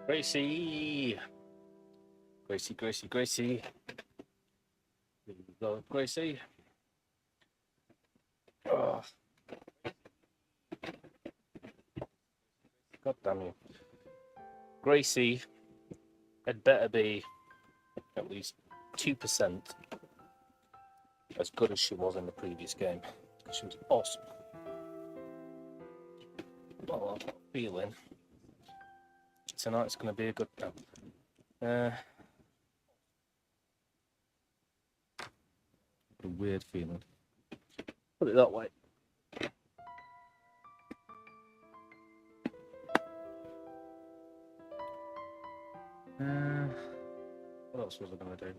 Gracie! Gracie, Gracie, Gracie. Here we go, Gracie. Oh. God damn you. Gracie had better be at least 2% as good as she was in the previous game. She was awesome. Well, I've got a feeling tonight's going to be a good time. A weird feeling. Put it that way. What else was I going to do?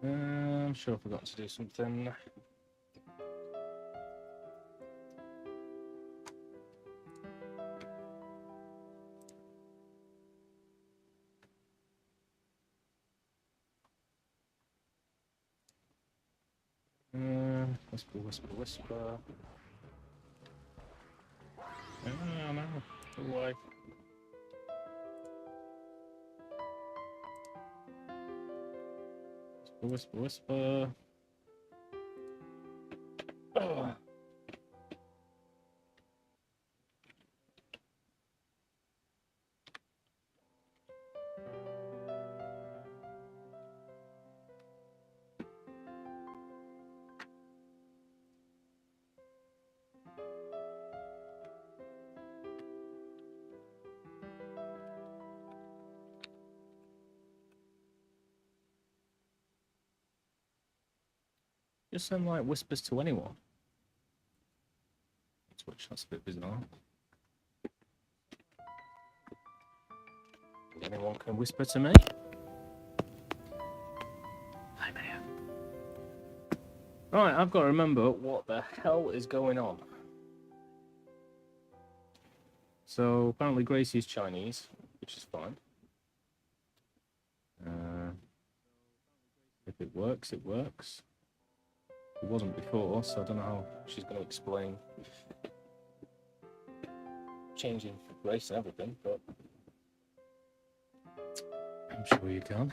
I'm sure I forgot to do something. Whisper, whisper, whisper. No, go away. Whisper, whisper. Oh. Just sound like whispers to anyone. That's a bit bizarre. Anyone can whisper to me? Hi there. Right, I've got to remember what the hell is going on. So apparently Gracie's Chinese, which is fine. If it works, it works. It wasn't before, so I don't know how she's going to explain changing race and everything, but I'm sure you can.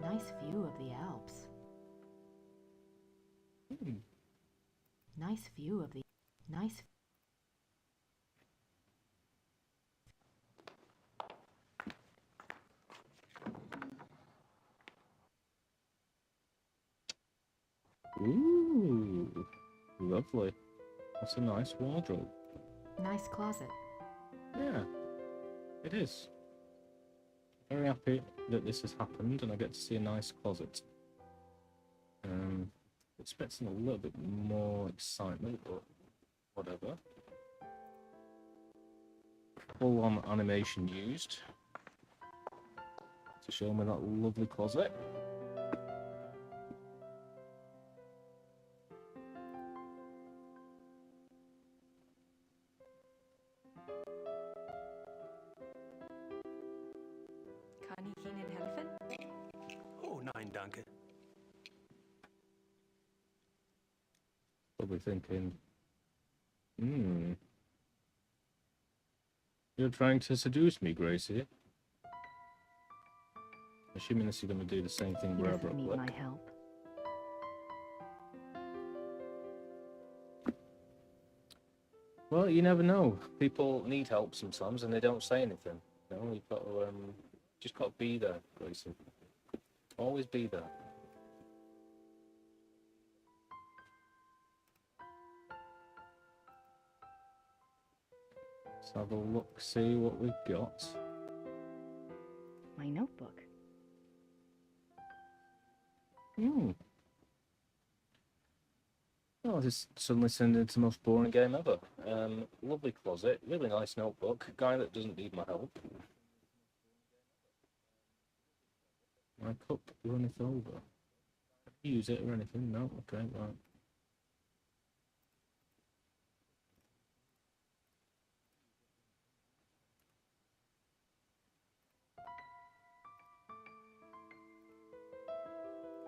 Nice view of the Alps. Nice view of the... Nice... Ooh, lovely. That's a nice wardrobe. Nice closet. Yeah, it is. Very happy that this has happened and I get to see a nice closet. Expecting a little bit more excitement, but whatever. Full on animation used to show me that lovely closet. Kann ich Ihnen helfen? Oh, nein, danke. Probably thinking, you're trying to seduce me, Gracie. Assuming this is going to do the same thing He wherever doesn't I need click. my help. Well, you never know. People need help sometimes, and they don't say anything. You know, you've got to just got to be there, Gracie. Always be there. Let's have a look, see what we've got. My notebook. Hmm. Oh, this suddenly turned into the most boring game ever. Lovely closet, really nice notebook. Guy that doesn't need my help. My cup runneth over. Use it or anything? No? Okay, right.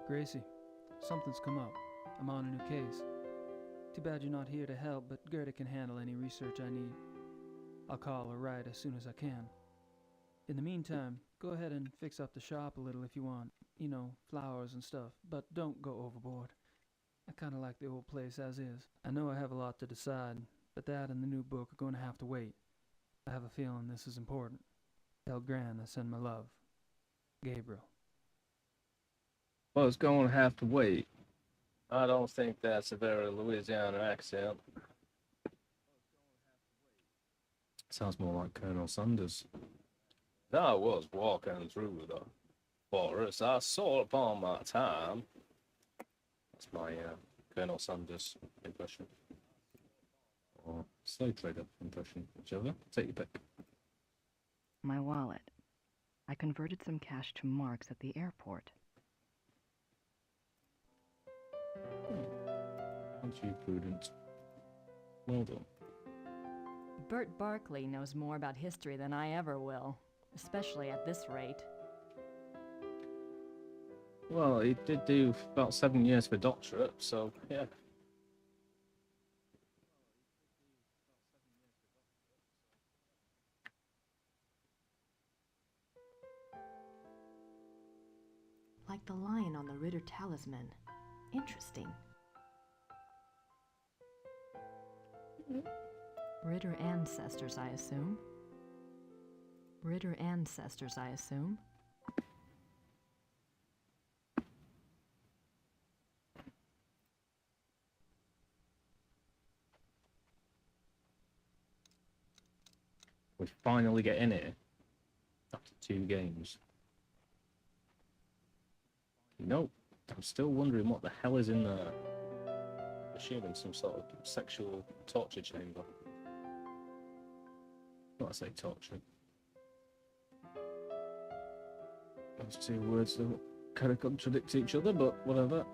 Gracie, something's come up. I'm on a new case. Too bad you're not here to help, but Gerda can handle any research I need. I'll call or write as soon as I can. In the meantime, go ahead and fix up the shop a little if you want. You know, flowers and stuff, but don't go overboard. I kinda like the old place as is. I know I have a lot to decide, but that and the new book are going to have to wait. I have a feeling this is important. Tell Gran I send my love. Gabriel. Well, it's going to have to wait. I don't think that's a very Louisiana accent. Sounds more like Colonel Sanders. I was walking through the forest. I saw upon my time. That's my Colonel Sanders impression. Or slave trader impression, whichever. Take your pick. My wallet. I converted some cash to marks at the airport. Aren't you prudent? Well done. Bert Barkley knows more about history than I ever will, especially at this rate. Well, he did do about 7 years for doctorate, so yeah. Like the lion on the Ritter talisman. Interesting. Ritter ancestors, I assume. Ritter ancestors, I assume. We finally get in here after 2 games. Nope. I'm still wondering what the hell is in there. Assuming some sort of sexual torture chamber. What I say torture. Those 2 words that kind of contradict each other, but whatever.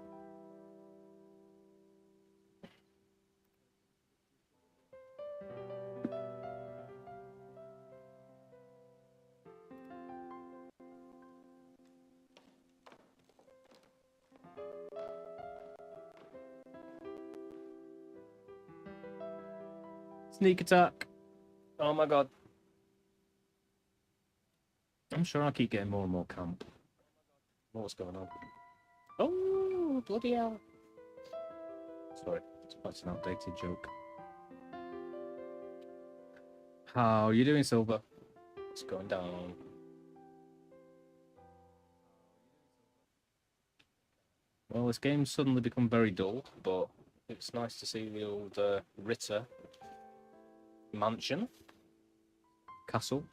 Sneak attack. Oh my god. I'm sure I keep getting more and more camp. What's going on? Oh, bloody hell. Sorry, that's an outdated joke. How are you doing, Silver? It's going down. Well, this game's suddenly become very dull, but it's nice to see the old Ritter mansion. Castle.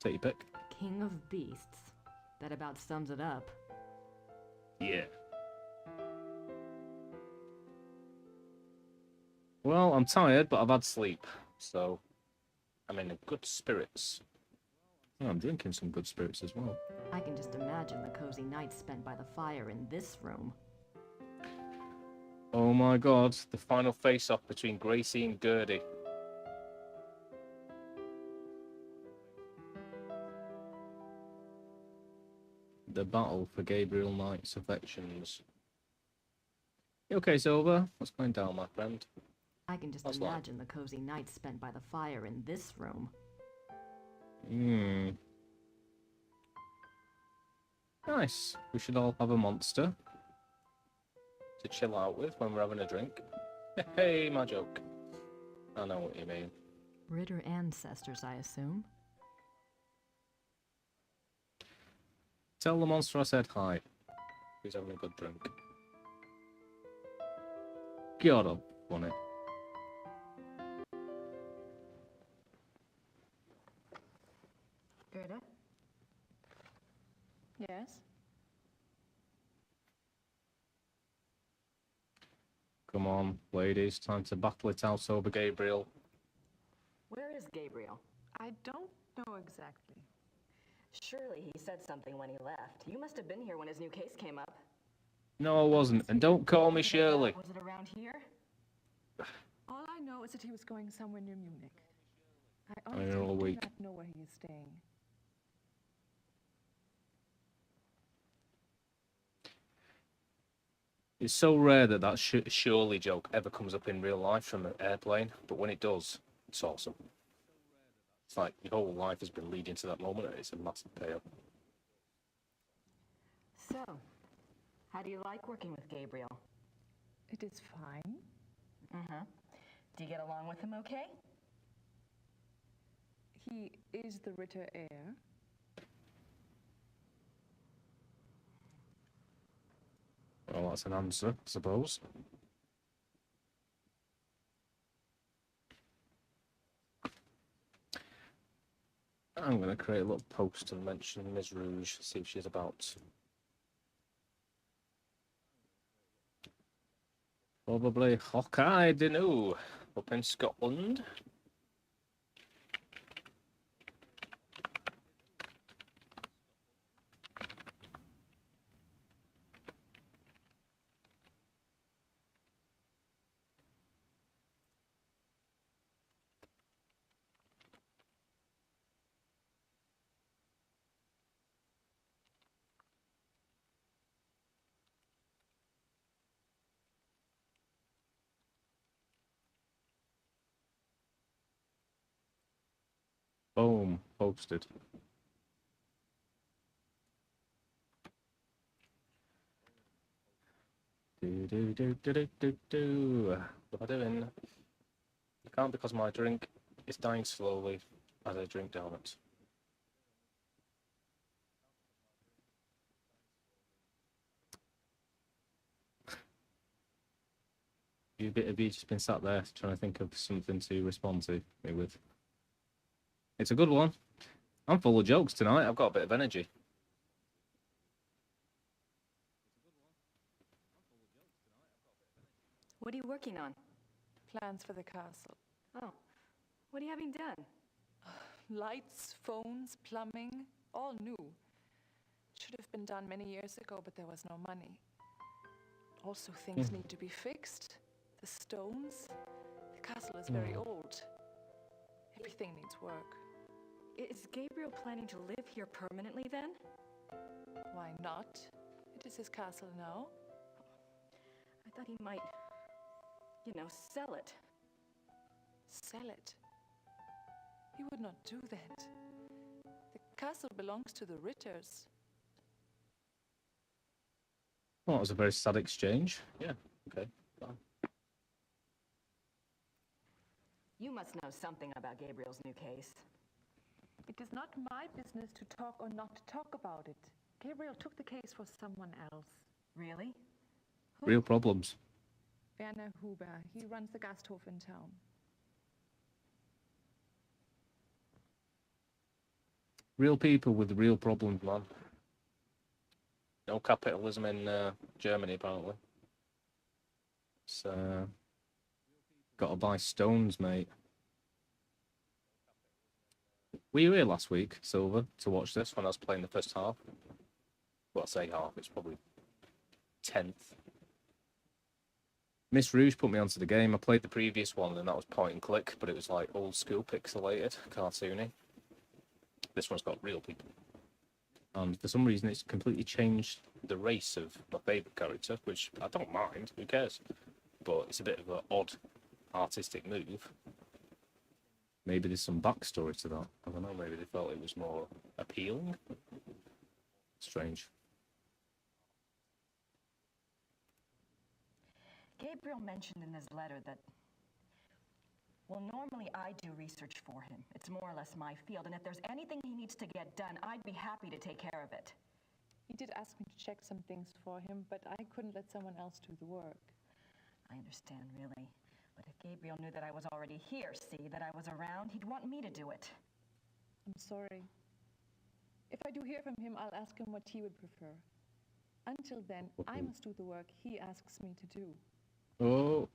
Take your pick. King of beasts. That about sums it up. Yeah. Well, I'm tired, but I've had sleep, so I'm in good spirits. Oh, I'm drinking some good spirits as well. I can just imagine the cozy nights spent by the fire in this room. Oh my god, the final face-off between Gracie and Gertie. The battle for Gabriel Knight's affections. You okay, Silver? What's going down, my friend? I can just How's life? imagine the cozy nights spent by the fire in this room. Nice. We should all have a monster to chill out with when we're having a drink. Hey, my joke. I know what you mean. Ritter ancestors, I assume. Tell the monster I said hi. He's having a good drink. God, I'm funny. Gerda? Yes? Come on, ladies, time to battle it out over Gabriel. Where is Gabriel? I don't know exactly. Surely he said something when he left. You must have been here when his new case came up. No, I wasn't, and don't call me Shirley. Was it around here? All I know is that he was going somewhere near Munich. I I'm here all honestly do week. not know where he is staying. It's so rare that Shirley joke ever comes up in real life from an airplane, but when it does, it's awesome. It's like your whole life has been leading to that moment, and it's a massive payoff. So, how do you like working with Gabriel? It is fine. Mm-hmm. Do you get along with him okay? He is the Ritter heir. Well, that's an answer, I suppose. I'm going to create a little post and mention Ms. Rouge, see if she's about. Probably Hawkeye Dinu up in Scotland. Boom, posted. What am I doing? You can't because my drink is dying slowly as I drink donuts. Have you just been sat there trying to think of something to respond to me with? It's a good one. I'm full of jokes tonight. I've got a bit of energy. What are you working on? Plans for the castle. Oh, what are you having done? Lights, phones, plumbing, all new. Should have been done many years ago, but there was no money. Also, things need to be fixed. The stones. The castle is very old. Everything needs work. Is Gabriel planning to live here permanently then? Why not? It is his castle now. I thought he might, sell it. Sell it. He would not do that. The castle belongs to the Ritters. Well, that was a very sad exchange. Yeah, okay. Fine. You must know something about Gabriel's new case. It is not my business to talk or not to talk about it. Gabriel took the case for someone else. Really? Real problems. Werner Huber. He runs the Gasthof in town. Real people with real problems, man. No capitalism in Germany, apparently. It's gotta buy stones, mate. Were you here last week, Silver, to watch this when I was playing the first half? Well, I say half, it's probably 10th. Miss Rouge put me onto the game. I played the previous one, and that was point and click, but it was like old school pixelated, cartoony. This one's got real people. And for some reason, it's completely changed the race of my favourite character, which I don't mind, who cares? But it's a bit of an odd artistic move. Maybe there's some backstory to that. I don't know, maybe they felt it was more appealing. Strange. Gabriel mentioned in his letter that Well, normally I do research for him. It's more or less my field, and if there's anything he needs to get done, I'd be happy to take care of it. He did ask me to check some things for him, but I couldn't let someone else do the work. I understand, really. But if Gabriel knew that I was already here, see, that I was around, he'd want me to do it. I'm sorry. If I do hear from him, I'll ask him what he would prefer. Until then, I must do the work he asks me to do. Oh.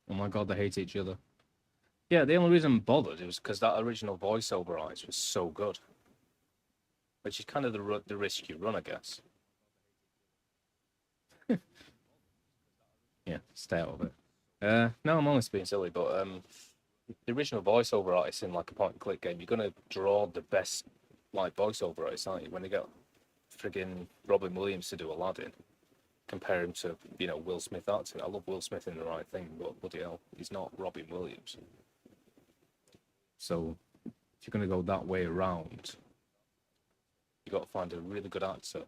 Oh my god, they hate each other. Yeah, the only reason I'm bothered was because that original voiceover artist was so good. Which is kind of the risk you run, I guess. Yeah, stay out of it. No, I'm only being silly, but the original voiceover artist in like a point-and-click game, you're gonna draw the best like voiceover artists, aren't you? When you get friggin' Robin Williams to do Aladdin, compare him to, you know, Will Smith acting. I love Will Smith in The Right Thing, but bloody hell, he's not Robin Williams. So if you're gonna go that way around, you got to find a really good actor,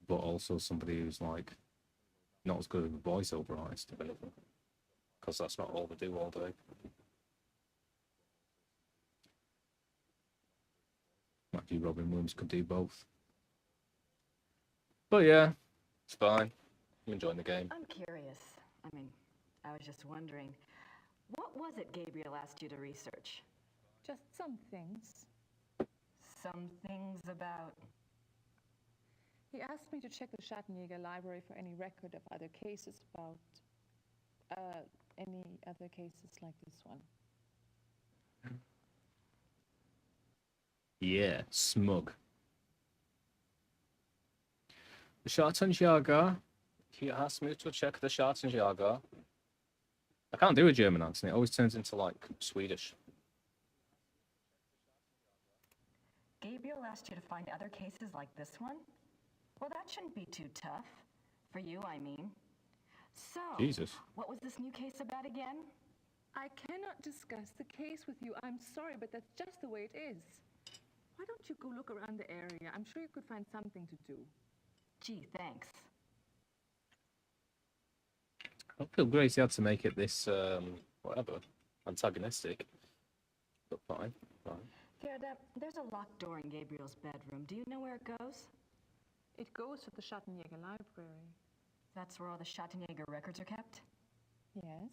but also somebody who's like not as good as a voiceover artist, if anything, because that's not all they do all day. Maybe Robin Williams could do both. But yeah, it's fine. I'm enjoying the game. I'm curious. I was just wondering, what was it Gabriel asked you to research? Just some things. Some things about... He asked me to check the Schattenjäger library for any record of other cases about, any other cases like this one. Yeah, smug. The Schattenjäger. He asked me to check the Schattenjäger. I can't do a German accent. It always turns into like Swedish. Gabriel asked you to find other cases like this one? Well, that shouldn't be too tough. For you, I mean. So, Jesus. What was this new case about again? I cannot discuss the case with you. I'm sorry, but that's just the way it is. Why don't you go look around the area? I'm sure you could find something to do. Gee, thanks. I feel Gracie had to make it this, whatever, antagonistic. But fine, fine. Gerda, there's a locked door in Gabriel's bedroom. Do you know where it goes? It goes to the Schattenjäger library. That's where all the Schattenjäger records are kept? Yes.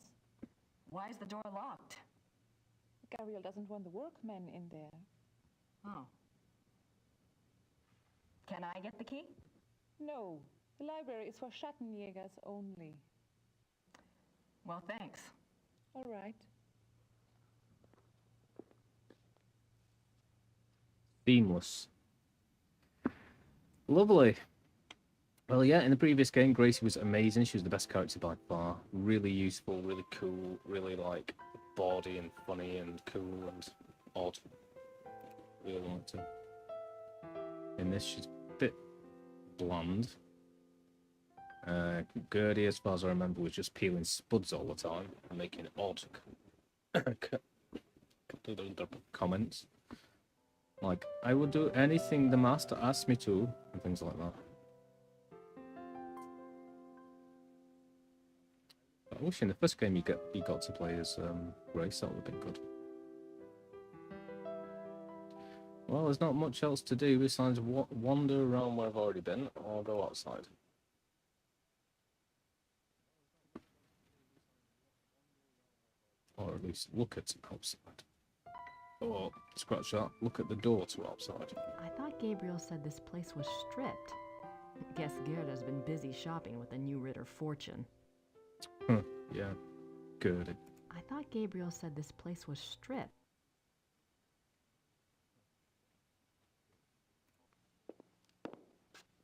Why is the door locked? Gabriel doesn't want the workmen in there. Oh. Can I get the key? No. The library is for Schattenjägers only. Well, thanks. All right. Seamless. Lovely. Well, yeah, in the previous game, Gracie was amazing. She was the best character by far. Really useful, really cool, really, like, bawdy and funny and cool and odd. Really liked her. In this, she's a bit bland. Gertie, as far as I remember, was just peeling spuds all the time and making odd comments. Like, I will do anything the master asks me to, and things like that. I wish in the first game you got to play as Grace. That would have been good. Well, there's not much else to do besides wander around where I've already been, or go outside. Or at least look at outside. Or, scratch that, look at the door to outside. I thought Gabriel said this place was stripped. Guess Gerda's been busy shopping with the new Ritter fortune. Huh, yeah. Good. I thought Gabriel said this place was stripped.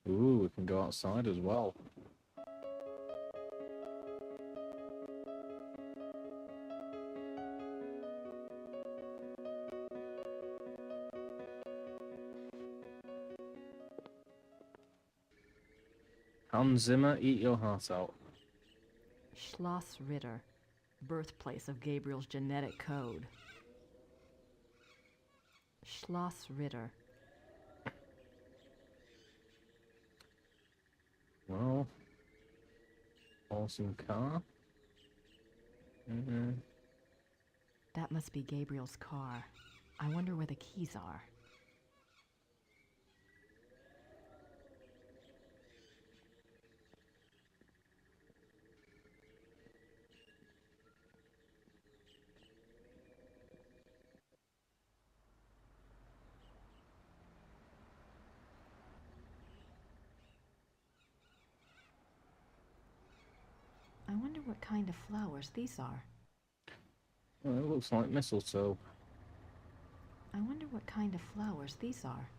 Ooh, we can go outside as well. Hans Zimmer, eat your heart out. Schloss Ritter, birthplace of Gabriel's genetic code. Schloss Ritter. Well, Awesome car. Mm-hmm. That must be Gabriel's car. I wonder where the keys are. I wonder what kind of flowers these are. Well, it looks like mistletoe. I wonder what kind of flowers these are.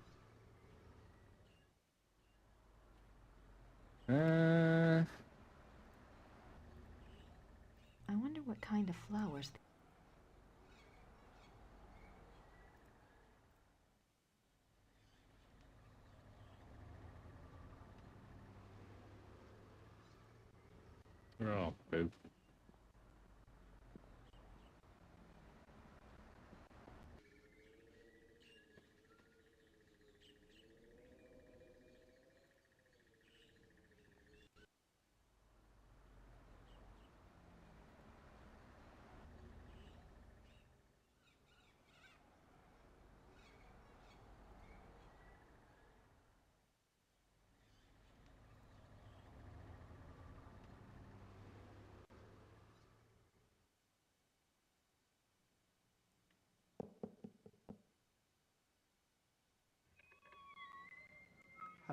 I wonder what kind of flowers. Oh, boo.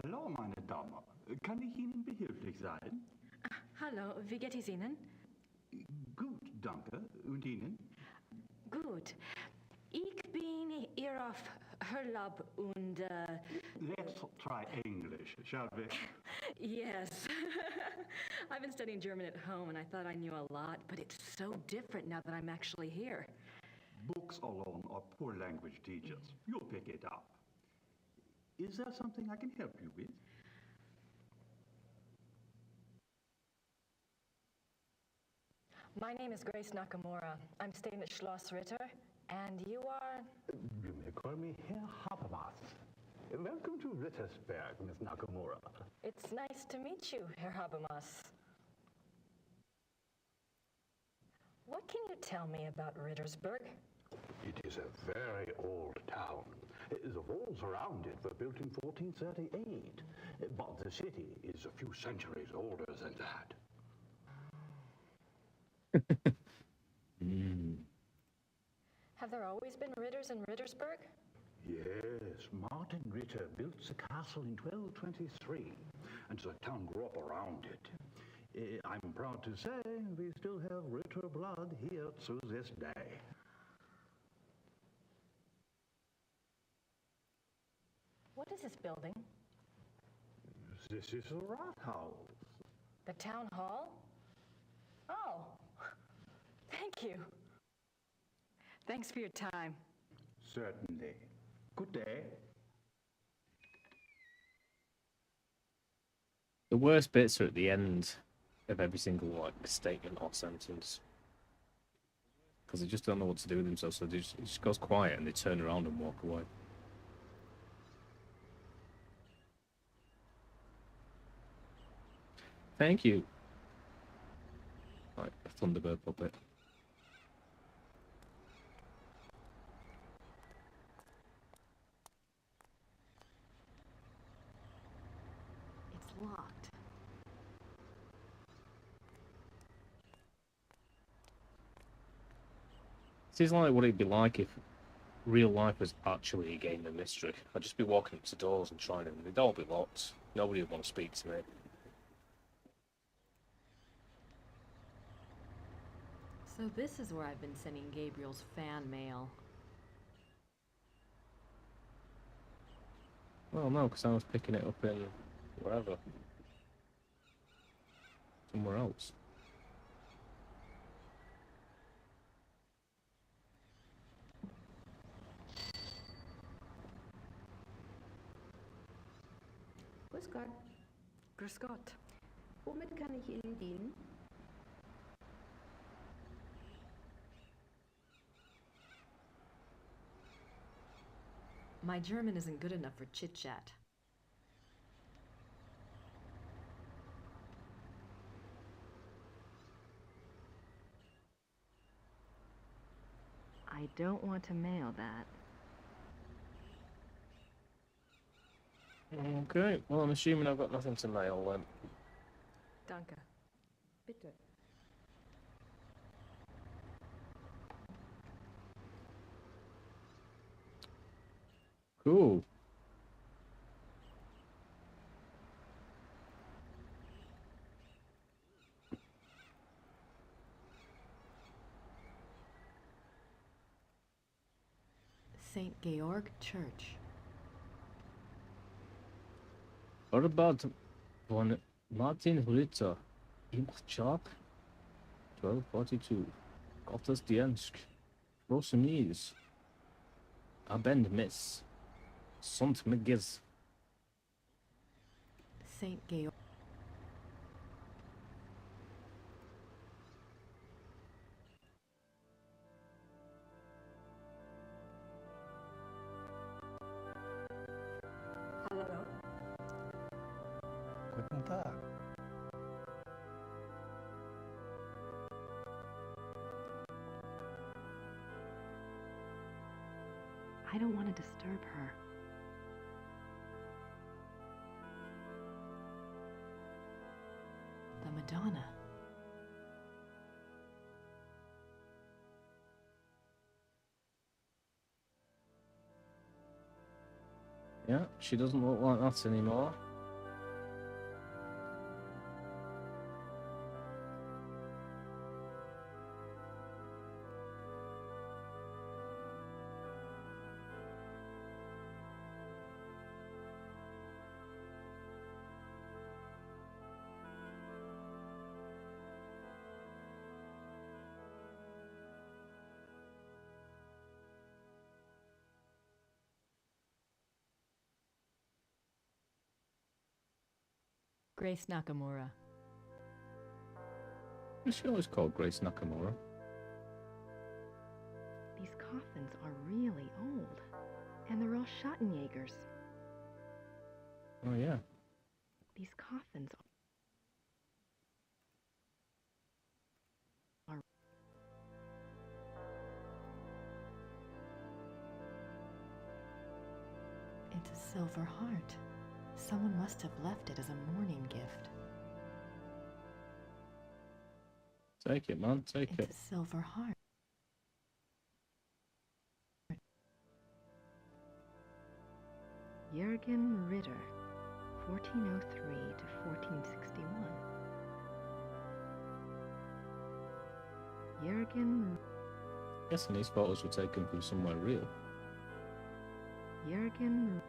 Hallo, meine Dame. Kann ich Ihnen behilflich sein? Hallo, wie geht es Ihnen? Gut, danke. Und Ihnen? Gut. Ich bin hier auf Urlaub und Let's try English, shall we? yes. I've been studying German at home and I thought I knew a lot, but it's so different now that I'm actually here. Books alone are poor language teachers. You'll pick it up. Is there something I can help you with? My name is Grace Nakamura. I'm staying at Schloss Ritter, and you are? You may call me Herr Habermas. Welcome to Rittersberg, Miss Nakamura. It's nice to meet you, Herr Habermas. What can you tell me about Rittersberg? It is a very old town. The walls around it were built in 1438, but the city is a few centuries older than that. Have there always been Ritters in Rittersberg? Yes, Martin Ritter built the castle in 1223, and the town grew up around it. I'm proud to say we still have Ritter blood here to this day. What is this building? This is the Rathaus. The town hall? Oh, thank you. Thanks for your time. Certainly. Good day. The worst bits are at the end of every single statement or sentence, because they just don't know what to do with themselves. So it just goes quiet and they turn around and walk away. Thank you. Right, a Thunderbird puppet. It's locked. This is like what it'd be like if real life was actually a game of mystery. I'd just be walking up to doors and trying them. They'd all be locked. Nobody would want to speak to me. So this is where I've been sending Gabriel's fan mail. Well, no, because I was picking it up in wherever. Somewhere else. Grüß Gott. Grüß Gott. Womit kann ich Ihnen dienen? My German isn't good enough for chit-chat. I don't want to mail that. Okay, well, I'm assuming I've got nothing to mail then. Danke. Bitte. Cool. St. Georg Church. What about von Martin Ritter? Im Job 1242. Gottesdienst. Große Mies. Abend Miss. Sunt McGiz. St. Georg. Hallo. Guten Tag. I don't want to disturb her. The Madonna. Yeah, she doesn't look like that anymore. Grace Nakamura. She always called Grace Nakamura. These coffins are really old. And they're all Schottenjägers. Oh, yeah. These coffins are... It's a silver heart. Someone must have left it as a mourning gift. Take it, man. Take It's it. a silver heart. Jürgen Ritter, 1403 to 1461. Jürgen... Guessing these photos were taken from somewhere real. Jürgen...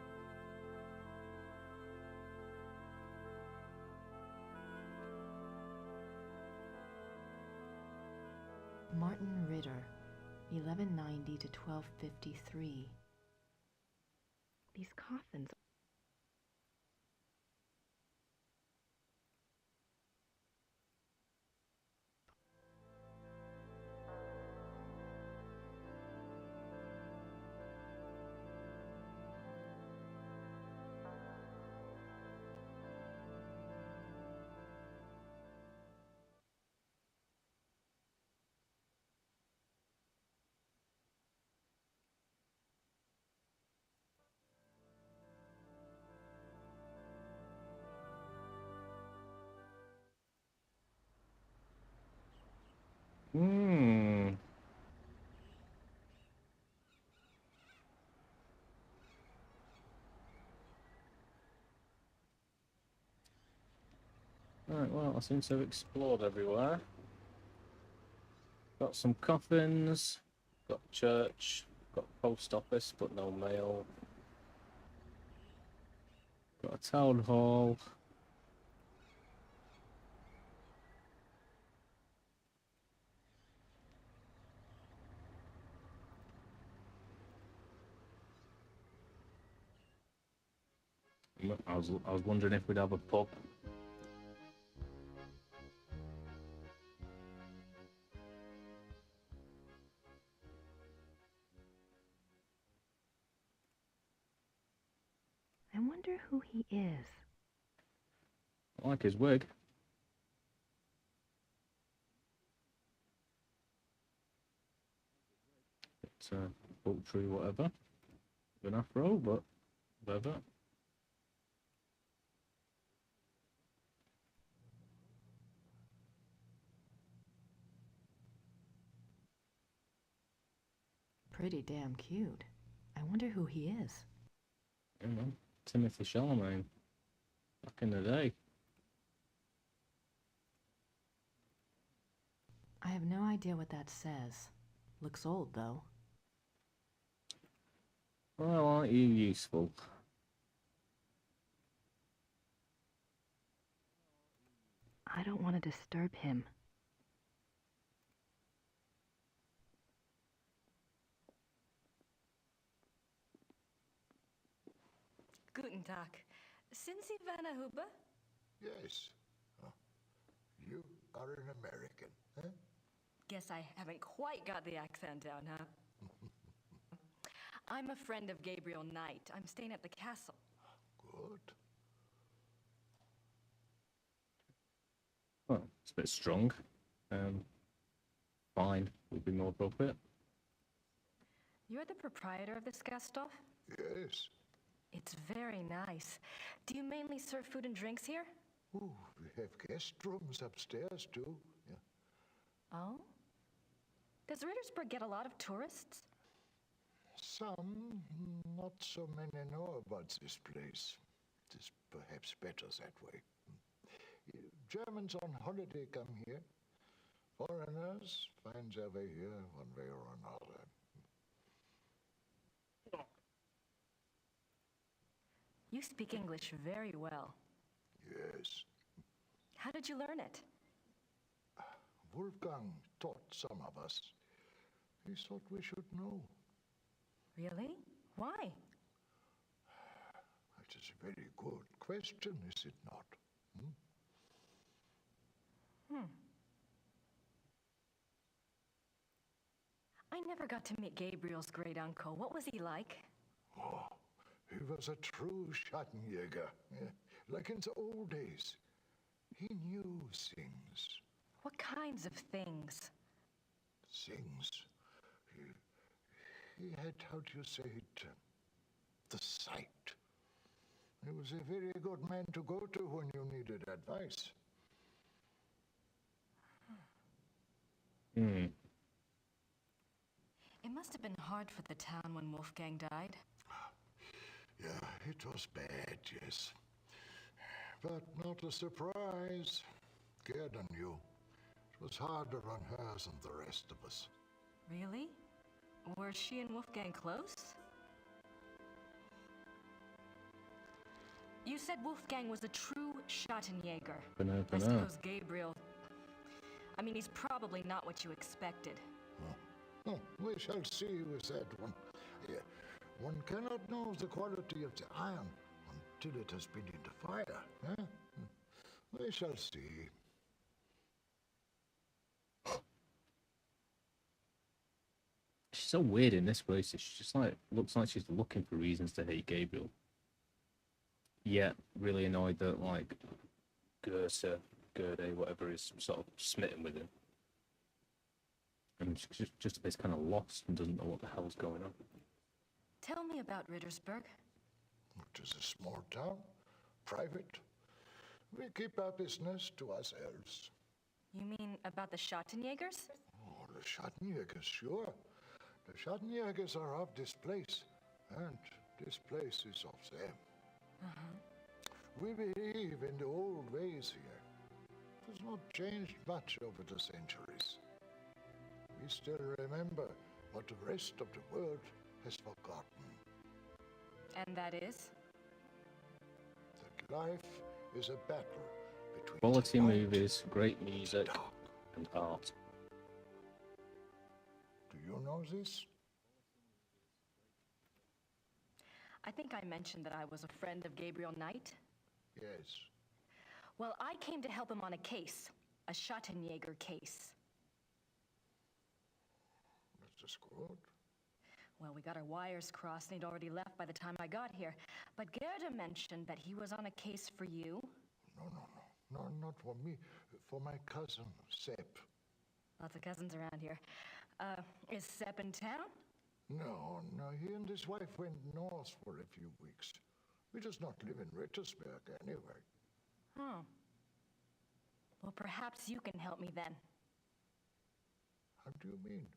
Martin Ritter, 1190 to 1253. These coffins... Hmm. Right, well, I seem to have explored everywhere. Got some coffins, got church, got post office, but no mail. Got a town hall. I was wondering if we'd have a pub. I wonder who he is. I like his wig. poultry, whatever. An afro, but whatever. Pretty damn cute. I wonder who he is. You know, Timothy Chalamet. Back in the day. I have no idea what that says. Looks old, though. Well, aren't you useful? I don't want to disturb him. Guten Tag. Sind Sie Werner Huber? Yes. Oh, you are an American, huh? Guess I haven't quite got the accent down, huh? I'm a friend of Gabriel Knight. I'm staying at the castle. Good. Well, it's a bit strong. Fine would be more appropriate. You're the proprietor of this Gasthof? Yes. It's very nice. Do you mainly serve food and drinks here? Ooh, we have guest rooms upstairs, too. Yeah. Oh? Does Rittersburg get a lot of tourists? Some, not so many know about this place. It is perhaps better that way. Germans on holiday come here. Foreigners find their way here one way or another. You speak English very well. Yes. How did you learn it? Wolfgang taught some of us. He thought we should know. Really? Why? It is a very good question, is it not? I never got to meet Gabriel's great uncle. What was he like? Oh, he was a true Schattenjäger, like in the old days. He knew things. What kinds of things? Things. He had, how do you say it, the sight. He was a very good man to go to when you needed advice. Hmm. It must have been hard for the town when Wolfgang died. Yeah, it was bad, yes. But not a surprise. Gerda knew. It was harder on her than the rest of us. Really? Were she and Wolfgang close? You said Wolfgang was a true Schattenjäger. I suppose Gabriel... I mean, he's probably not what you expected. Oh, we shall see with that one. Yeah. One cannot know the quality of the iron until it has been into fire. Huh? We shall see. She's so weird in this place. She just looks like she's looking for reasons to hate Gabriel. Yet really annoyed that Gerda, whatever, is sort of smitten with him. And she's just a bit kind of lost and doesn't know what the hell's going on. Tell me about Rittersburg. It is a small town, private. We keep our business to ourselves. You mean about the Schattenjägers? Oh, the Schattenjägers, sure. The Schattenjägers are of this place, and this place is of them. We believe in the old ways here. It has not changed much over the centuries. We still remember what the rest of the world has forgotten. And that is? That life is a battle between Quality the light movies, great and the music, dark. and art. Do you know this? I think I mentioned that I was a friend of Gabriel Knight. Yes. Well, I came to help him on a case. A Schattenjäger case. That is good. Well, we got our wires crossed and he'd already left by the time I got here. But Gerda mentioned that he was on a case for you. No, not for me. For my cousin, Sepp. Lots of cousins around here. Is Sepp in town? No, no, he and his wife went north for a few weeks. He does not live in Rittersberg anyway. Oh. Well, perhaps you can help me then. How do you mean?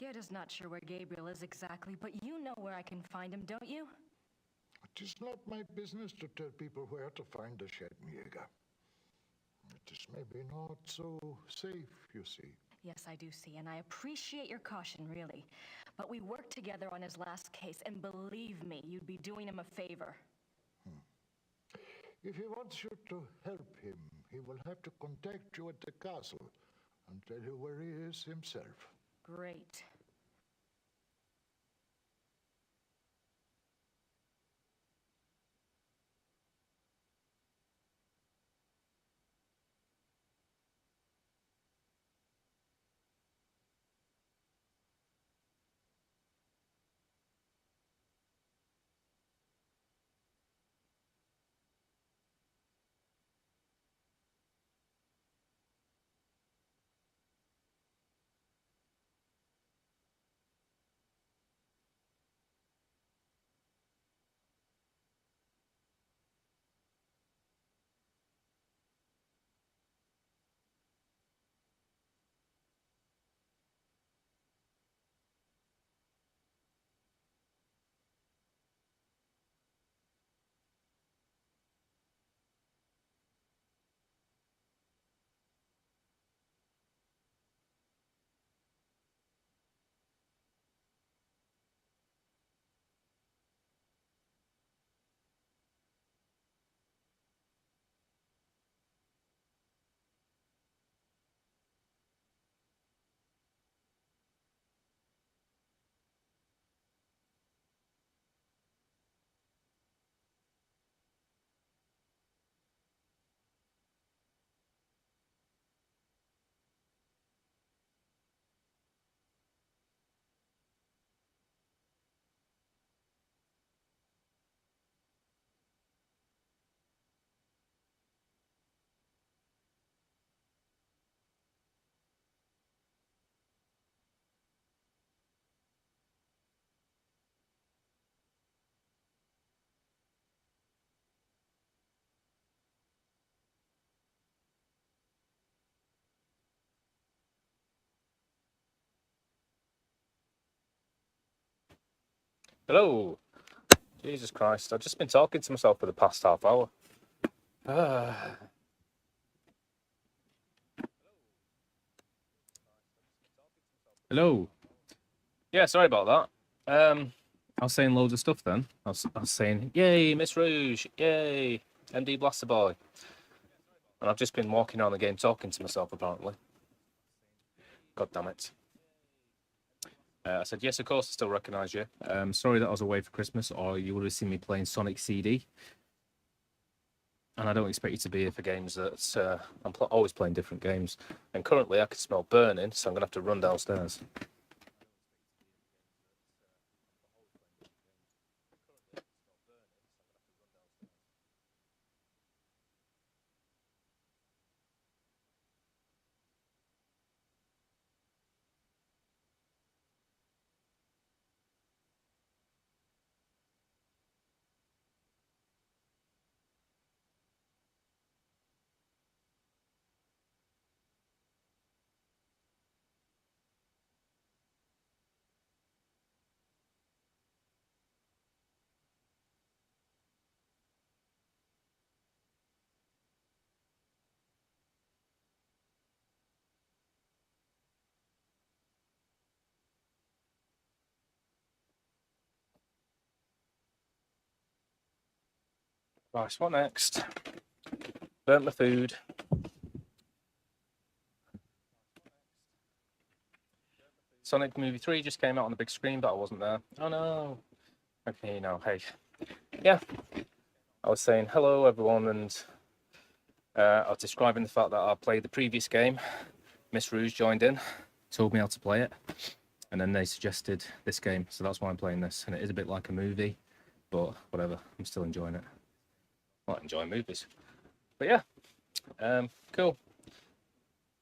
Gerda's not sure where Gabriel is exactly, but you know where I can find him, don't you? It is not my business to tell people where to find the Schettenjäger. It is maybe not so safe, you see. Yes, I do see, and I appreciate your caution, really. But we worked together on his last case, and believe me, you'd be doing him a favor. If he wants you to help him, he will have to contact you at the castle and tell you where he is himself. Great. Hello. Jesus Christ, I've just been talking to myself for the past half hour. Hello. Yeah, sorry about that. I was saying loads of stuff then. I was saying, yay, Miss Rouge, yay, MD Blaster Boy. And I've just been walking around the game talking to myself, apparently. God damn it. I said, yes, of course, I still recognise you. Sorry that I was away for Christmas, or you would have seen me playing Sonic CD. And I don't expect you to be here for games that I'm always playing different games. And currently I can smell burning, so I'm going to have to run downstairs. Right, what next? Burnt my food. Sonic Movie 3 just came out on the big screen, but I wasn't there. Oh no. Okay, now, hey. Yeah. I was saying hello, everyone, and I was describing the fact that I played the previous game. Miss Rouge joined in, told me how to play it, and then they suggested this game, so that's why I'm playing this. And it is a bit like a movie, but whatever, I'm still enjoying it. I like enjoying movies. But yeah, cool.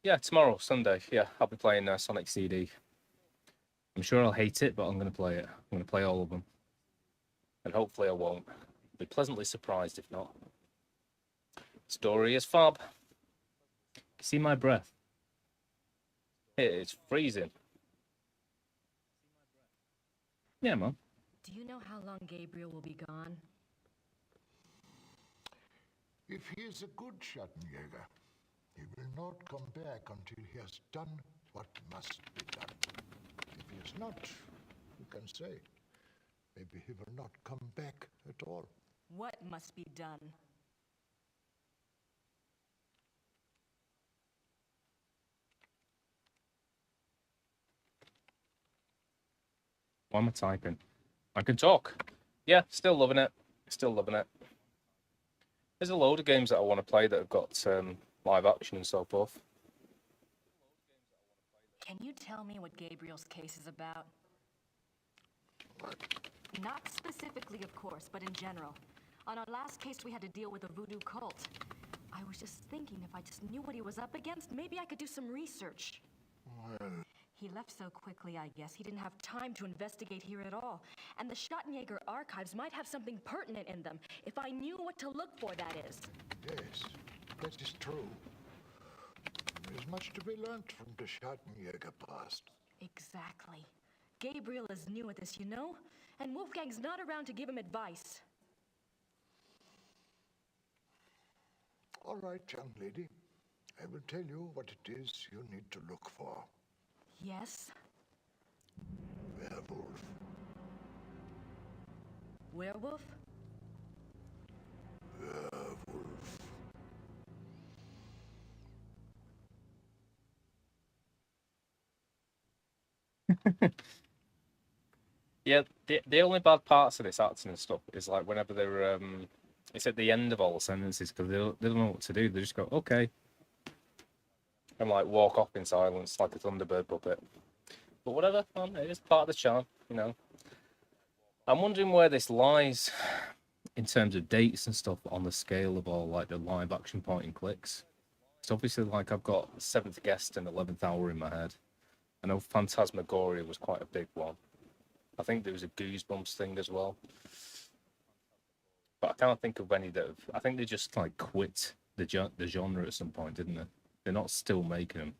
Yeah, tomorrow, Sunday, yeah, I'll be playing Sonic CD. I'm sure I'll hate it, but I'm going to play it. I'm going to play all of them. And hopefully I won't. Be pleasantly surprised if not. Story is fab. See my breath? It's freezing. Yeah, Mum. Do you know how long Gabriel will be gone? If he is a good Schattenjäger, he will not come back until he has done what must be done. If he is not, who can say? Maybe he will not come back at all. What must be done? Why am I typing? I can talk. Yeah, still loving it. Still loving it. There's a load of games that I want to play that have got live action and so forth. Can you tell me what Gabriel's case is about? Not specifically, of course, but in general. On our last case, we had to deal with a voodoo cult. I was just thinking if I just knew what he was up against, maybe I could do some research. Well, He left so quickly, I guess. He didn't have time to investigate here at all. And the Schattenjäger archives might have something pertinent in them, if I knew what to look for, that is. yes, that is true. There is much to be learnt from the Schattenjäger past. Exactly. Gabriel is new at this, you know? And Wolfgang's not around to give him advice. All right, young lady. I will tell you what it is you need to look for. Yes? Werewolf. Werewolf? Werewolf. Yeah, the only bad parts of this acting and stuff is like whenever they're it's at the end of all the sentences because they don't know what to do. They just go okay, and like walk off in silence like a Thunderbird puppet. But whatever, man, it is part of the charm, you know. I'm wondering where this lies in terms of dates and stuff on the scale of all like the live action point and clicks. It's obviously like I've got Seventh Guest and 11th Hour in my head. I know Phantasmagoria was quite a big one. I think there was a Goosebumps thing as well. But I can't think of any that have... I think they just like quit the genre at some point, didn't they? They're not still making them.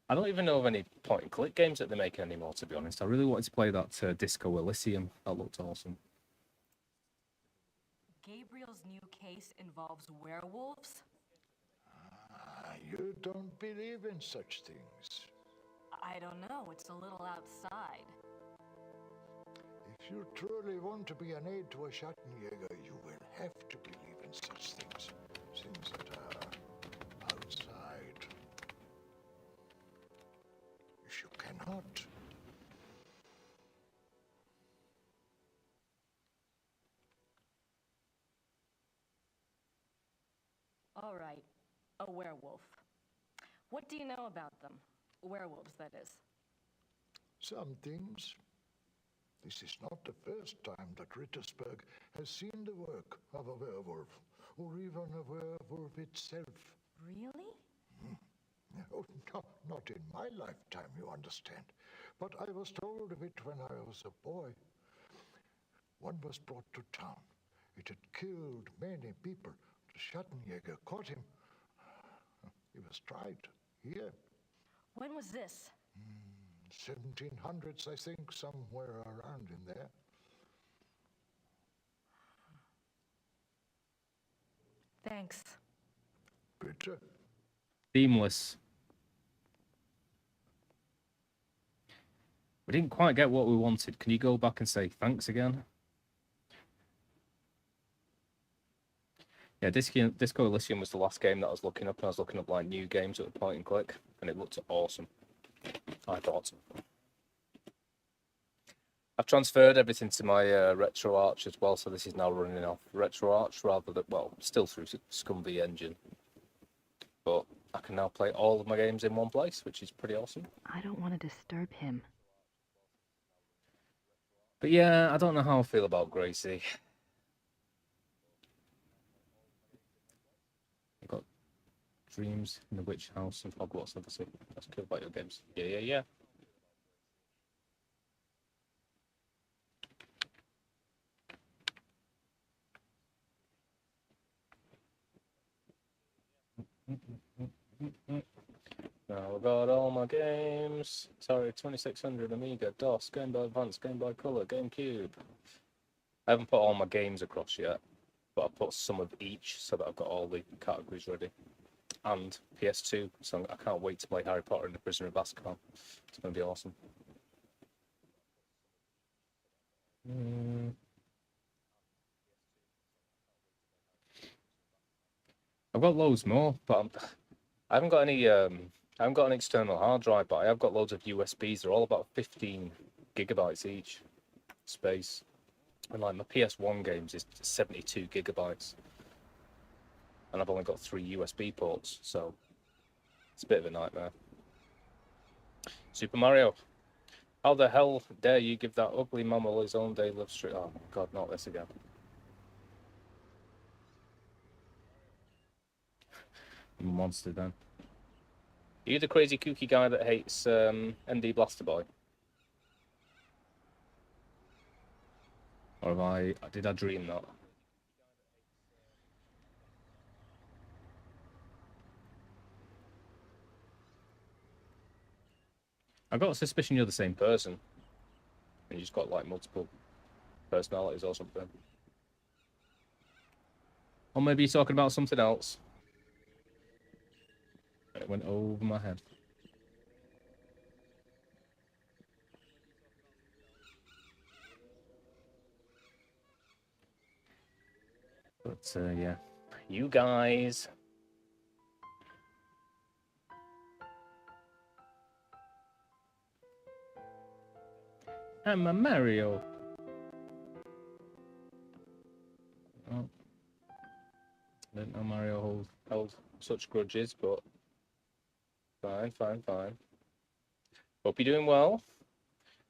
I don't even know of any point and click games that they're making anymore, to be honest. I really wanted to play that Disco Elysium. That looked awesome. Gabriel's new case involves werewolves? You don't believe in such things. I don't know. It's a little outside. If you truly want to be an aid to a Schattenjäger, you will have to believe in such things. Things that are outside. If you cannot, All right. A werewolf. What do you know about them? Werewolves, that is. some things. This is not the first time that Rittersberg has seen the work of a werewolf, or even a werewolf itself. Really? Oh, no, not in my lifetime, you understand. But I was told of it when I was a boy. One was brought to town. It had killed many people. The Schattenjäger caught him. He was tried here. When was this? 1700s, I think, somewhere around in there. Thanks. Bitte. Seamless. We didn't quite get what we wanted. Can you go back and say thanks again? Yeah, Disco Elysium was the last game that I was looking up, and I was looking up like new games that were point and click, and it looked awesome. I thought. I've transferred everything to my RetroArch as well, so this is now running off RetroArch rather than, well, still through ScumV engine. But I can now play all of my games in one place, which is pretty awesome. I don't want to disturb him. But yeah, I don't know how I feel about Gracie. I've got Dreams in the Witch House and Hogwarts Legacy. That's cool about your games. Yeah. Now I've got all my games. Sorry, 2600, Amiga, DOS, Game Boy Advance, Game Boy Color, GameCube. I haven't put all my games across yet, but I've put some of each so that I've got all the categories ready. And PS2, so I can't wait to play Harry Potter and the Prisoner of Azkaban. It's going to be awesome. I've got loads more, but I haven't got any. I haven't got an external hard drive, but I have got loads of USBs. They're all about 15 gigabytes each space, and like my PS1 games is 72 gigabytes, and I've only got 3 USB ports, so it's a bit of a nightmare. Super Mario, how the hell dare you give that ugly mammal his own day live stream? Oh God, not this again. Monster then. Are you the crazy kooky guy that hates MD Blaster Boy? Or did I dream that? I've got a suspicion you're the same person. And you just got like multiple personalities or something. Or maybe you're talking about something else. It went over my head. But yeah, you guys. I'm a Mario. Oh. I didn't know Mario held such grudges, but fine. Hope you're doing well.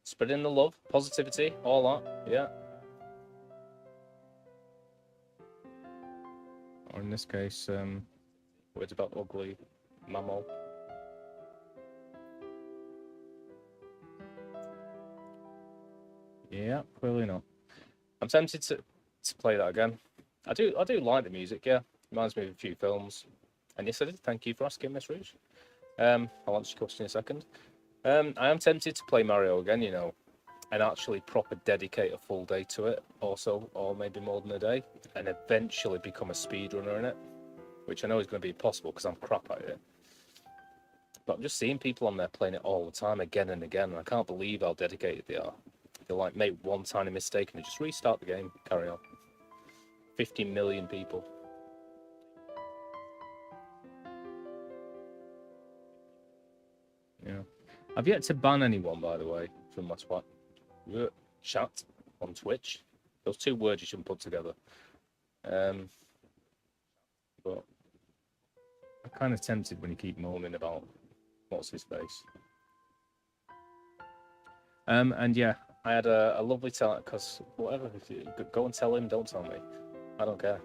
Spreading the love, positivity, all that, yeah. Or in this case, words about ugly mammal. Yeah, clearly not. I'm tempted to play that again. I do like the music, yeah. Reminds me of a few films. And yes, I did. Thank you for asking, Miss Rouge. I'll answer your question in a second. I am tempted to play Mario again, you know, and actually proper dedicate a full day to it, also, or maybe more than a day, and eventually become a speedrunner in it, which I know is going to be impossible because I'm crap at it. But I'm just seeing people on there playing it all the time, again and again, and I can't believe how dedicated they are. They'll like make one tiny mistake and they just restart the game, carry on. 50 million people. Yeah. I've yet to ban anyone, by the way, from my chat on Twitch. Those 2 words you shouldn't put together. But I'm kind of tempted when you keep moaning about what's his face. And yeah, I had a lovely time, because whatever, if you go and tell him, don't tell me. I don't care.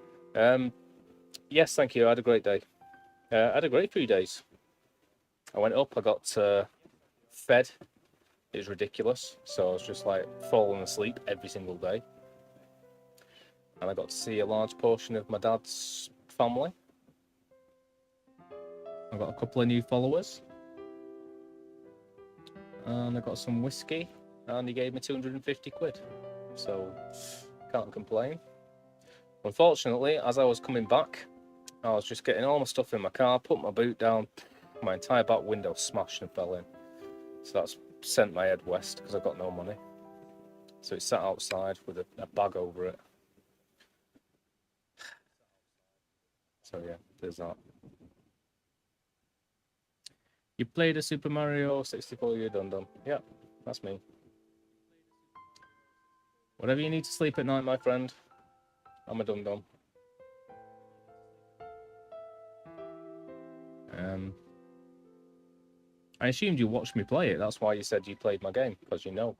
Yes, thank you. I had a great day. I had a great few days. I went up, I got fed. It was ridiculous. So I was just like falling asleep every single day. And I got to see a large portion of my dad's family. I got a couple of new followers. And I got some whiskey. And he gave me 250 quid. So, can't complain. Unfortunately, as I was coming back, I was just getting all my stuff in my car, put my boot down, my entire back window smashed and fell in. So that's sent my head west because I got no money. So it sat outside with a bag over it. So yeah, there's that. You played a Super Mario 64, you're dum-dum. Yeah, that's me. Whatever you need to sleep at night, my friend. I'm a dum-dum. I assumed you watched me play it. That's why you said you played my game, because you know.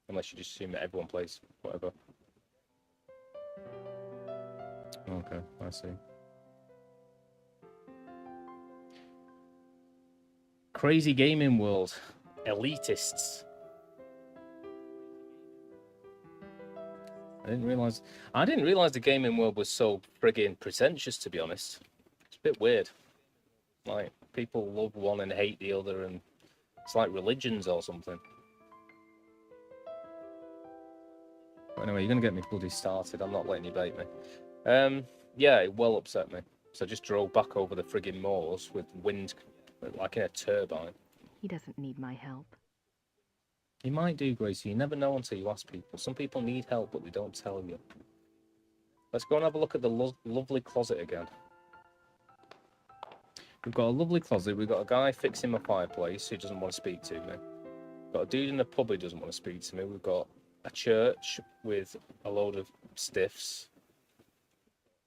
Unless you just assume that everyone plays whatever. Okay, I see. Crazy gaming world. Elitists. I didn't realize the gaming world was so friggin' pretentious, to be honest. It's a bit weird. Like, people love one and hate the other, and it's like religions or something. But anyway, you're gonna get me bloody started. I'm not letting you bait me. Yeah, it well upset me. So I just drove back over the friggin' moors with wind, like in a turbine. He doesn't need my help. You might do, Gracie. You never know until you ask people. Some people need help, but they don't tell you. Let's go and have a look at the lovely closet again. We've got a lovely closet. We've got a guy fixing my fireplace who doesn't want to speak to me. We've got a dude in the pub who doesn't want to speak to me. We've got a church with a load of stiffs.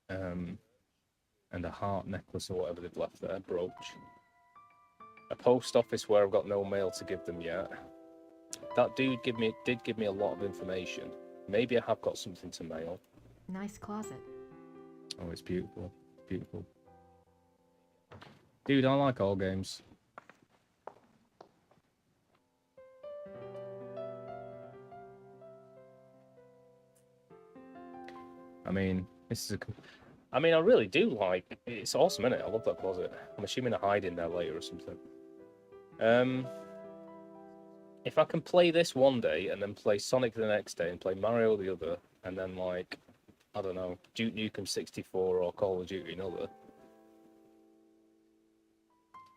And a heart necklace or whatever they've left there, brooch. A post office where I've got no mail to give them yet. That dude did give me a lot of information. Maybe I have got something to mail. Nice closet. Oh, it's beautiful. Beautiful. Dude, I like all games. I mean, I really do like... It's awesome, isn't it? I love that closet. I'm assuming I hide in there later or something. If I can play this one day and then play Sonic the next day and play Mario the other, and then, like, I don't know, Duke Nukem 64 or Call of Duty another,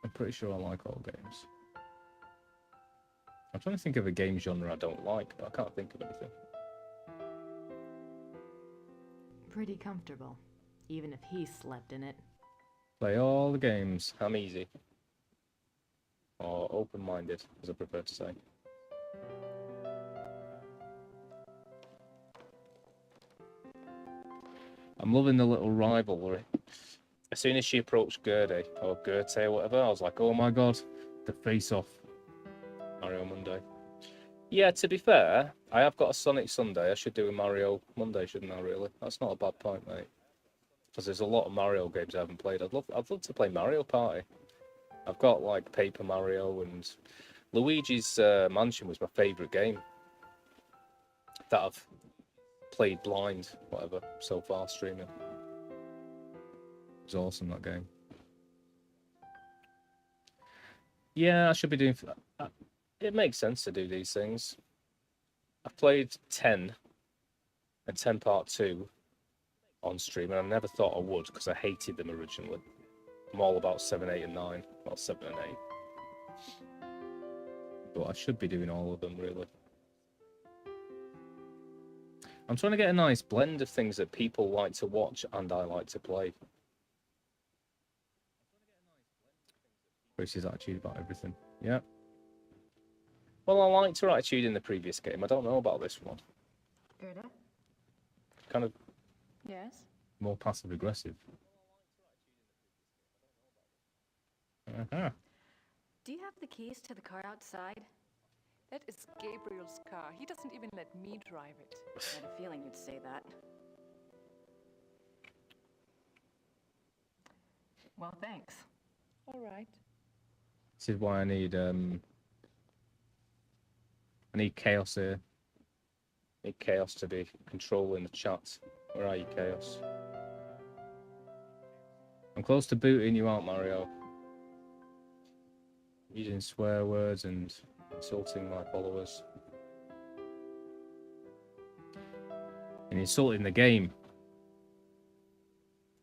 I'm pretty sure I like all games. I'm trying to think of a game genre I don't like, but I can't think of anything. Pretty comfortable, even if he slept in it. Play all the games. I'm easy. Or open-minded, as I prefer to say. I'm loving the little rivalry. As soon as she approached Gertie, or Goethe or whatever, I was like, oh my god, the face-off. Mario Monday. Yeah, to be fair, I have got a Sonic Sunday. I should do a Mario Monday, shouldn't I, really? That's not a bad point, mate. Because there's a lot of Mario games I haven't played. I'd love to play Mario Party. I've got, like, Paper Mario, and Luigi's Mansion was my favourite game that I've played blind, whatever, so far, streaming. It was awesome, that game. Yeah, I should be doing... It makes sense to do these things. I've played 10 and 10 Part 2 on stream, and I never thought I would, because I hated them originally. I'm all about 7, 8, and 9. Well, 7 and 8. But I should be doing all of them, really. I'm trying to get a nice blend of things that people like to watch and I like to play. Gracie's attitude about everything. Yeah. Well, I liked her attitude in the previous game. I don't know about this one. Gerda? Kind of... Yes? More passive-aggressive. Uh-huh. Do you have the keys to the car outside? That is Gabriel's car. He doesn't even let me drive it. I had a feeling you'd say that. Well, thanks. All right. This is why I need Chaos here. I need Chaos to be controlling the chat. Where are you, Chaos? I'm close to booting you out, Mario. Using swear words and insulting my followers. And insulting the game.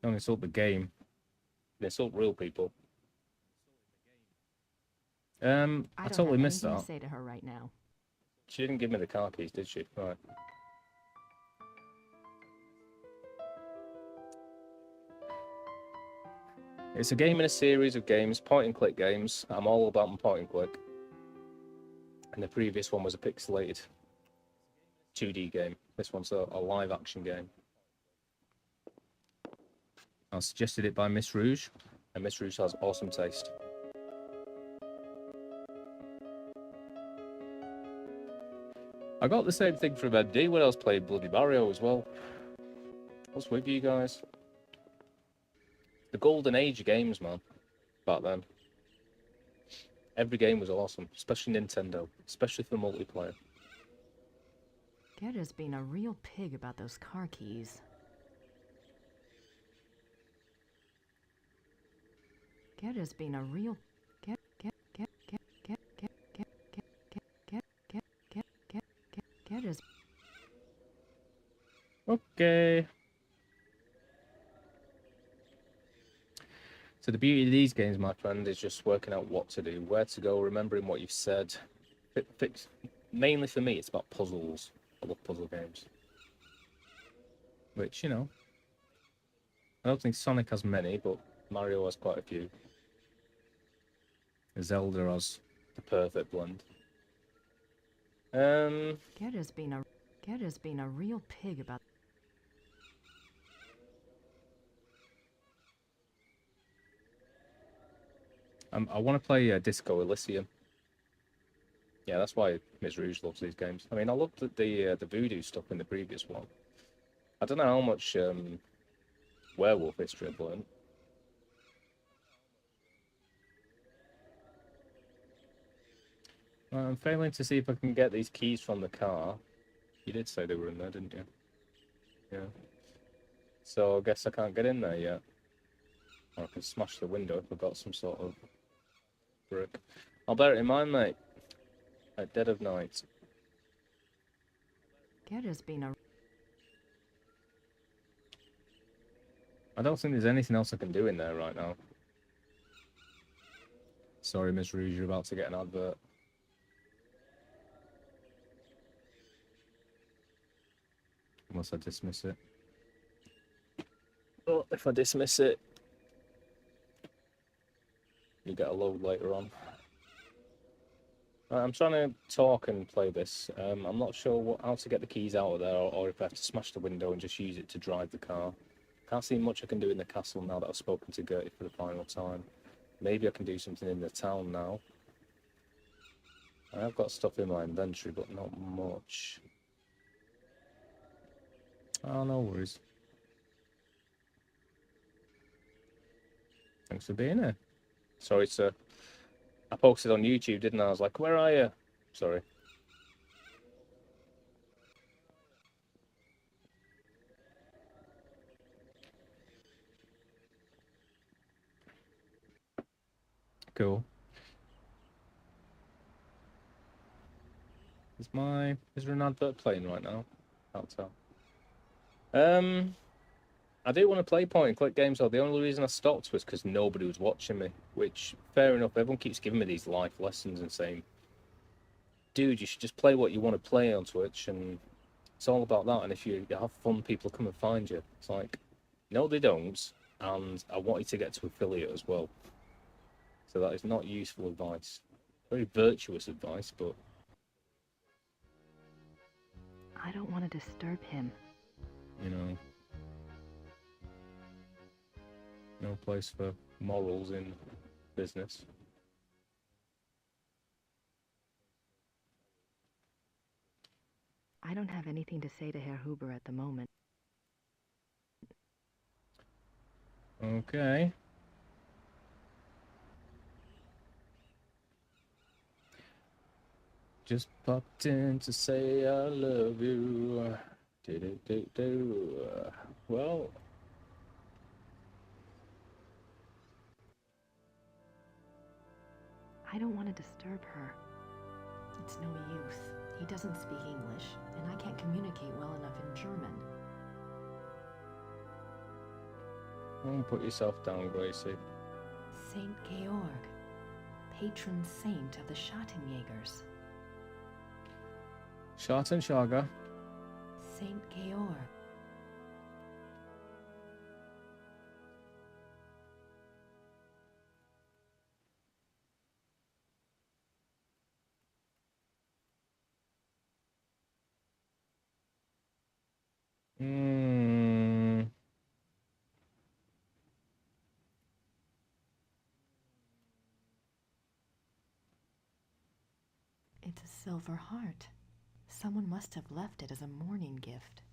Don't insult the game. Insult real people. I totally missed that. To say to her right now. She didn't give me the car keys, did she? Right. It's a game in a series of games, point and click games. I'm all about my point and click. And the previous one was a pixelated 2D game. This one's a live action game. I suggested it by Miss Rouge, and Miss Rouge has awesome taste. I got the same thing from MD when I was playing Bloody Mario as well. What's with you guys? The golden age of games, man, back then. Every game was awesome, especially Nintendo, especially for multiplayer. Gerda's being a real pig about those car keys. Gerda's being a real... Gerda's... Okay. So the beauty of these games, my friend, is just working out what to do, where to go, remembering what you've said. Mainly for me, it's about puzzles. I love puzzle games. Which, you know, I don't think Sonic has many, but Mario has quite a few. Zelda has the perfect blend. Gerda's being a real pig about... I want to play Disco Elysium. Yeah, that's why Ms. Rouge loves these games. I mean, I looked at the voodoo stuff in the previous one. I don't know how much werewolf history I've learned. I'm failing to see if I can get these keys from the car. You did say they were in there, didn't you? Yeah. So I guess I can't get in there yet. Or I can smash the window if I've got some sort of brick. I'll bear it in mind, mate. At dead of night. Gerda's being a... I don't think there's anything else I can do in there right now. Sorry, Ms. Rouge, you're about to get an advert. Unless I dismiss it. Well, if I dismiss it, you get a load later on. I'm trying to talk and play this. I'm not sure how to get the keys out of there, or if I have to smash the window and just use it to drive the car. Can't see much I can do in the castle now that I've spoken to Gertie for the final time. Maybe I can do something in the town now. I've got stuff in my inventory, but not much. Oh, no worries. Thanks for being here. Sorry, sir. I posted on YouTube, didn't I? I was like, where are you? Sorry. Cool. Is there an advert playing right now? Can't tell. I do want to play point and click games though. The only reason I stopped was because nobody was watching me, which, fair enough, everyone keeps giving me these life lessons and saying, dude, you should just play what you want to play on Twitch, and it's all about that, and if you have fun, people come and find you. It's like, no, they don't, and I want you to get to affiliate as well. So that is not useful advice. Very virtuous advice, but... I don't want to disturb him. You know... No place for morals in business. I don't have anything to say to Herr Huber at the moment. Okay. Just popped in to say I love you. Well... I don't want to disturb her. It's no use. He doesn't speak English, and I can't communicate well enough in German. Don't put yourself down, Gracie. Saint Georg, patron saint of the Schattenjägers. Schattenjäger. Saint Georg. . Hmm. It's a silver heart. Someone must have left it as a mourning gift.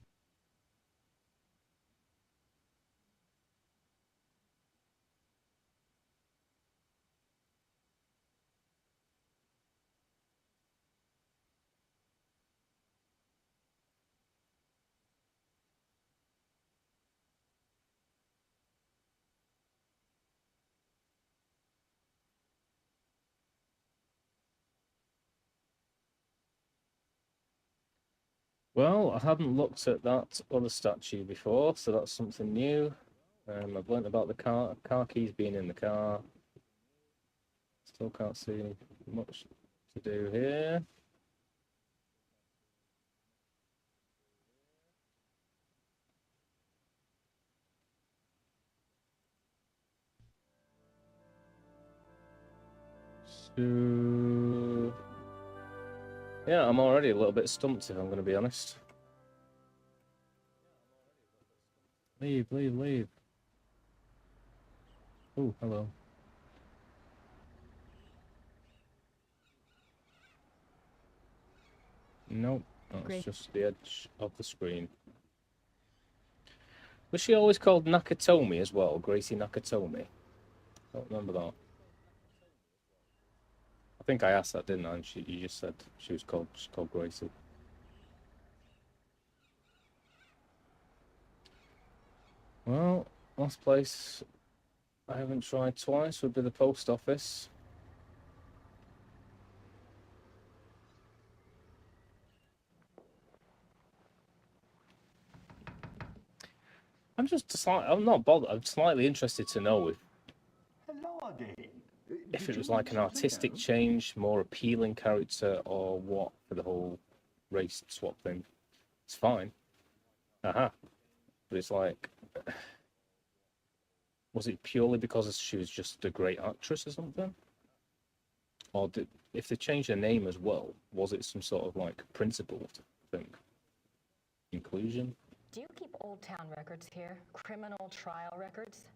Well, I hadn't looked at that other statue before, so that's something new. I've learnt about the car keys being in the car. Still can't see much to do here. So, yeah, I'm already a little bit stumped if I'm going to be honest. Leave, leave, leave. Oh, hello. Nope, that's just the edge of the screen. Was she always called Nakatomi as well? Gracie Nakatomi? I don't remember that. I think I asked that, didn't I? And you just said she's called Gracie. Well, last place I haven't tried twice would be the post office. I'm not bothered. I'm slightly interested to know Hello again. if Did it was you like an need artistic something else? change, more appealing character, or what for the whole race swap thing. It's fine. But it's like, was it purely because she was just a great actress or something? Or if they changed her name as well, was it some sort of like principled thing? Inclusion? Do you keep Old Town records here? Criminal trial records?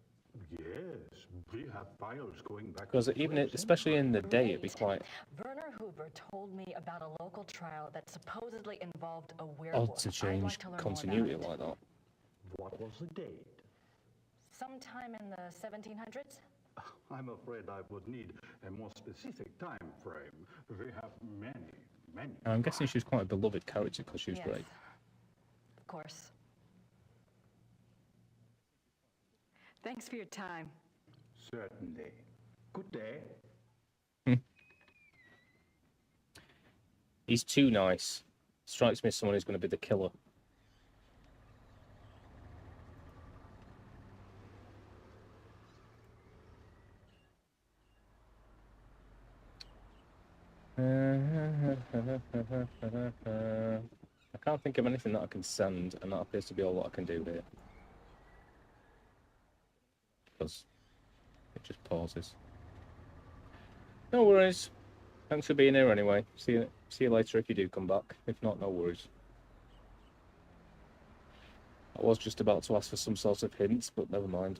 Yes, we have files going back. Because especially in the day, it'd be Great. quite Werner Hoover told me about a local trial that supposedly involved a odd werewolf. to I'd change like to learn continuity more about like that. What was the date? Sometime in the 1700s? I'm afraid I would need a more specific time frame. We have many. I'm guessing she was quite a beloved character because she was Yes. great. Of course. Thanks for your time. Certainly. Good day. He's too nice. Strikes me as someone who's going to be the killer. I can't think of anything that I can send, and that appears to be all that I can do here. Because it just pauses. No worries. Thanks for being here anyway. See you later if you do come back. If not, no worries. I was just about to ask for some sort of hints, but never mind.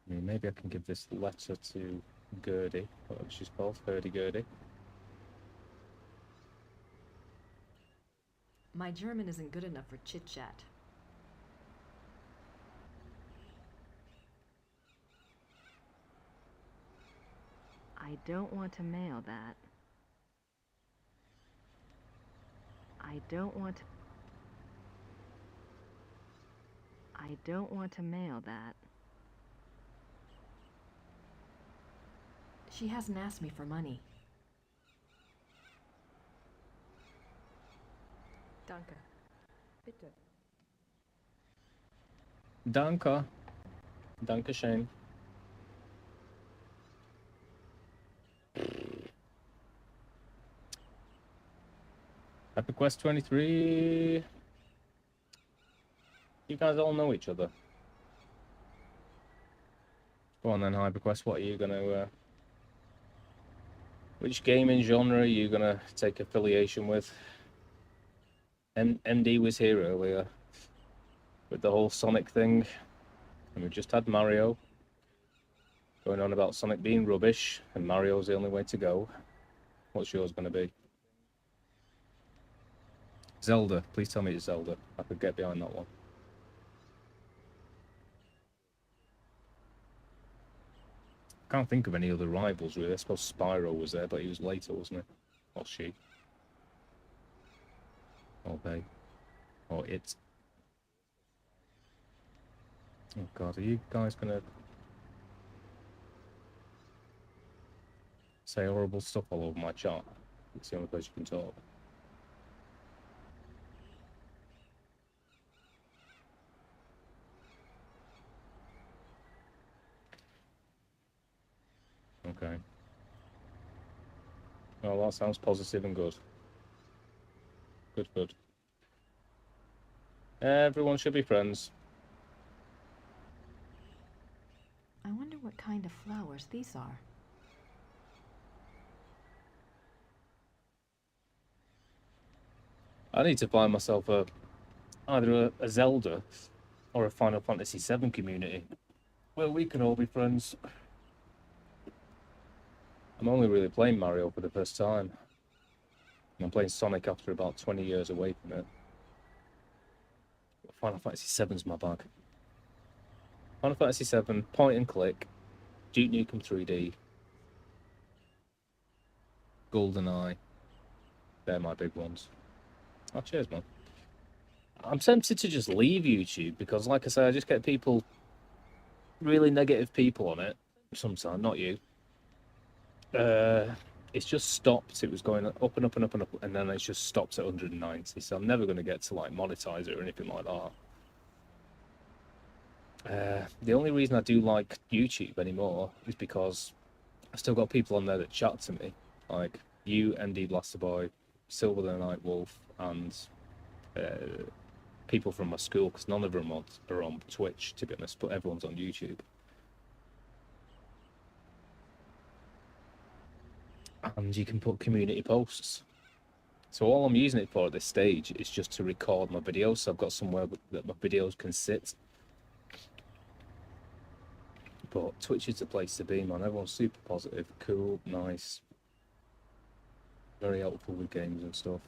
I mean, maybe I can give this letter to Gertie, whatever she's called, Hurdy-Gurdy. My German isn't good enough for chit-chat. I don't want to mail that. I don't want to mail that. She hasn't asked me for money. Danke. Bitte. Danke. Dankeschön. Happy Quest 23. You guys all know each other. Go on then, HyperQuest. What are you going to Which gaming genre are you gonna take affiliation with? MD was here earlier with the whole Sonic thing, and we just had Mario going on about Sonic being rubbish, and Mario's the only way to go. What's yours gonna be? Zelda. Please tell me it's Zelda. I could get behind that one. Can't think of any other rivals really. I suppose Spyro was there, but he was later, wasn't he? Or she. Or they. Or it. Oh god, are you guys gonna say horrible stuff all over my chat? It's the only place you can talk. Okay. Well, that sounds positive and good. Good, good. Everyone should be friends. I wonder what kind of flowers these are. I need to find myself either a Zelda or a Final Fantasy VII community where we can all be friends. I'm only really playing Mario for the first time. I'm playing Sonic after about 20 years away from it. Final Fantasy VII's my bag. Final Fantasy VII, point and click, Duke Nukem 3D, GoldenEye. They're my big ones. Oh, cheers, man. I'm tempted to just leave YouTube because, like I say, I just get people, really negative people on it sometimes, not you. It's just stopped. It was going up and up and up and up, and then it's just stopped at 190. So I'm never going to get to like monetize it or anything like that. The only reason I do like YouTube anymore is because I've still got people on there that chat to me, like you, MD Blasterboy, Silver the Night Wolf, and people from my school, because none of them are on Twitch, to be honest, but everyone's on YouTube. And you can put community posts. So all I'm using it for at this stage is just to record my videos, so I've got somewhere that my videos can sit. But Twitch is the place to be, man. Everyone's super positive, cool, nice, very helpful with games and stuff.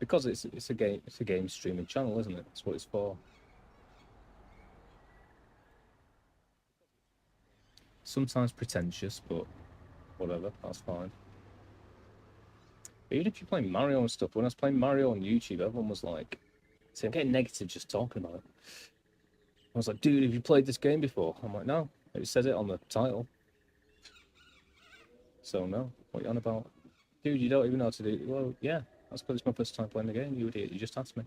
Because it's a game streaming channel, isn't it? That's what it's for. Sometimes pretentious, but whatever, that's fine. But even if you're playing Mario and stuff, when I was playing Mario on YouTube, everyone was like, see, I'm getting negative just talking about it. I was like, dude, have you played this game before? I'm like, no, it says it on the title. So no, what are you on about? Dude, you don't even know how to do it. Well, yeah, that's because it's my first time playing the game, you idiot, you just asked me.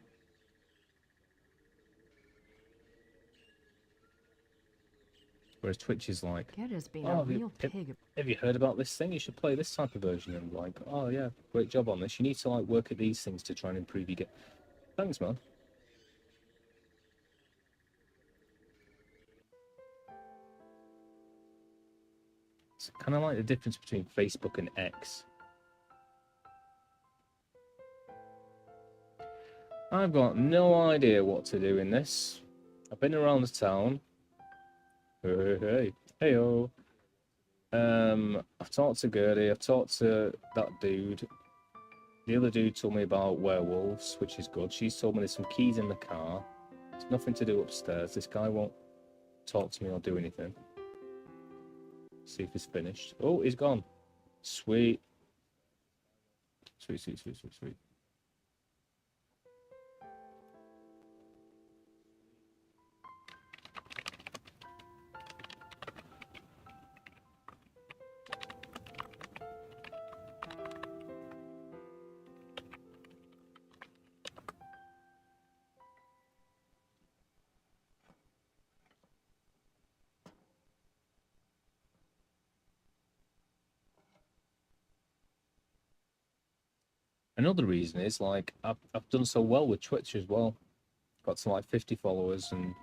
Whereas Twitch is like, oh, have you heard about this thing? You should play this type of version. And like, oh yeah, great job on this. You need to like work at these things to try and improve your game. Thanks, man. It's kind of like the difference between Facebook and X. I've got no idea what to do in this. I've been around the town. Hey-o. I've talked to Gertie, I've talked to that dude. The other dude told me about werewolves, which is good. She's told me there's some keys in the car. There's nothing to do upstairs. This guy won't talk to me or do anything. See if he's finished. Oh, he's gone. Sweet. Sweet, sweet, sweet, sweet, sweet. Another reason is like I've done so well with Twitch as well. Got to like 50 followers and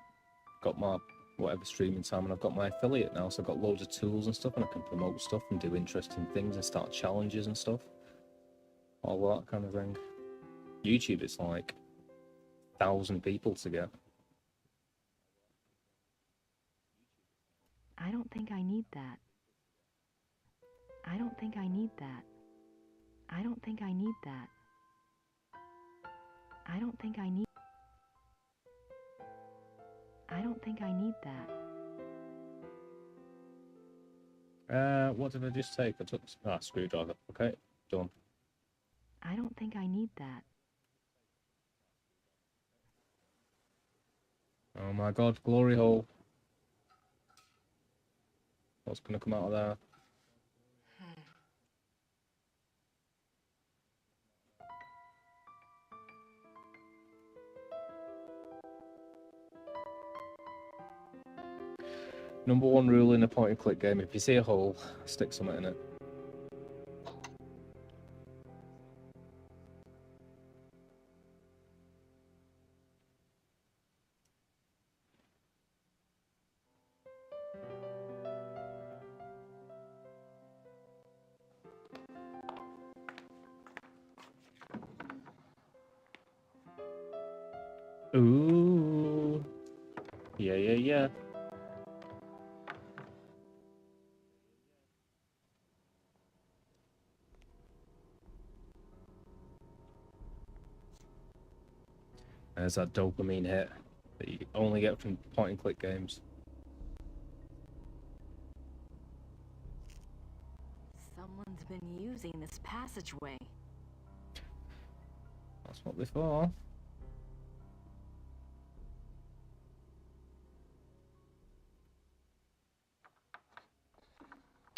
got my whatever streaming time, and I've got my affiliate now, so I've got loads of tools and stuff, and I can promote stuff and do interesting things and start challenges and stuff. All that kind of thing. YouTube, it's like 1,000 people to get. I don't think I need that. I don't think I need that. I don't think I need that. I don't think I need. I don't think I need that. What did I just take? I took screwdriver. Okay, done. I don't think I need that. Oh my god, glory hole. What's gonna come out of there? Number one rule in a point and click game, if you see a hole, stick something in it. Ooh. Yeah. There's that dopamine hit that you only get from point and click games. Someone's been using this passageway. That's what they for.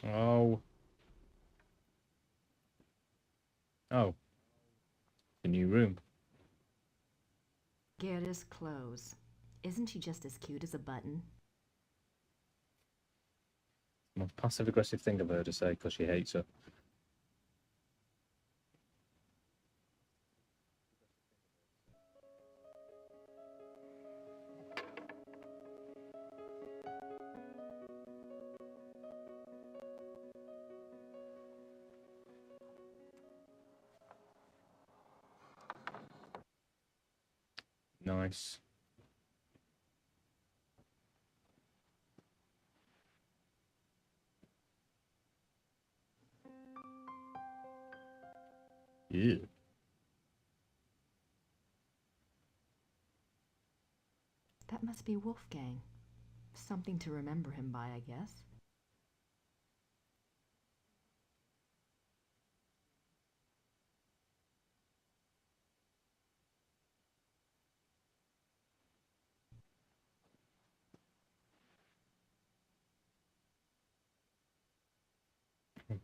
Oh. Oh. The new room. Gerda's clothes. Isn't she just as cute as a button? Most passive aggressive thing I've heard her say because she hates her. Nice. Yeah. That must be Wolfgang. Something to remember him by, I guess.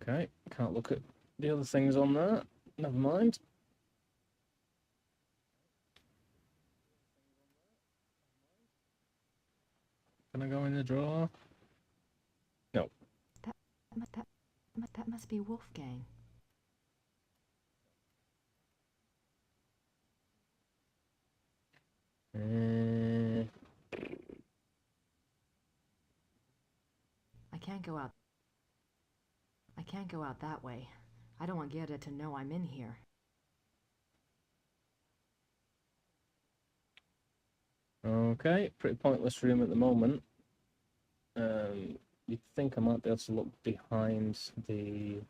Okay, can't look at the other things on there. Never mind. Can I go in the drawer? No. That must be Wolfgang. I can't go out. I can't go out that way. I don't want Gerda to know I'm in here. Okay, pretty pointless room at the moment. You'd think I might be able to look behind this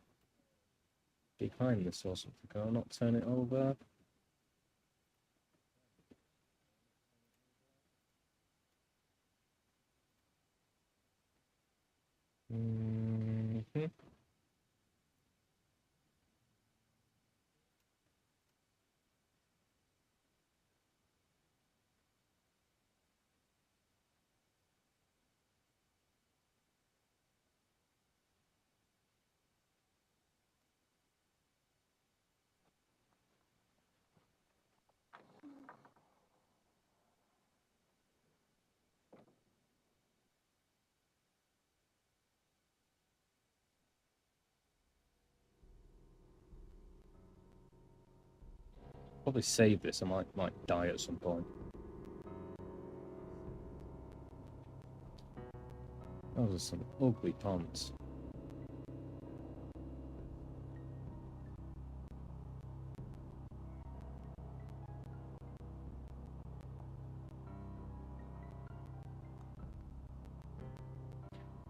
or something. Can I not turn it over? Mm-hmm. Probably save this. I might die at some point. Those are some ugly ponds.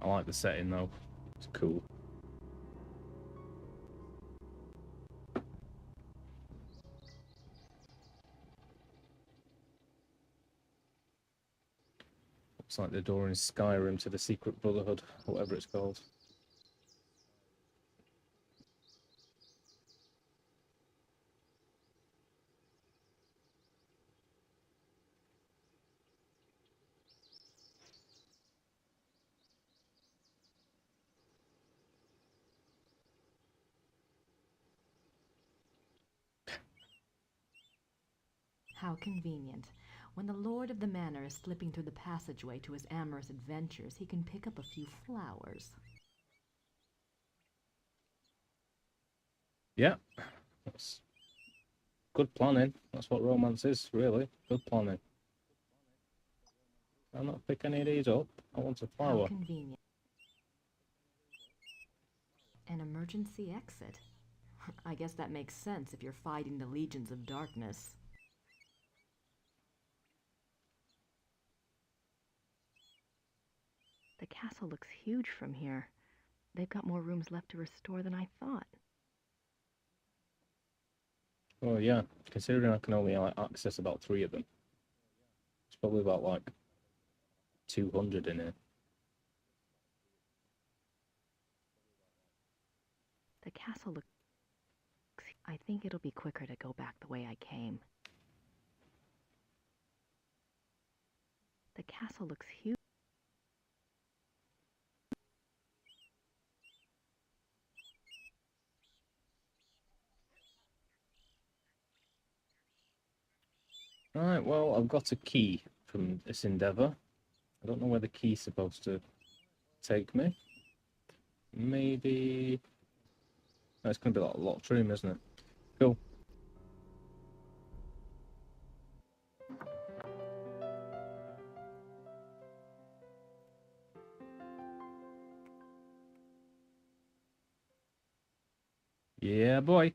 I like the setting though. It's cool. Looks like the door in Skyrim to the Secret Brotherhood, whatever it's called. How convenient. When the lord of the manor is slipping through the passageway to his amorous adventures, he can pick up a few flowers. Yeah, that's good planning. That's what romance is, really. Good planning. I'll not pick any of these up. I want a How flower. convenient. An emergency exit. I guess that makes sense if you're fighting the legions of darkness. The castle looks huge from here. They've got more rooms left to restore than I thought. Oh yeah, considering I can only access about 3 of them. It's probably about like 200 in here. The castle looks... I think it'll be quicker to go back the way I came. The castle looks huge. Alright, well, I've got a key from this endeavour. I don't know where the key's supposed to take me. Maybe... Oh, it's going to be like a locked room, isn't it? Cool. Yeah, boy.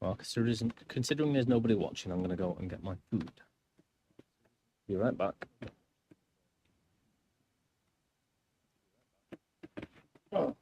Well, considering there's nobody watching, I'm going to go and get my food. Be right back. Oh.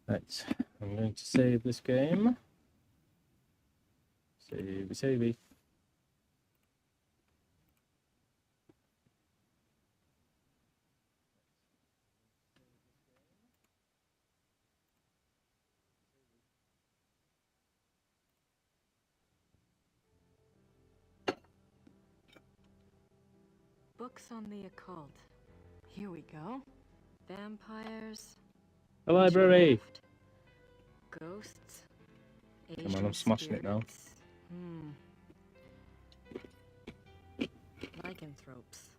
Right, I'm going to save this game. Save. Books on the occult. Here we go. Vampires. The library. witchcraft, Ghosts. Come on, I'm Asian smashing it now. spirits. Lycanthropes.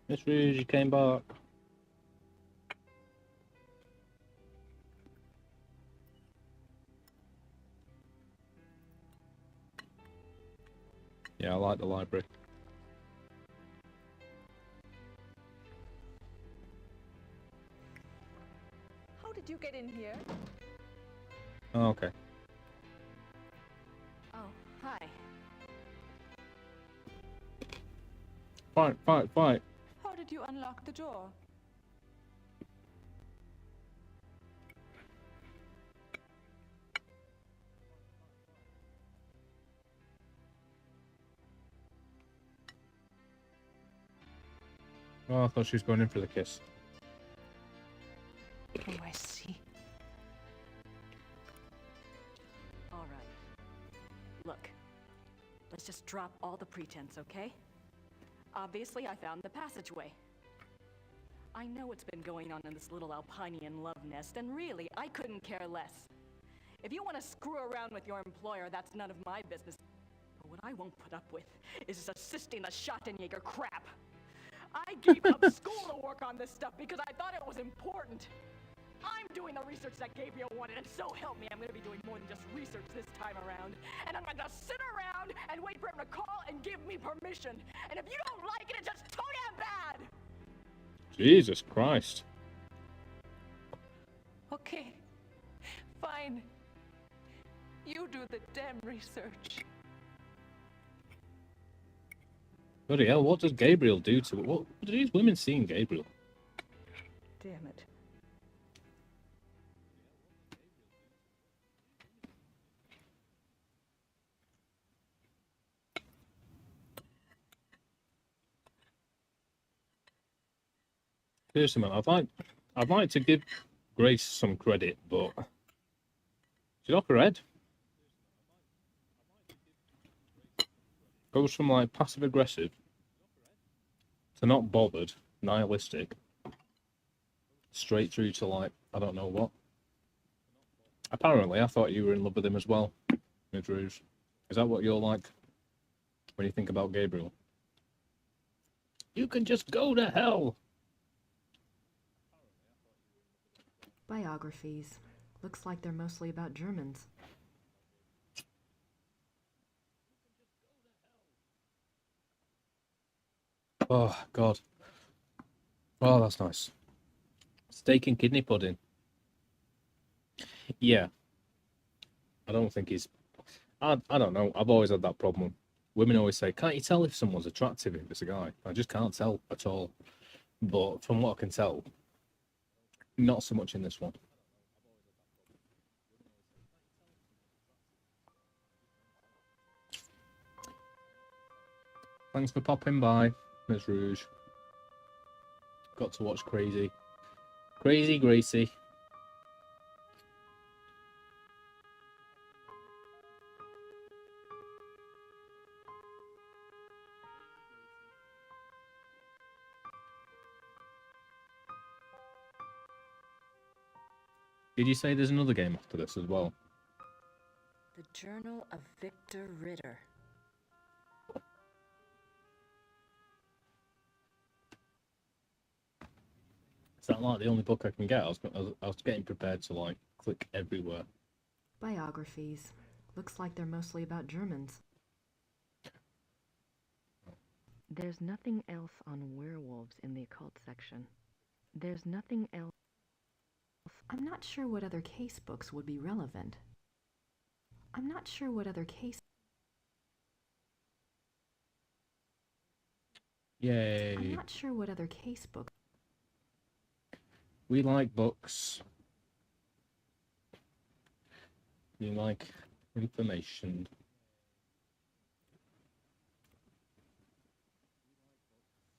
Miss Rouge, you came back. Yeah, I like the library. How did you get in here? Oh, okay. Oh, hi. Fight. How did you unlock the door? Oh, I thought she was going in for the kiss. Oh, I see. All right. Look, let's just drop all the pretense, okay? Obviously, I found the passageway. I know what's been going on in this little Alpinian love nest, and really, I couldn't care less. If you want to screw around with your employer, that's none of my business. But what I won't put up with is assisting the Schottenjäger crap. I gave up school to work on this stuff because I thought it was important. I'm doing the research that Gabriel wanted, and so help me, I'm going to be doing more than just research this time around. And I'm going to sit around and wait for him to call and give me permission. And if you don't like it, it's just too damn bad! Jesus Christ. Okay, fine. You do the damn research. Bloody hell, what does Gabriel do to it? What do these women see in Gabriel? Damn it. Seriously, man, I'd like to give Grace some credit, but she's off her head. Goes from like passive aggressive to not bothered, nihilistic, straight through to like I don't know what. Apparently, I thought you were in love with him as well, Miss Rouge. Is that what you're like when you think about Gabriel? You can just go to hell. Biographies. Looks like they're mostly about Germans. Oh, God. Oh, that's nice. Steak and kidney pudding. Yeah. I don't think he's... I don't know. I've always had that problem. Women always say, can't you tell if someone's attractive if it's a guy? I just can't tell at all. But from what I can tell, not so much in this one. Thanks for popping by, Miss Rouge. Got to watch Crazy. Crazy Gracie. Did you say there's another game after this as well? The Journal of Victor Ritter. Is that like the only book I can get? I was getting prepared to like click everywhere. Biographies. Looks like they're mostly about Germans. There's nothing else on werewolves in the occult section. There's nothing else. I'm not sure what other case books would be relevant. I'm not sure what other case... Yay. I'm not sure what other case books... We like books. We like information.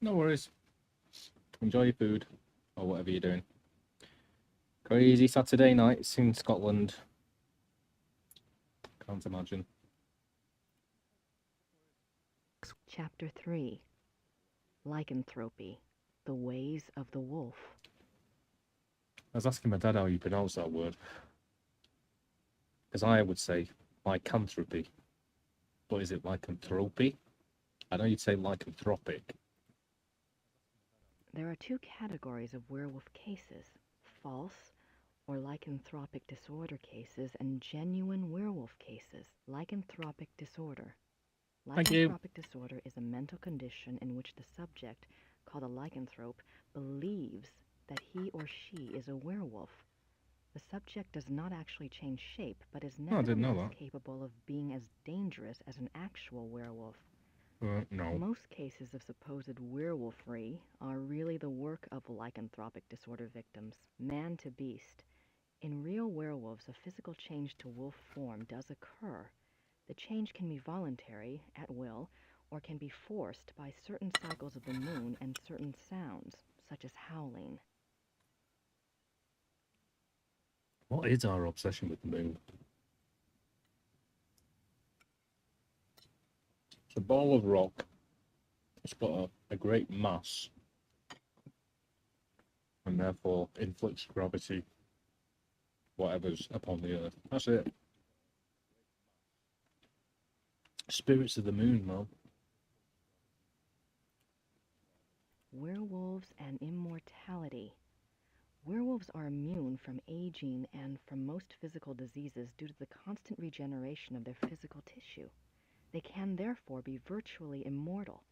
No worries. Enjoy your food, or whatever you're doing. Crazy Saturday nights in Scotland. Can't imagine. Chapter 3. Lycanthropy. The Ways of the Wolf. I was asking my dad how you pronounce that word. Because I would say lycanthropy. But is it lycanthropy? I know you'd say lycanthropic. There are two categories of werewolf cases: false or lycanthropic disorder cases and genuine werewolf cases. Lycanthropic disorder. Thank you. Lycanthropic disorder is a mental condition in which the subject, called a lycanthrope, believes that he or she is a werewolf. The subject does not actually change shape, but is Oh, I didn't know nevertheless that. capable of being as dangerous as an actual werewolf. No. Most cases of supposed werewolfery are really the work of lycanthropic disorder victims. Man to beast. In real werewolves, a physical change to wolf form does occur. The change can be voluntary, at will, or can be forced by certain cycles of the moon and certain sounds, such as howling. What is our obsession with the moon? It's a ball of rock. It's got a great mass. And therefore inflicts gravity, whatever's upon the earth. That's it. Spirits of the moon, man. Werewolves and immortality. Werewolves are immune from aging and from most physical diseases due to the constant regeneration of their physical tissue. They can therefore be virtually immortal.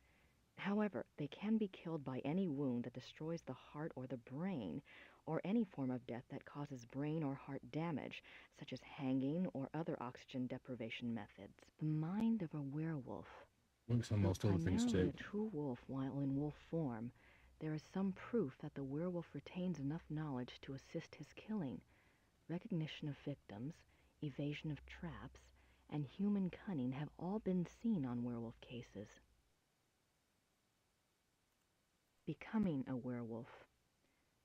However, they can be killed by any wound that destroys the heart or the brain, or any form of death that causes brain or heart damage, such as hanging or other oxygen deprivation methods. The mind of a werewolf. Works on Though most other things primarily too. a true wolf while in wolf form, there is some proof that the werewolf retains enough knowledge to assist his killing. Recognition of victims, evasion of traps, and human cunning have all been seen on werewolf cases. Becoming a werewolf.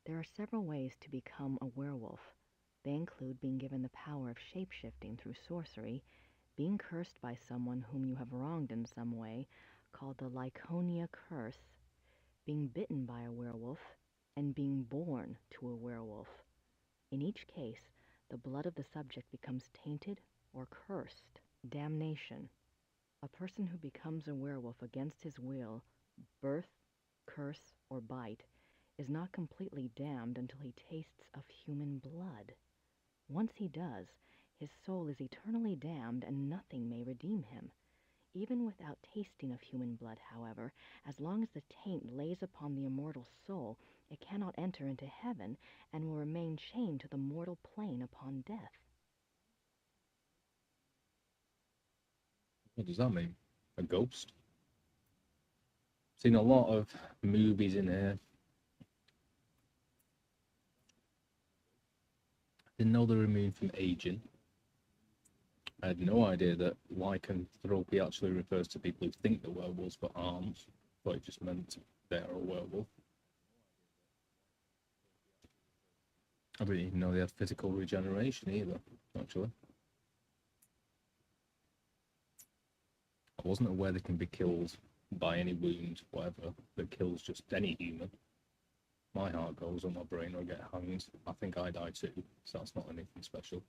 There are several ways to become a werewolf. They include being given the power of shape-shifting through sorcery, being cursed by someone whom you have wronged in some way, called the Lyconia curse, being bitten by a werewolf, and being born to a werewolf. In each case, the blood of the subject becomes tainted or cursed. Damnation. A person who becomes a werewolf against his will, birth, curse, or bite, is not completely damned until he tastes of human blood. Once he does, his soul is eternally damned and nothing may redeem him. Even without tasting of human blood, however, as long as the taint lays upon the immortal soul, it cannot enter into heaven and will remain chained to the mortal plane upon death. What does that mean? A ghost? Seen a lot of movies in here. Didn't know they were immune from aging. I had no idea that lycanthropy actually refers to people who think they're werewolves but aren't. Thought it just meant they're a werewolf. I didn't even know they had physical regeneration either, actually. I wasn't aware they can be killed by any wound, whatever, that kills just any human. My heart goes on my brain or I get hanged. I think I die too, so that's not anything special.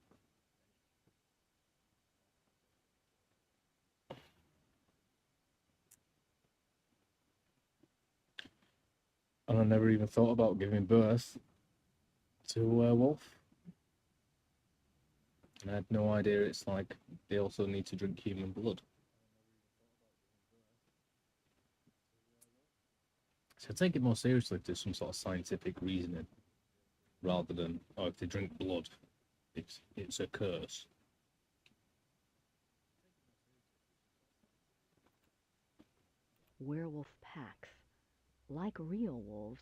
And I never even thought about giving birth to a werewolf. And I had no idea it's like they also need to drink human blood. So take it more seriously if there's some sort of scientific reasoning. rather than, oh, if they drink blood, it's a curse. Werewolf packs. Like real wolves,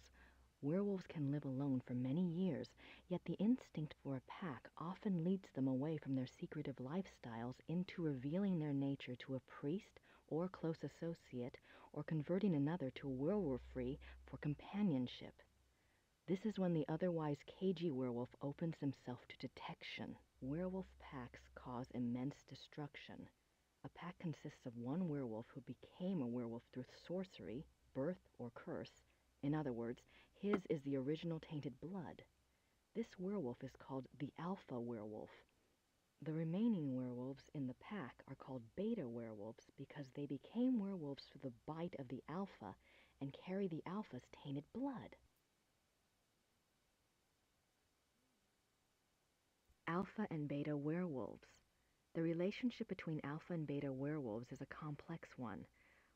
werewolves can live alone for many years, yet the instinct for a pack often leads them away from their secretive lifestyles into revealing their nature to a priest or close associate, or converting another to a werewolfery for companionship. This is when the otherwise cagey werewolf opens himself to detection. Werewolf packs cause immense destruction. A pack consists of one werewolf who became a werewolf through sorcery, birth, or curse. In other words, his is the original tainted blood. This werewolf is called the alpha werewolf. The remaining werewolves in the pack are called beta werewolves because they became werewolves through the bite of the alpha and carry the alpha's tainted blood. Alpha and beta werewolves. The relationship between alpha and beta werewolves is a complex one.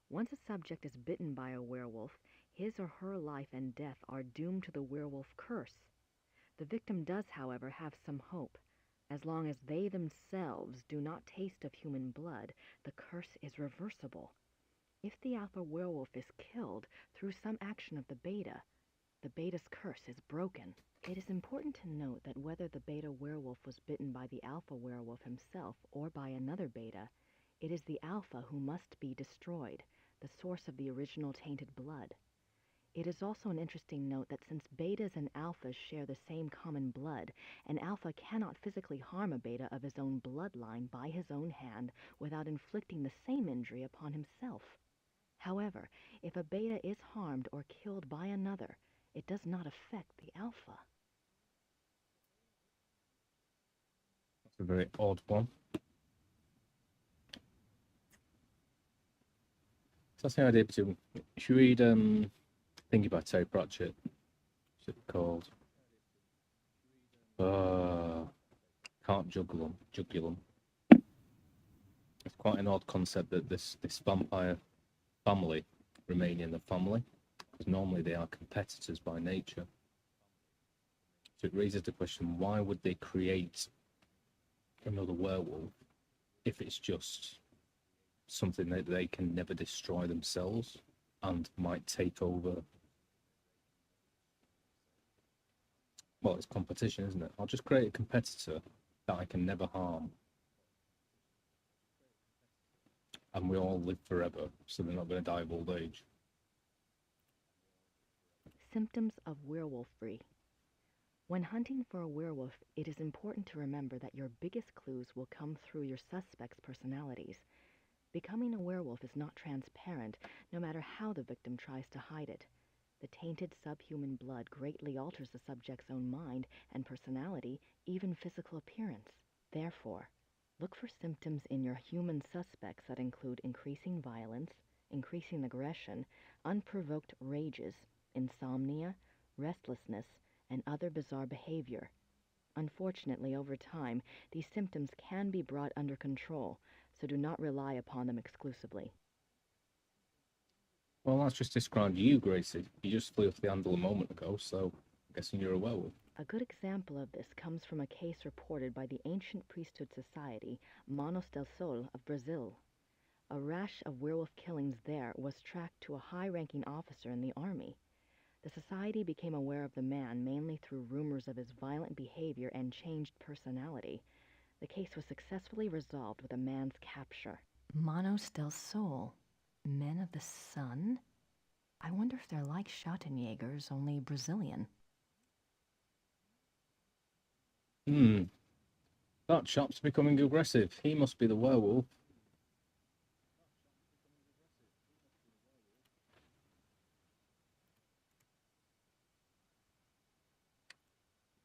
Once a subject is bitten by a werewolf, his or her life and death are doomed to the werewolf curse. The victim does, however, have some hope. As long as they themselves do not taste of human blood, the curse is reversible. If the alpha werewolf is killed through some action of the beta's curse is broken. It is important to note that whether the beta werewolf was bitten by the alpha werewolf himself or by another beta, it is the alpha who must be destroyed, the source of the original tainted blood. It is also an interesting note that since betas and alphas share the same common blood, an alpha cannot physically harm a beta of his own bloodline by his own hand without inflicting the same injury upon himself. However, if a beta is harmed or killed by another, it does not affect the alpha. That's a very odd one. So that's the idea between. Should we read Thinking by Terry Pratchett? What's it called? Can't juggle them. It's quite an odd concept that this vampire family remain in the family, because normally they are competitors by nature. So it raises the question, why would they create another werewolf if it's just something that they can never destroy themselves and might take over? Well, it's competition, isn't it? I'll just create a competitor that I can never harm. And we all live forever, so they're not going to die of old age. Symptoms of werewolfery. When hunting for a werewolf, it is important to remember that your biggest clues will come through your suspect's personalities. Becoming a werewolf is not transparent, no matter how the victim tries to hide it. The tainted subhuman blood greatly alters the subject's own mind and personality, even physical appearance. Therefore, look for symptoms in your human suspects that include increasing violence, increasing aggression, unprovoked rages, insomnia, restlessness, and other bizarre behavior. Unfortunately, over time, these symptoms can be brought under control, so do not rely upon them exclusively. Well, that's just described you, Gracie. You just flew off the handle a moment ago, so I'm guessing you're a werewolf. A good example of this comes from a case reported by the Ancient Priesthood Society, Manos del Sol of Brazil. A rash of werewolf killings there was tracked to a high-ranking officer in the army. The society became aware of the man mainly through rumors of his violent behavior and changed personality. The case was successfully resolved with a man's capture. Manos del Sol, men of the sun? I wonder if they're like Schottenjägers, only Brazilian. That chap's becoming aggressive. He must be the werewolf.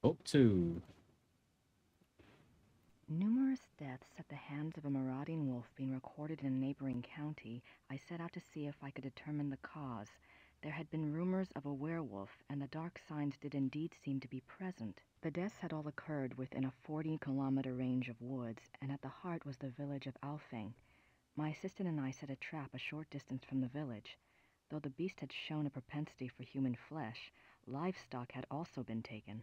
Up to. Numerous deaths at the hands of a marauding wolf being recorded in a neighboring county, I set out to see if I could determine the cause. There had been rumors of a werewolf, and the dark signs did indeed seem to be present. The deaths had all occurred within a 40-kilometer range of woods, and at the heart was the village of Alfeng. My assistant and I set a trap a short distance from the village. Though the beast had shown a propensity for human flesh, livestock had also been taken.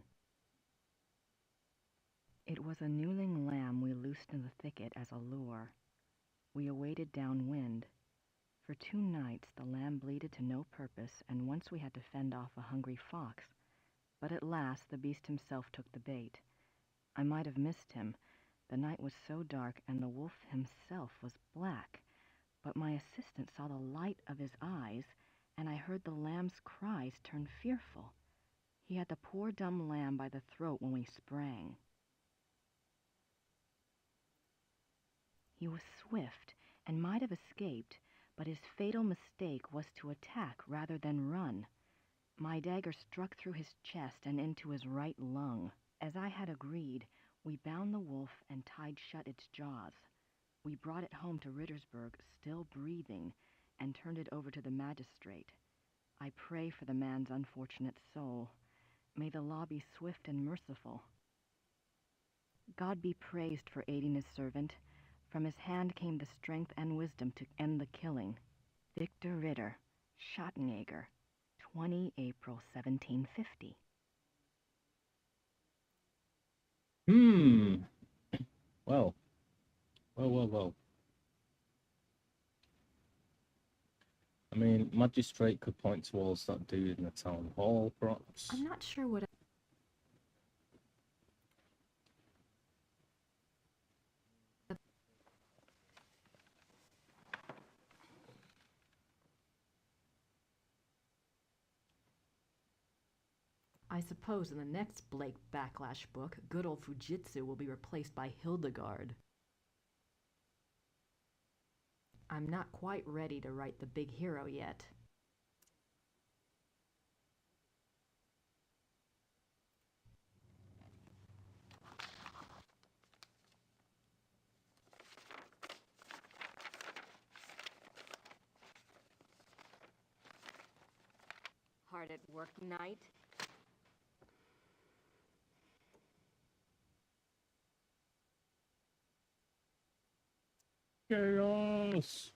It was a newling lamb we loosed in the thicket as a lure. We awaited downwind. For 2 nights the lamb bleated to no purpose, and once we had to fend off a hungry fox. But at last the beast himself took the bait. I might have missed him. The night was so dark, and the wolf himself was black. But my assistant saw the light of his eyes, and I heard the lamb's cries turn fearful. He had the poor dumb lamb by the throat when we sprang. He was swift and might have escaped, but his fatal mistake was to attack rather than run. My dagger struck through his chest and into his right lung. As I had agreed, we bound the wolf and tied shut its jaws. We brought it home to Rittersburg, still breathing, and turned it over to the magistrate. I pray for the man's unfortunate soul. May the law be swift and merciful. God be praised for aiding his servant. From his hand came the strength and wisdom to end the killing. Victor Ritter, Schottenjäger, 20 April 1750. Well. Well. I mean, magistrate could point towards that dude in the town hall, perhaps. I'm not sure what I suppose in the next Blake Backlash book, good old Fujitsu will be replaced by Hildegard. I'm not quite ready to write the big hero yet. Hard at work night? Chaos!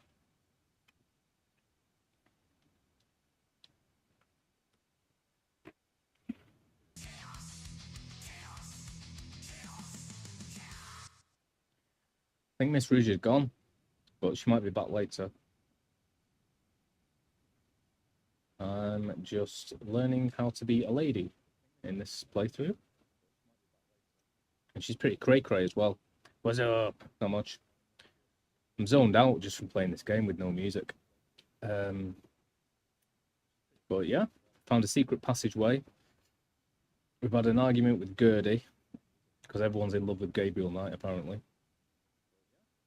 I think Miss Rouge is gone, but she might be back later. I'm just learning how to be a lady in this playthrough. And she's pretty cray-cray as well. What's up? Not much. I'm zoned out just from playing this game with no music. But yeah, found a secret passageway. We've had an argument with Gertie, because everyone's in love with Gabriel Knight, apparently.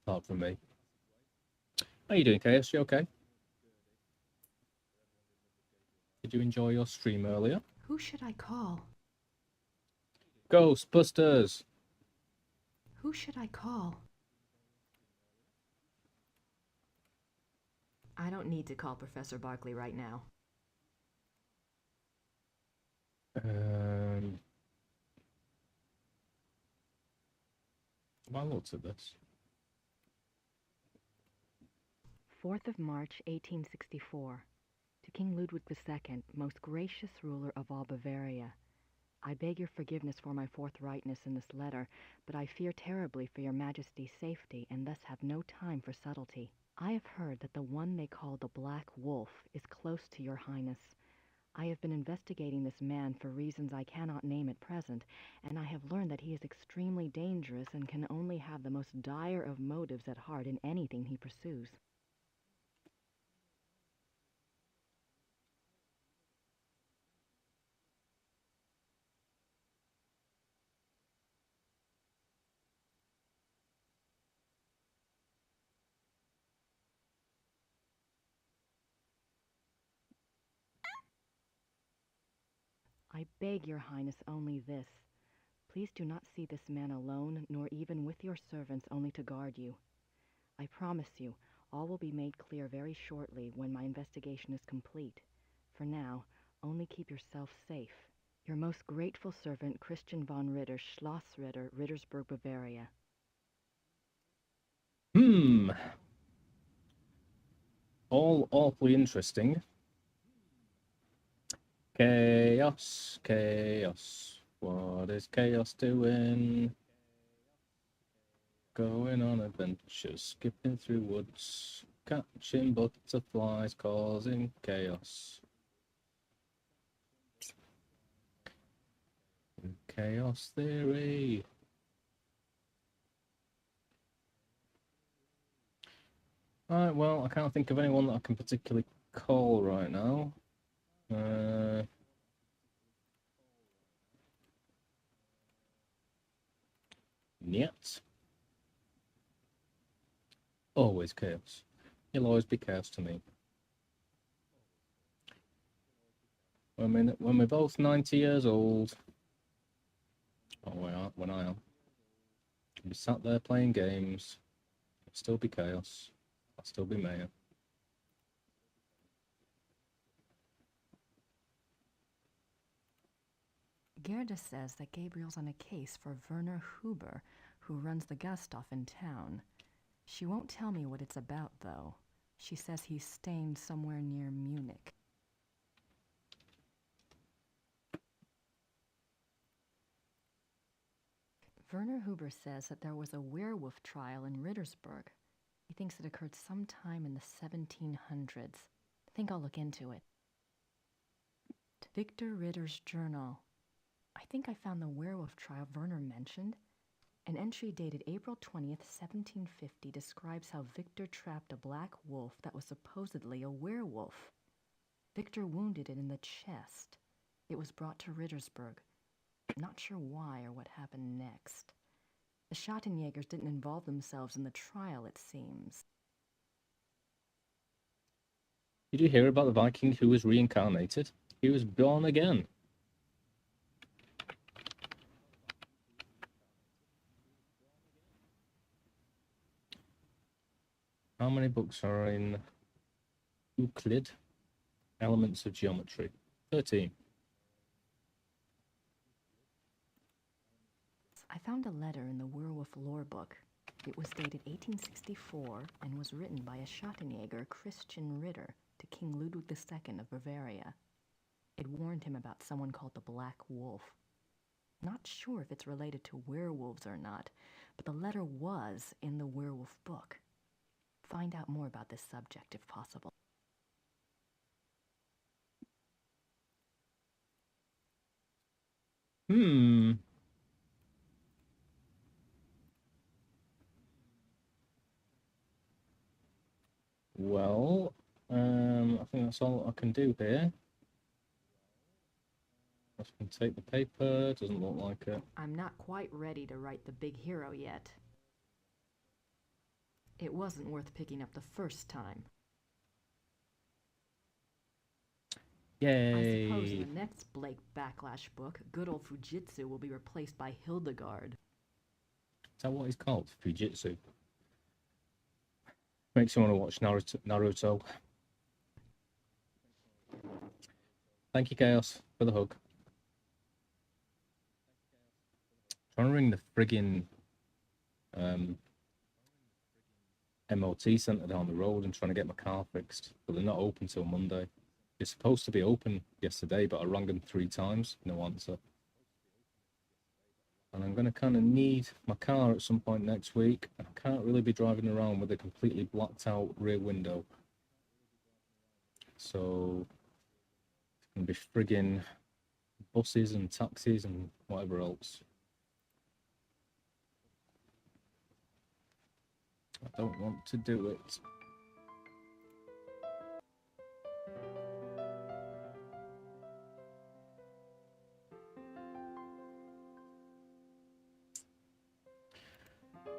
Apart from me. How you doing, Chaos? You okay? Did you enjoy your stream earlier? Who should I call? Ghostbusters! Who should I call? I don't need to call Professor Barkley right now. I looked at this. 4th of March, 1864. To King Ludwig II, most gracious ruler of all Bavaria. I beg your forgiveness for my forthrightness in this letter, but I fear terribly for your Majesty's safety, and thus have no time for subtlety. I have heard that the one they call the Black Wolf is close to your Highness. I have been investigating this man for reasons I cannot name at present, and I have learned that he is extremely dangerous and can only have the most dire of motives at heart in anything he pursues. I beg your Highness only this. Please do not see this man alone, nor even with your servants only to guard you. I promise you, all will be made clear very shortly when my investigation is complete. For now, only keep yourself safe. Your most grateful servant, Christian von Ritter, Schloss Ritter, Rittersburg, Bavaria. All awfully interesting. Chaos. What is Chaos doing? Going on adventures, skipping through woods, catching butterflies, causing chaos. Chaos theory. Alright, well, I can't think of anyone that I can particularly call right now. Niet. Always chaos. He'll always be chaos to me. When we're both 90 years old, or when I am, I'll be sat there playing games. I'll still be chaos. I'll still be mayor. Gerda says that Gabriel's on a case for Werner Huber, who runs the Gasthof in town. She won't tell me what it's about, though. She says he's staying somewhere near Munich. Werner Huber says that there was a werewolf trial in Rittersburg. He thinks it occurred sometime in the 1700s. I think I'll look into it. Victor Ritter's journal. I think I found the werewolf trial Werner mentioned. An entry dated April 20th, 1750 describes how Victor trapped a black wolf that was supposedly a werewolf. Victor wounded it in the chest. It was brought to Rittersburg. Not sure why or what happened next. The Schottenjägers didn't involve themselves in the trial, it seems. Did you hear about the Viking who was reincarnated? He was born again. How many books are in Euclid? Elements of Geometry. 13. I found a letter in the werewolf lore book. It was dated 1864 and was written by a Schottenjäger, Christian Ritter, to King Ludwig II of Bavaria. It warned him about someone called the Black Wolf. Not sure if it's related to werewolves or not, but the letter was in the werewolf book. Find out more about this subject if possible. Well, I think that's all I can do here. I can take the paper, doesn't look like it. I'm not quite ready to write the big hero yet. It wasn't worth picking up the first time. Yay! I suppose in the next Blake Backlash book, good old Fujitsu will be replaced by Hildegard. Is that what he's called? Fujitsu. Makes you want to watch Naruto. Thank you, Chaos, for the hug. Trying to ring the friggin' MOT centre down the road and trying to get my car fixed, but they're not open till Monday. It's supposed to be open yesterday, but I rang them 3 times, no answer. And I'm going to kind of need my car at some point next week. I can't really be driving around with a completely blacked out rear window. So it's going to be friggin' buses and taxis and whatever else. I don't want to do it.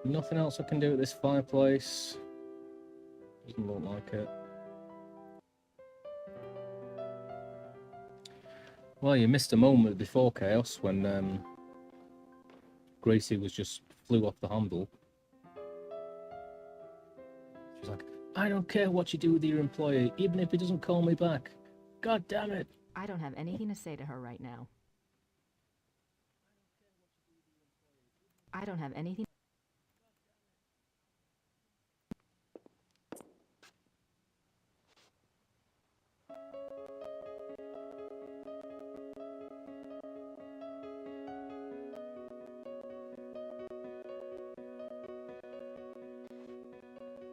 Nothing else I can do at this fireplace. Doesn't look like it. Well, you missed a moment before Chaos when Gracie was just flew off the handle. She's like, I don't care what you do with your employee, even if he doesn't call me back. God damn it. I don't have anything to say to her right now. I don't have anything.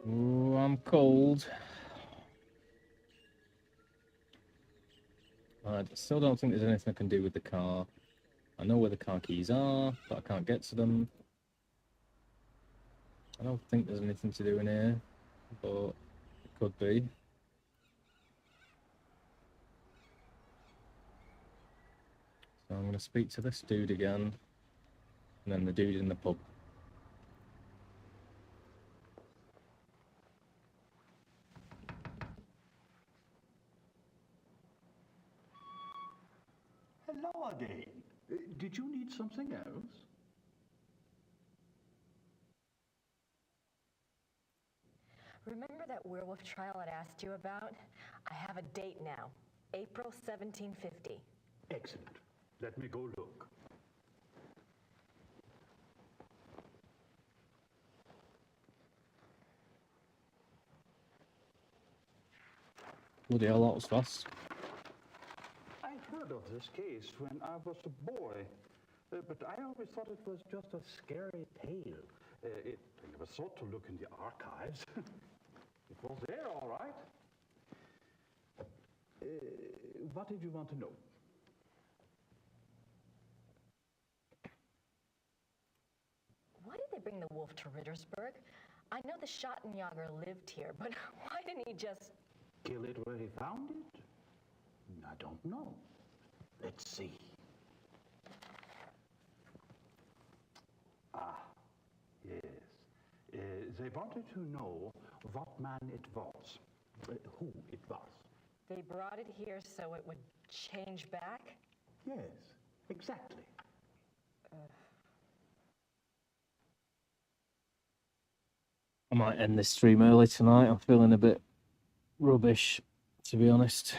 Ooh, I'm cold. I still don't think there's anything I can do with the car. I know where the car keys are, but I can't get to them. I don't think there's anything to do in here, but it could be. So I'm going to speak to this dude again, and then the dude in the pub. Hello again. Did you need something else? Remember that werewolf trial I'd asked you about? I have a date now. April 1750. Excellent. Let me go look. Bloody hell, that was fast. I heard of this case when I was a boy, but I always thought it was just a scary tale. I never thought to look in the archives. It was there, all right. What did you want to know? Why did they bring the wolf to Rittersburg? I know the Schottenjäger lived here, but why didn't he just... Kill it where he found it? I don't know. Let's see. Ah, yes. They wanted to know what man it was, who it was. They brought it here so it would change back? Yes, exactly. I might end this stream early tonight. I'm feeling a bit rubbish, to be honest.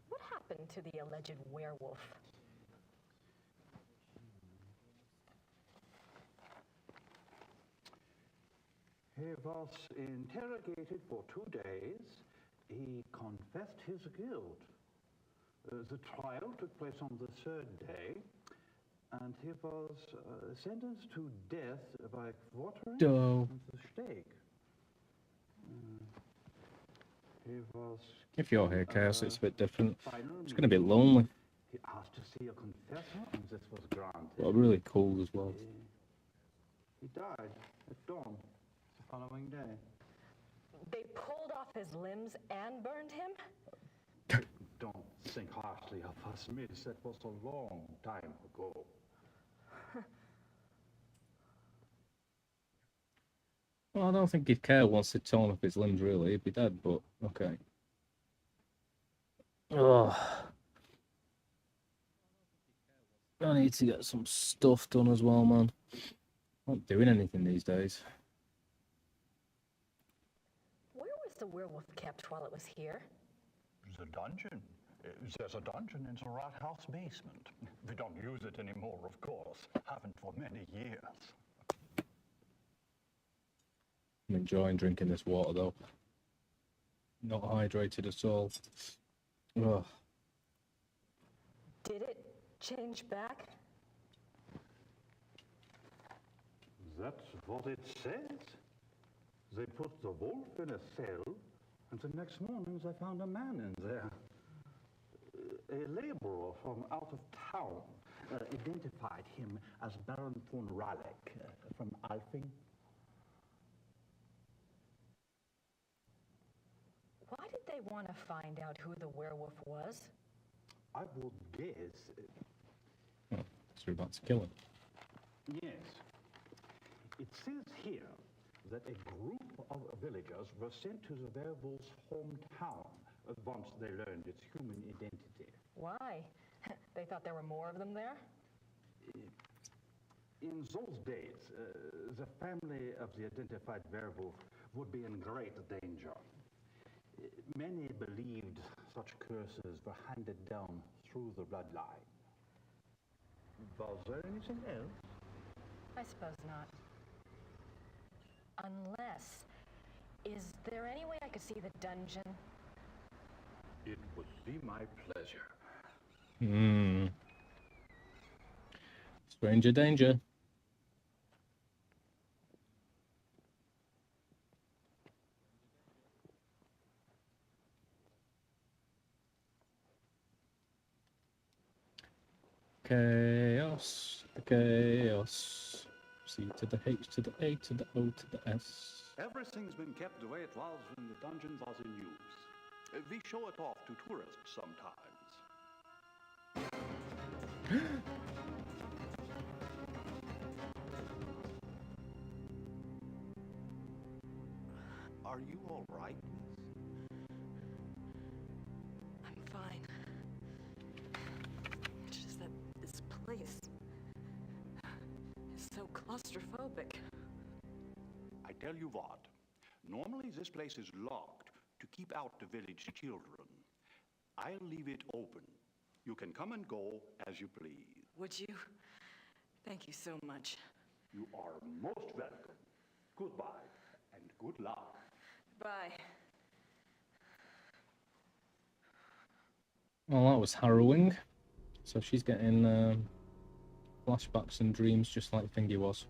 What happened to the alleged werewolf? He was interrogated for 2 days. He confessed his guilt. The trial took place on the 3rd day, and he was sentenced to death by quartering with the stake. He was... If you're here, Chaos, it's a bit different. final It's going to be lonely, He asked to see a confessor, and this was granted. but really cold as well. He died at dawn the following day. They pulled off his limbs and burned him? Don't think harshly of us, miss. That was a long time ago. Well, I don't think he'd care once they'd torn off his limbs, really. He'd be dead, but okay. Oh. I need to get some stuff done as well, man. I'm not doing anything these days. Where was the werewolf kept while it was here? The dungeon. There's a dungeon in the rat house basement. We don't use it anymore, of course. Haven't for many years. I'm enjoying drinking this water, though. Not hydrated at all. Ugh. Did it change back? That's what it says. They put the wolf in a cell, and the next morning they found a man in there. A laborer from out of town identified him as Baron von Raleigh from Alfing. Why did they want to find out who the werewolf was? I would guess... Oh, so we're about to kill him. Yes. It says here that a group of villagers were sent to the werewolf's hometown once they learned its human identity. Why? They thought there were more of them there? In those days, the family of the identified werewolf would be in great danger. Many believed such curses were handed down through the bloodline. Was there anything else? I suppose not. Unless... Is there any way I could see the dungeon? It would be my pleasure. Stranger danger. chaos, the chaos. C to the H to the A to the O to the S. Everything's been kept the way it was when the dungeon was in use. We show it off to tourists sometimes. Are you all right, miss? I'm fine. It's just that this place is so claustrophobic. I tell you what, normally this place is locked to keep out the village children. I'll leave it open. You can come and go as you please. Would you? Thank you so much. You are most welcome. Goodbye and good luck. Bye. Well, that was harrowing. So she's getting flashbacks and dreams just like Thingy was.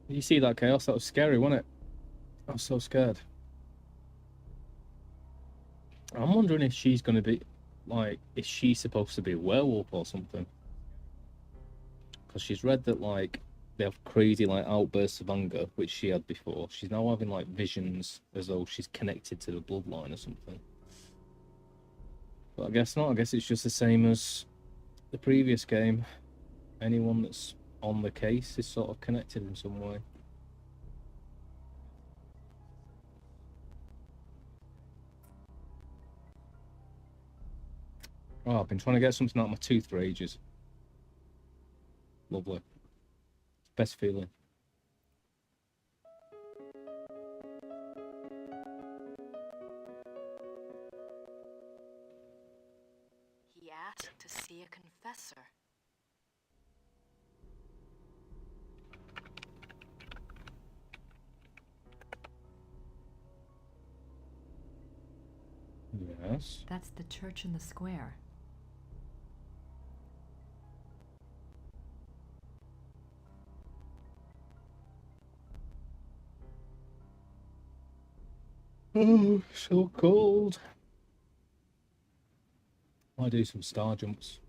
Did you see that, Chaos? That was scary, wasn't it? I was so scared. I'm wondering if she's going to be, like, is she supposed to be a werewolf or something? Because she's read that, like, they have crazy, like, outbursts of anger, which she had before. She's now having, like, visions as though she's connected to the bloodline or something. But I guess not. I guess it's just the same as the previous game. Anyone that's on the case is sort of connected in some way. Oh, I've been trying to get something out of my tooth for ages. Lovely. Best feeling. He asked to see a confessor. Yes. That's the church in the square. Oh, so cold. Might do some star jumps.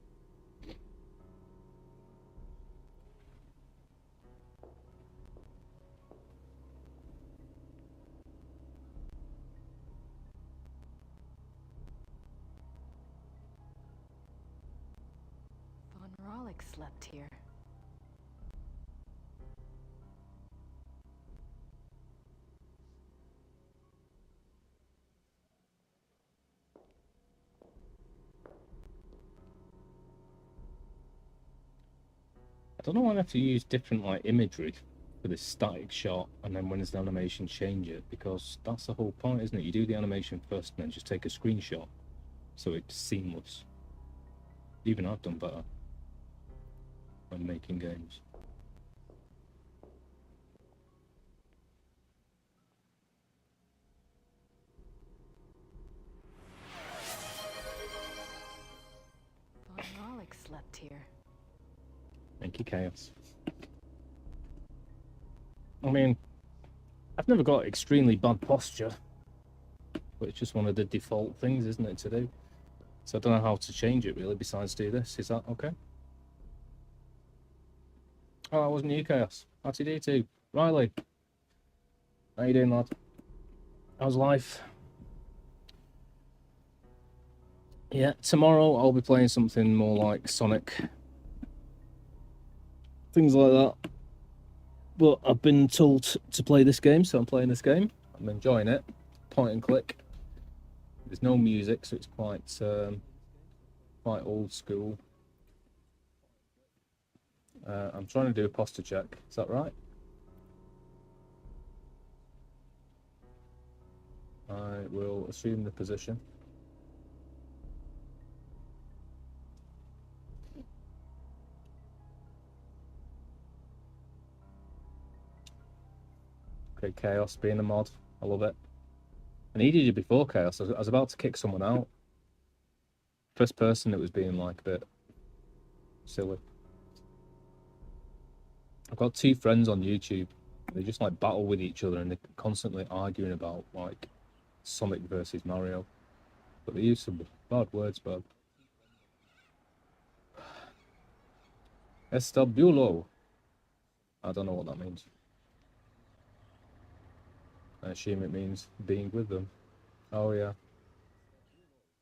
Von Rollick slept here. I don't know why I have to use different like imagery for this static shot, and then when it's the animation, change it, because that's the whole point, isn't it? You do the animation first, and then just take a screenshot, so it's seamless. Even I've done better when making games. Von Rollick slept here. Thank you, Chaos. I mean, I've never got extremely bad posture, but it's just one of the default things, isn't it, to do? So I don't know how to change it, really, besides do this. Is that okay? Oh, that wasn't you, Chaos. How'd you do, too? Riley. How you doing, lad? How's life? Yeah, tomorrow I'll be playing something more like Sonic. Things like that. But I've been told to play this game, so I'm playing this game. I'm enjoying it. Point and click. There's no music, so it's quite old school. I'm trying to do a posture check. Is that right? I will assume the position. Okay, Chaos being a mod. I love it. I needed you before, Chaos. I was about to kick someone out. First person, it was being like a bit silly. I've got two friends on YouTube. They just like battle with each other and they're constantly arguing about like Sonic versus Mario. But they use some bad words, bud. Estabulo. I don't know what that means. I assume it means being with them. Oh, yeah.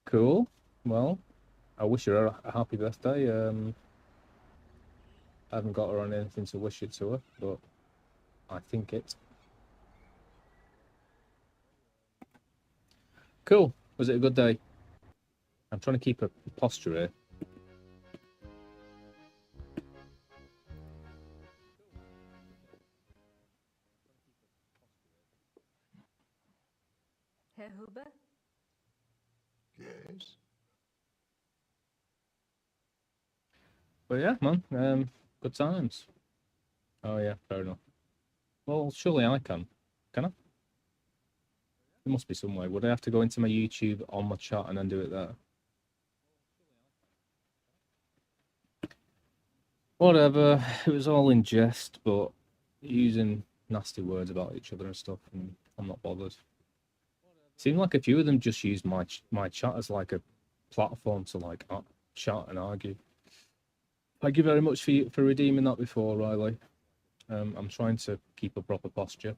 Cool. Well, I wish her a happy birthday. I haven't got her on anything to wish it to her, but I think it. Cool. Was it a good day? I'm trying to keep a posture here. Herr Huber? Yes? But yeah, man, good times. Oh yeah, fair enough. Well, surely I can. Can I? There must be some way. Would I have to go into my YouTube on my chat and then do it there? Whatever. It was all in jest, but using nasty words about each other and stuff, and I'm not bothered. Seemed like a few of them just used my chat as like a platform to like chat and argue. Thank you very much for redeeming that before, Riley. I'm trying to keep a proper posture.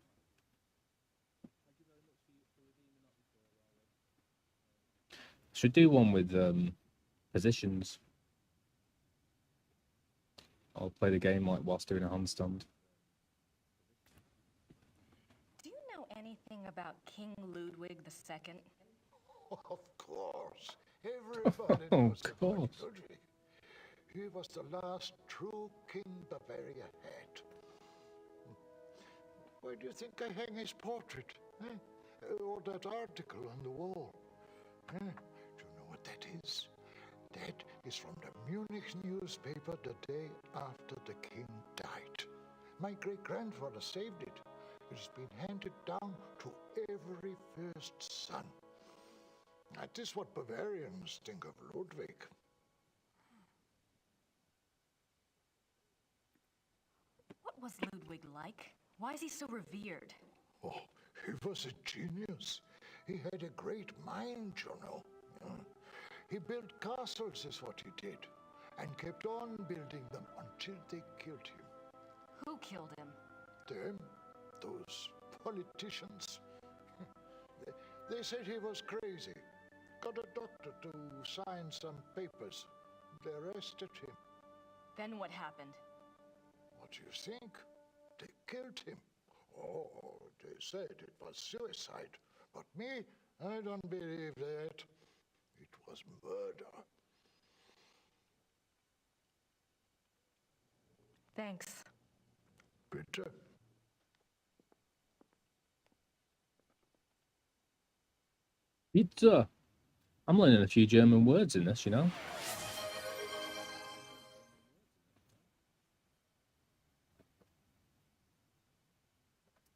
Should do one with positions. I'll play the game like whilst doing a handstand. Do you know anything about King Ludwig II? Of course. Everybody Of knows about course. Ludwig. He was the last true king Bavaria had. Why do you think I hang his portrait? Or that article on the wall? Do you know what that is? That is from the Munich newspaper the day after the king died. My great-grandfather saved it. It has been handed down to every first son. That is what Bavarians think of Ludwig. What was Ludwig like? Why is he so revered? Oh, he was a genius. He had a great mind, you know. He built castles, is what he did, and kept on building them until they killed him. Who killed him? Them, those politicians. They said he was crazy. Got a doctor to sign some papers. They arrested him. Then what happened? What do you think? They killed him. Oh, they said it was suicide. But me, I don't believe that. It was murder. Thanks. Bitte. Pizza. I'm learning a few German words in this, you know.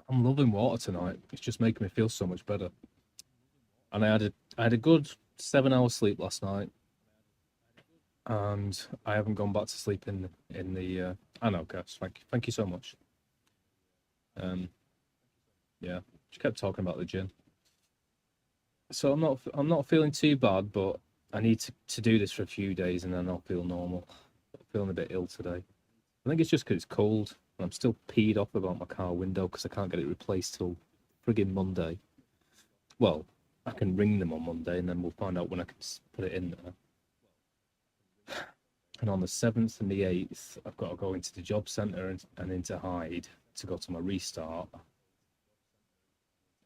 I'm loving water tonight. It's just making me feel so much better. And I had a good 7 hours sleep last night, and I haven't gone back to sleep in the. I know, guys. Thank you so much. Yeah, she kept talking about the gin. So I'm not feeling too bad, but I need to do this for a few days and then I'll feel normal. I'm feeling a bit ill today. I think it's just because it's cold and I'm still peed off about my car window because I can't get it replaced till friggin' Monday. Well, I can ring them on Monday and then we'll find out when I can put it in there. And on the 7th and the 8th, I've got to go into the job centre and into Hyde to go to my restart.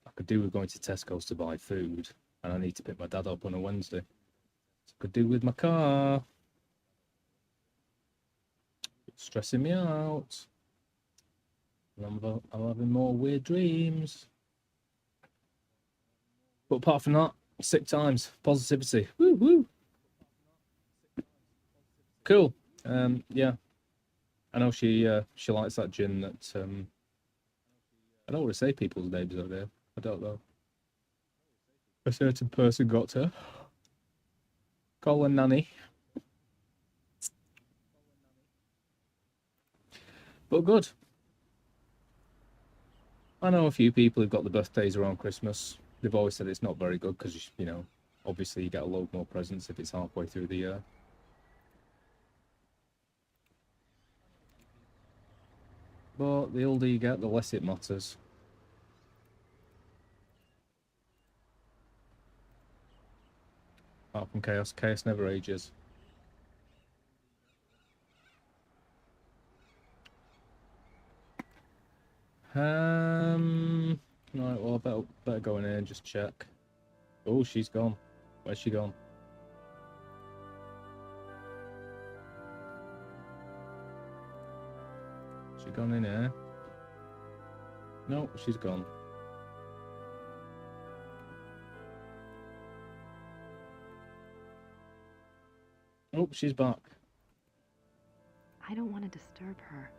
I could do with going to Tesco's to buy food, and I need to pick my dad up on a Wednesday. So I could do with my car. It's stressing me out. And I'm having more weird dreams. But apart from that, sick times, positivity. Woo woo. Cool. Yeah. I know she likes that gin that I don't want to say people's names over there. I don't know. A certain person got to call her nanny. But good. I know a few people who've got the birthdays around Christmas. They've always said it's not very good because, you know, obviously you get a load more presents if it's halfway through the year. But the older you get, the less it matters. Apart from chaos, chaos never ages. Right, well, I better go in here and just check. Oh, she's gone. Where's she gone? She gone in here? No, she's gone. Oh, she's back. I don't want to disturb her.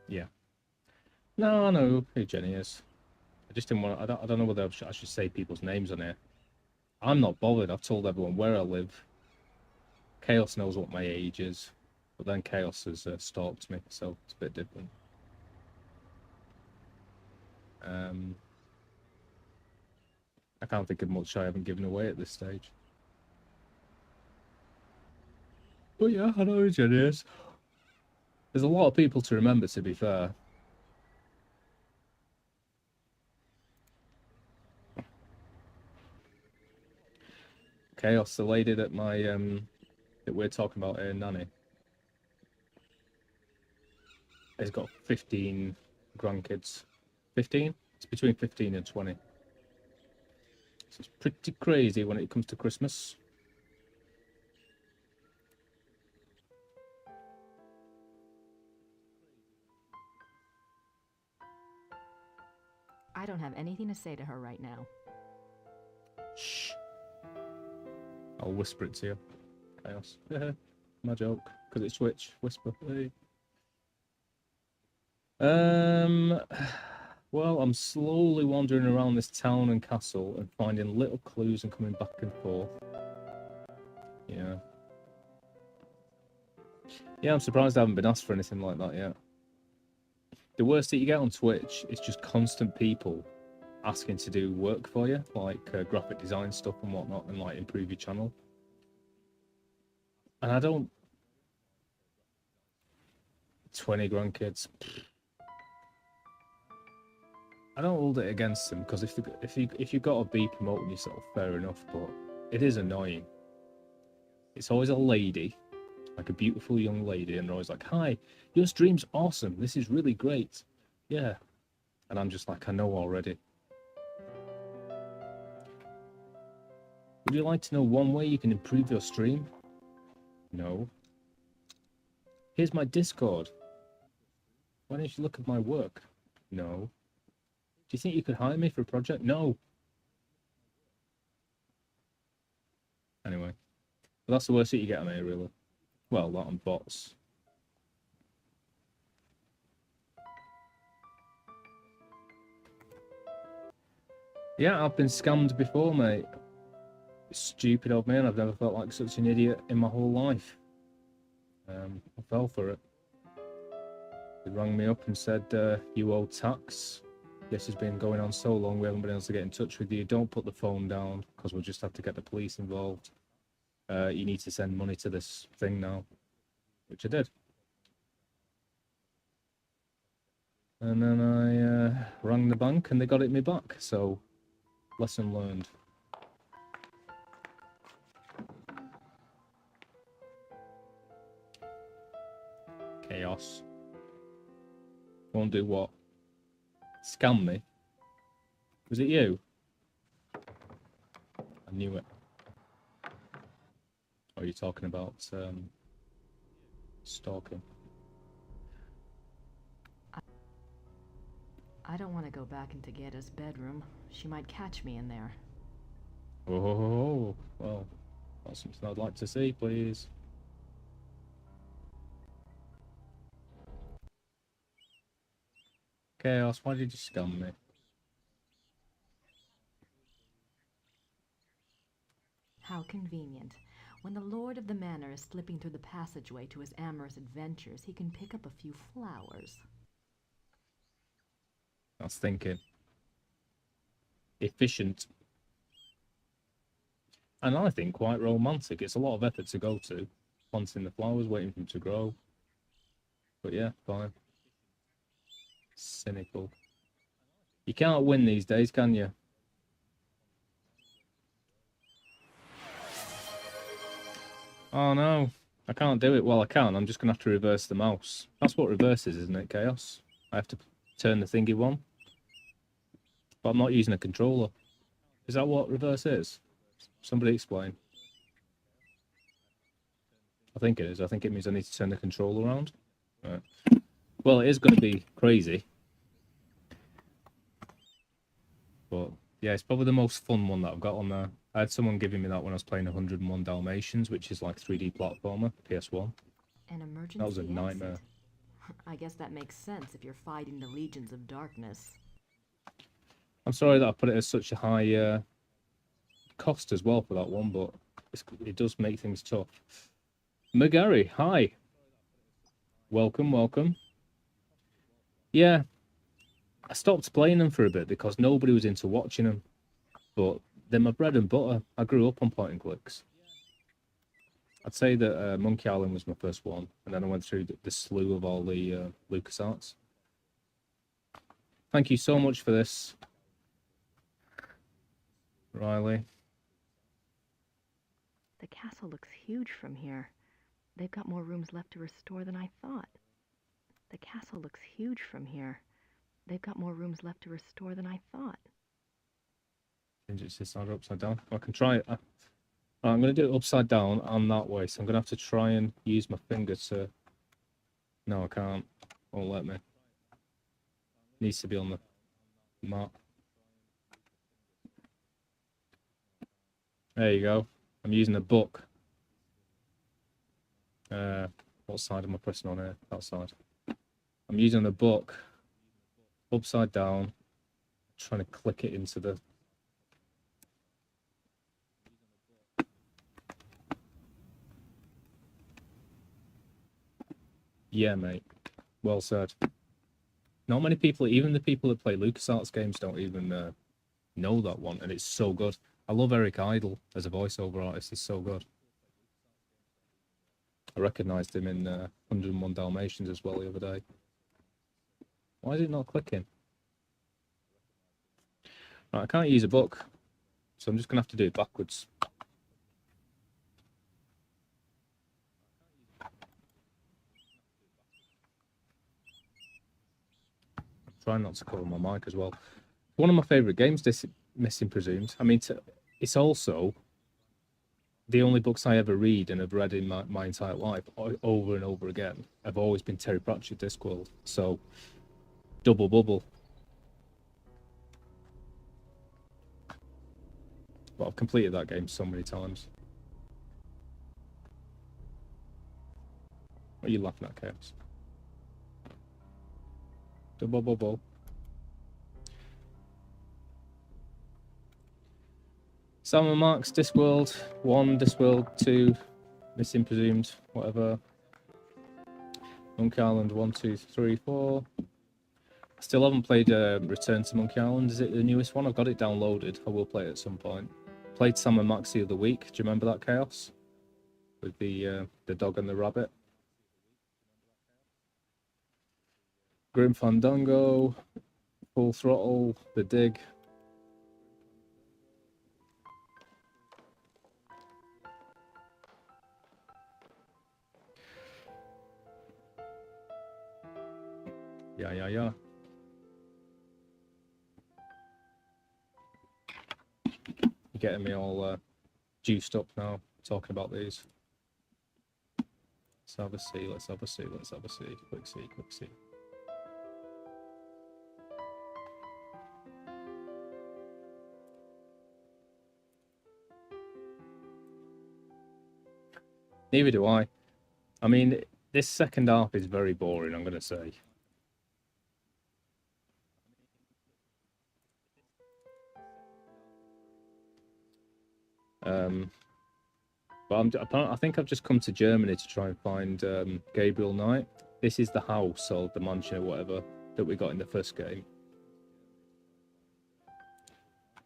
Yeah. No, I know who Jenny is. I just didn't want to, I don't know whether I should say people's names on here. I'm not bothered. I've told everyone where I live. Chaos knows what my age is. But then Chaos has stalked me, so it's a bit different. I can't think of much I haven't given away at this stage. But yeah, I know who Jenny is. There's a lot of people to remember, to be fair. Chaos, the lady that that we're talking about here, Nanny, has got 15 grandkids. 15? It's between 15 and 20. So it's pretty crazy when it comes to Christmas. I don't have anything to say to her right now. Shh. I'll whisper it to you. Chaos. My joke. Because it's Twitch. Whisper. Hey. Well, I'm slowly wandering around this town and castle and finding little clues and coming back and forth. Yeah. Yeah, I'm surprised I haven't been asked for anything like that yet. The worst that you get on Twitch is just constant people asking to do work for you, like graphic design stuff and whatnot, and like improve your channel. And I don't... 20 grandkids. I don't hold it against them, because if you've got to be promoting yourself, fair enough, but it is annoying. It's always a lady, like a beautiful young lady, and they're always like, "Hi, your stream's awesome, this is really great." Yeah. And I'm just like, I know already. Would you like to know one way you can improve your stream? No. Here's my Discord. Why don't you look at my work? No. Do you think you could hire me for a project? No. Anyway. But that's the worst that you get on here, really. Well, that on bots. Yeah, I've been scammed before, mate. Stupid old man. I've never felt like such an idiot in my whole life. I fell for it. They rang me up and said, you owe tax. This has been going on so long, we haven't been able to get in touch with you. Don't put the phone down, because we'll just have to get the police involved. You need to send money to this thing now. Which I did. And then I rang the bank and they got it me back. So, lesson learned. Chaos. Won't do what? Scam me? Was it you? I knew it. Or are you talking about stalking? I don't want to go back into Gerda's bedroom. She might catch me in there. Oh, well, that's something I'd like to see, please. Chaos, why did you scam me? How convenient. When the lord of the manor is slipping through the passageway to his amorous adventures, he can pick up a few flowers. I was thinking. Efficient. And I think quite romantic. It's a lot of effort to go to. Planting the flowers, waiting for them to grow. But yeah, fine. Cynical. You can't win these days, can you? Oh no, I can't do it. Well, I can. I'm just going to have to reverse the mouse. That's what reverse is, isn't it, Chaos? I have to turn the thingy one. But I'm not using a controller. Is that what reverse is? Somebody explain. I think it is. I think it means I need to turn the controller around. Right. Well, it is going to be crazy. But yeah, it's probably the most fun one that I've got on there. I had someone giving me that when I was playing 101 Dalmatians, which is like 3D platformer, PS1. An emergency That was a nightmare. exit. I guess that makes sense if you're fighting the legions of darkness. I'm sorry that I put it as such a high cost as well for that one, but it does make things tough. McGarry, hi. Welcome, welcome. Yeah, I stopped playing them for a bit because nobody was into watching them. But they're my bread and butter. I grew up on point and clicks. I'd say that Monkey Island was my first one, and then I went through the slew of all the LucasArts. Thank you so much for this, Riley. The castle looks huge from here. They've got more rooms left to restore than I thought. The castle looks huge from here. They've got more rooms left to restore than I thought. Change it to side or upside down. I can try it. I'm going to do it upside down and that way, so I'm going to have to try and use my finger to... No, I can't. Won't let me. Needs to be on the map. There you go. I'm using a book. What side am I pressing on here? That side. I'm using the book upside down, trying to click it into the... Yeah, mate. Well said. Not many people, even the people that play LucasArts games, don't even know that one, and it's so good. I love Eric Idle as a voiceover artist. He's so good. I recognised him in 101 Dalmatians as well the other day. Why is it not clicking? Right, I can't use a book, so I'm just going to have to do it backwards. Trying not to cover my mic as well. One of my favourite games, this Missing Presumed. I mean, it's also the only books I ever read and have read in my entire life over and over again have always been Terry Pratchett Discworld. So, double bubble. But I've completed that game so many times. What are you laughing at, Chaos? Double bubble. Salmon Marks, Discworld 1, Discworld 2, Missing Presumed, whatever. Monkey Island 1, 2, 3, 4. I still haven't played Return to Monkey Island. Is it the newest one? I've got it downloaded. I will play it at some point. Played Sam and Max the other week. Do you remember that, Chaos? With the dog and the rabbit. Grim Fandango, Full Throttle, The Dig. Yeah. You're getting me all juiced up now, talking about these. Let's have a see, let's have a see, let's have a see. Quick see, quick see. Neither do I. I mean, this second half is very boring, I'm going to say. But I think I've just come to Germany to try and find Gabriel Knight. This is the house or the mansion or whatever that we got in the first game.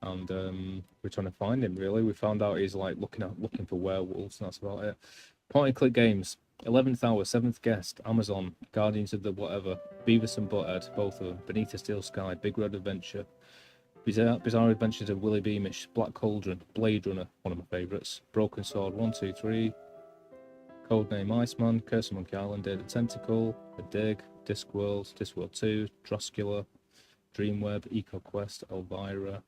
And we're trying to find him, really. We found out he's like looking for werewolves, and that's about it. Point and click games. 11th hour, 7th guest, Amazon, Guardians of the whatever, Beavis and Butthead, both of them, Beneath a Steel Sky, Big Red Adventure, Bizarre Adventures of Willy Beamish, Black Cauldron, Blade Runner, one of my favourites, Broken Sword 1, 2, 3, Codename Iceman, Curse of Monkey Island, Day the Tentacle, The Dig, Discworld 2, Droscula, Dreamweb, EcoQuest, Elvira,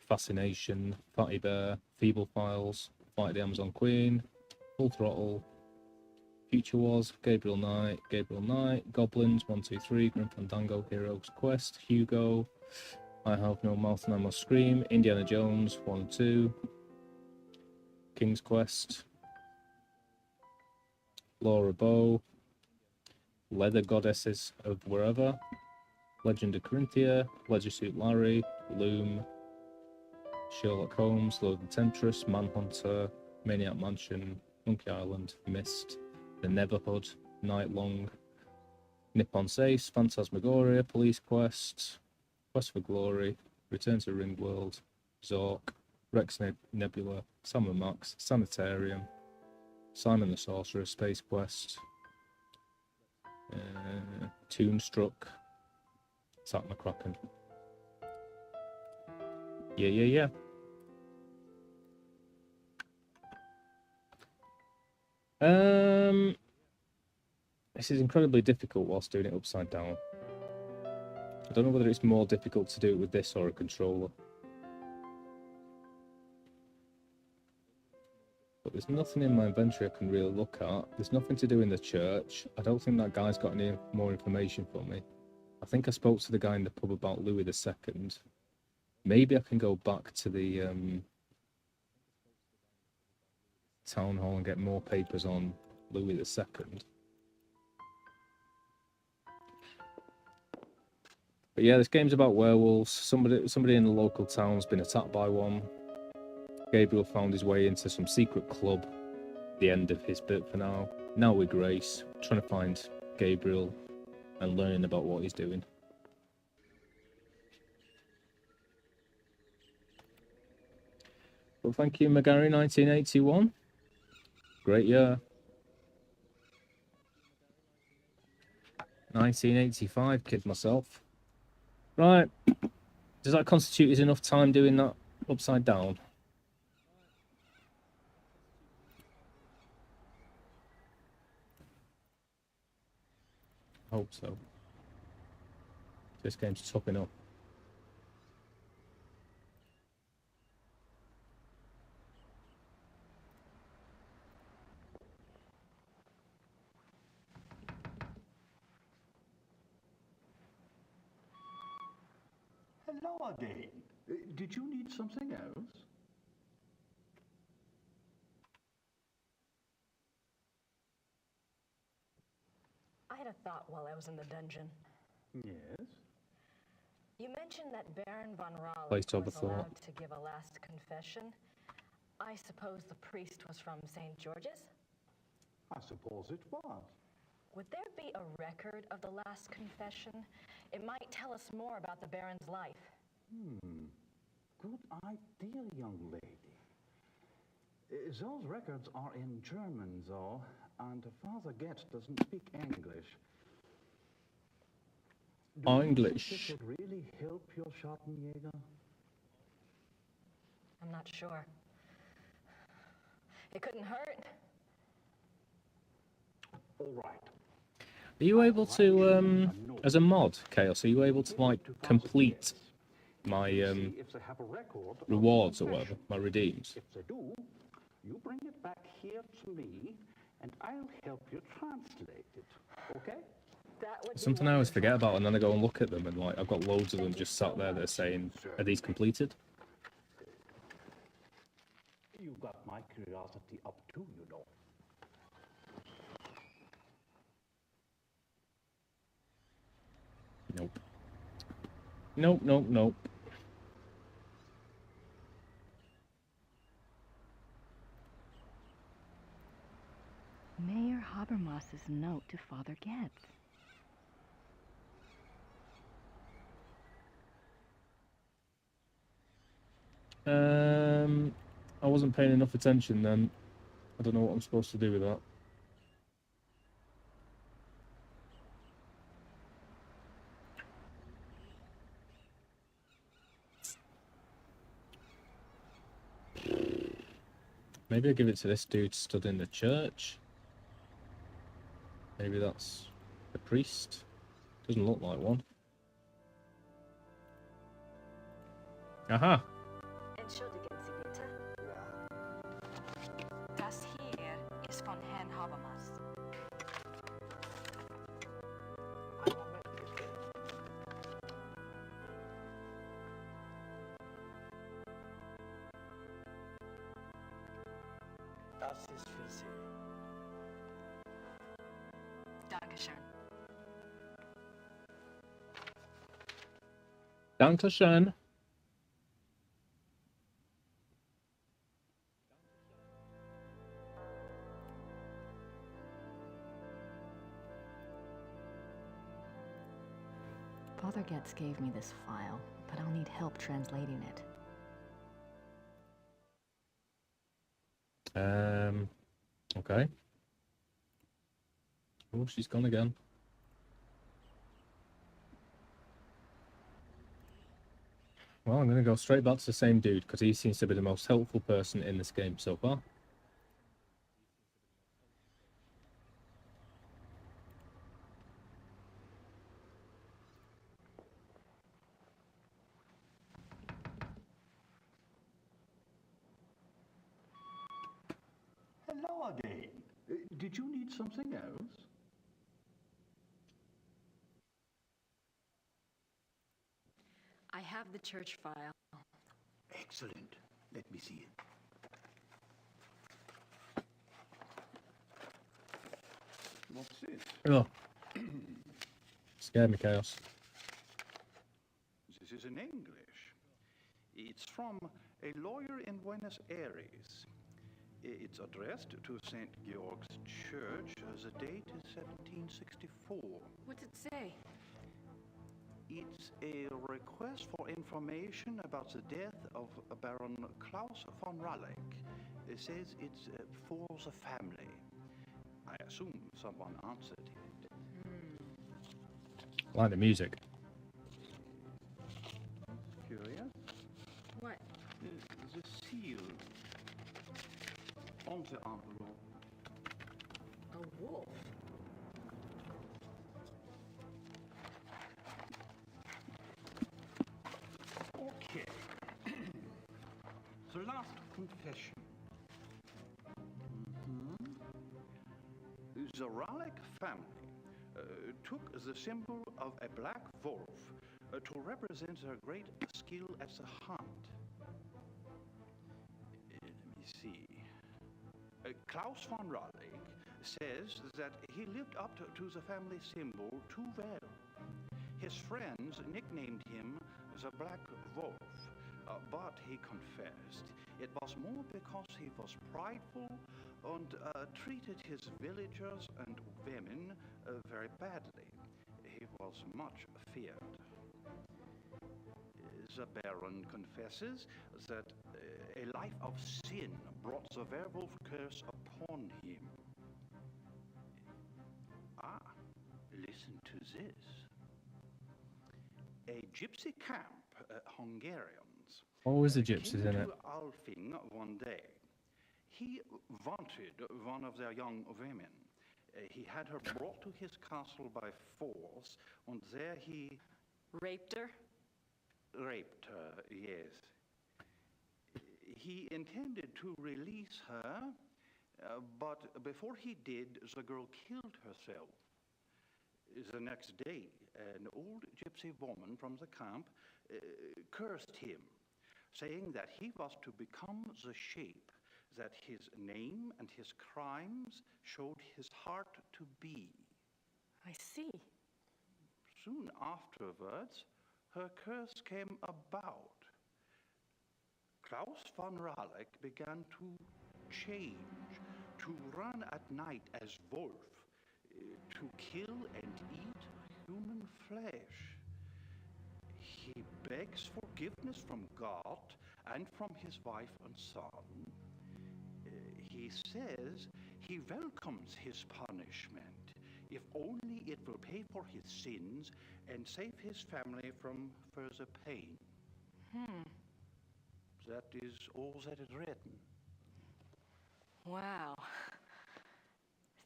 Fascination, Fatty Bear, Feeble Files, Fight the Amazon Queen, Full Throttle, Future Wars, Gabriel Knight, Goblins 1, 2, 3, Grim Fandango, Heroes Quest, Hugo, I Have No Mouth and I Must Scream, Indiana Jones 1 and 2, King's Quest, Laura Bow, Leather Goddesses of Wherever, Legend of Corinthia, Leisure Suit Larry, Loom, Sherlock Holmes, Lord of the Temptress, Manhunter, Maniac Mansion, Monkey Island, Mist, The Neverhood, Night Long, Nippon Sace, Phantasmagoria, Police Quest, Quest for Glory, Return to Ringworld, Zork, Rex Nebula, Sam and Max, Sanitarium, Simon the Sorcerer, Space Quest, Toonstruck, Zack McCracken. Yeah. This is incredibly difficult whilst doing it upside down. I don't know whether it's more difficult to do it with this or a controller. But there's nothing in my inventory I can really look at. There's nothing to do in the church. I don't think that guy's got any more information for me. I think I spoke to the guy in the pub about Louis II. Maybe I can go back to the town hall and get more papers on Louis II. But yeah, this game's about werewolves. Somebody in the local town's been attacked by one. Gabriel found his way into some secret club at the end of his bit for now. Now with Grace, trying to find Gabriel and learning about what he's doing. Well, thank you, Magari 1981. Great year. 1985, kid myself. Right. Does that constitute as enough time doing that upside down? I hope so. This game's topping up. Hello again. Did you need something else? I had a thought while I was in the dungeon. Yes? You mentioned that Baron von Raleigh Place to have a was thought. allowed to give a last confession. I suppose the priest was from St. George's? I suppose it was. Would there be a record of the last confession? It might tell us more about the Baron's life. Good idea, young lady. Those records are in German, though, and Father Getz doesn't speak English. Do you English. think it would really help your Schattenjäger? I'm not sure. It couldn't hurt. All right. Are you able to, as a mod, Chaos, are you able to, like, complete my If they have a record of rewards or confession. whatever, my redeems? If they do, you bring it back here to me, and I'll help you translate it. Okay? That would be Something I always wonderful. forget about, and then I go and look at them, and like I've got loads of them just sat there that are saying, "Are these completed?" You got my curiosity up too, you know. Nope. Nope. Mayor Habermas's note to Father Getz. I wasn't paying enough attention then. I don't know what I'm supposed to do with that. Maybe I'll give it to this dude stood in the church. Maybe that's a priest. Doesn't look like one. Aha! Entschuldigen Sie bitte. Das hier ist von Herrn Habermas. Das ist für Sie. Dankeschön. Dankeschön. Father Getz gave me this file, but I'll need help translating it. Okay. Oh, she's gone again. Well, I'm going to go straight back to the same dude, because he seems to be the most helpful person in this game so far. Hello again. Did you need something else? I have the church file. Excellent. Let me see it. What's this? Oh. Scared me, Chaos. This is in English. It's from a lawyer in Buenos Aires. It's addressed to St. Georg's Church. The date is 1764. What's it say? It's a request for information about the death of Baron Klaus von Ralleck. It says it's for the family. I assume someone answered it. I like the music. Curious? What? The seal on the envelope. A wolf? Okay. The last confession. The Ralleck family took the symbol of a black wolf to represent their great skill at the hunt. Let me see. Klaus von Ralleck says that he lived up to the family symbol too well. His friends nicknamed him the Black Wolf, but he confessed it was more because he was prideful and treated his villagers and women very badly. He was much feared. The Baron confesses that a life of sin brought the werewolf curse upon him. Ah, listen to this. A gypsy camp, Hungarians. What was the gypsies came in it? to Alfing one day. He wanted one of their young women. He had her brought to his castle by force, and there he Raped her? raped her, yes. He intended to release her, but before he did, the girl killed herself. The next day, an old gypsy woman from the camp cursed him, saying that he was to become the shape that his name and his crimes showed his heart to be. I see. Soon afterwards, her curse came about. Klaus von Ralleck began to change, to run at night as wolf, to kill and eat human flesh. He begs forgiveness from God and from his wife and son. He says he welcomes his punishment, if only it will pay for his sins and save his family from further pain. That is all that is written. Wow.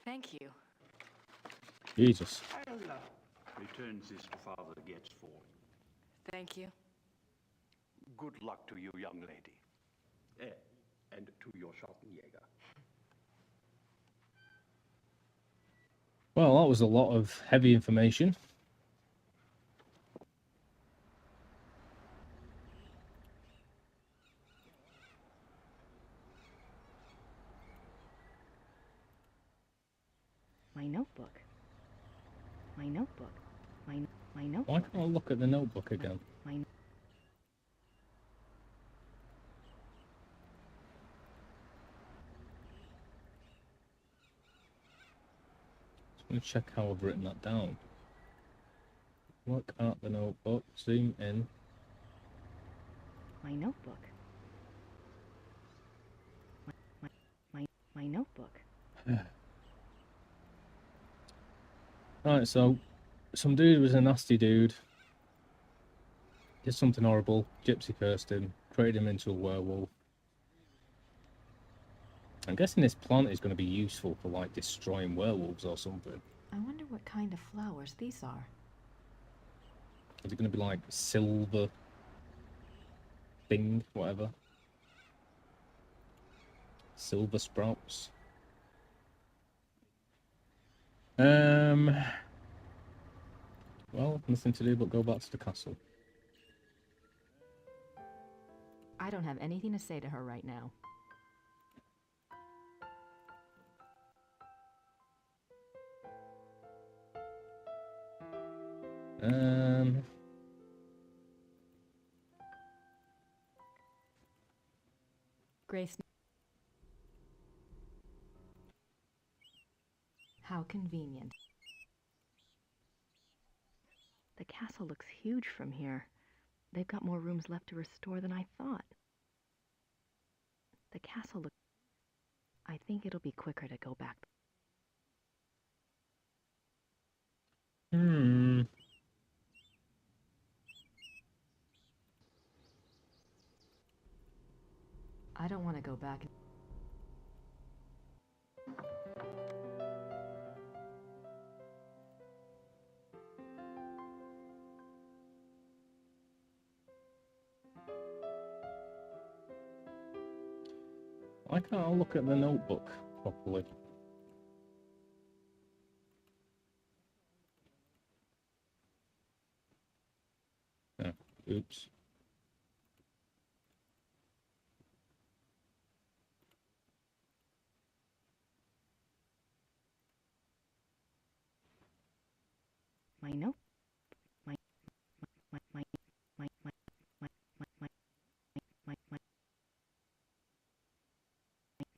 Thank you. Jesus. Allah returns his father gets for. Thank you. Good luck to you, young lady. And to your Schottenjäger. Well, that was a lot of heavy information. My notebook. My notebook. My Why notebook. can't I look at the notebook again? My Let me check how I've written that down. Look at the notebook. Zoom in. my notebook. My notebook. Right, so some dude was a nasty dude. Did something horrible. Gypsy cursed him. Created him into a werewolf. I'm guessing this plant is going to be useful for like destroying werewolves or something. I wonder what kind of flowers these are. Is it going to be like silver thing, whatever? Silver sprouts. Well, nothing to do but go back to the castle. I don't have anything to say to her right now. Grace. How convenient. The castle looks huge from here. They've got more rooms left to restore than I thought. The castle looks... I think it'll be quicker to go back. I don't want to go back. Why can't I look at the notebook properly? Oh, oops. My note...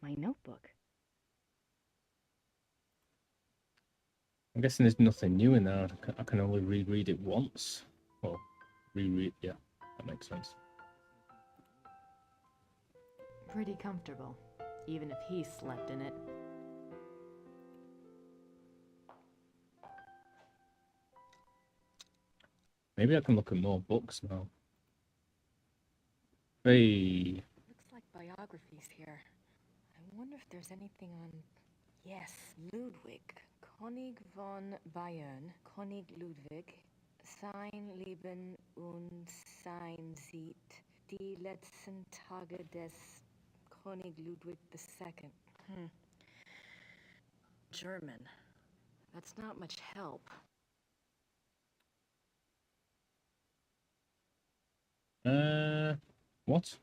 My notebook. I'm guessing there's nothing new in there. I can only reread it once. Well, reread, yeah, that makes sense. Pretty comfortable, even if he slept in it. Maybe I can look at more books now. Hey. Looks like biographies here. I wonder if there's anything on... Yes, Ludwig. König von Bayern, König Ludwig, sein Leben und sein Sieg, die letzten Tage des König Ludwig II. German. That's not much help. What?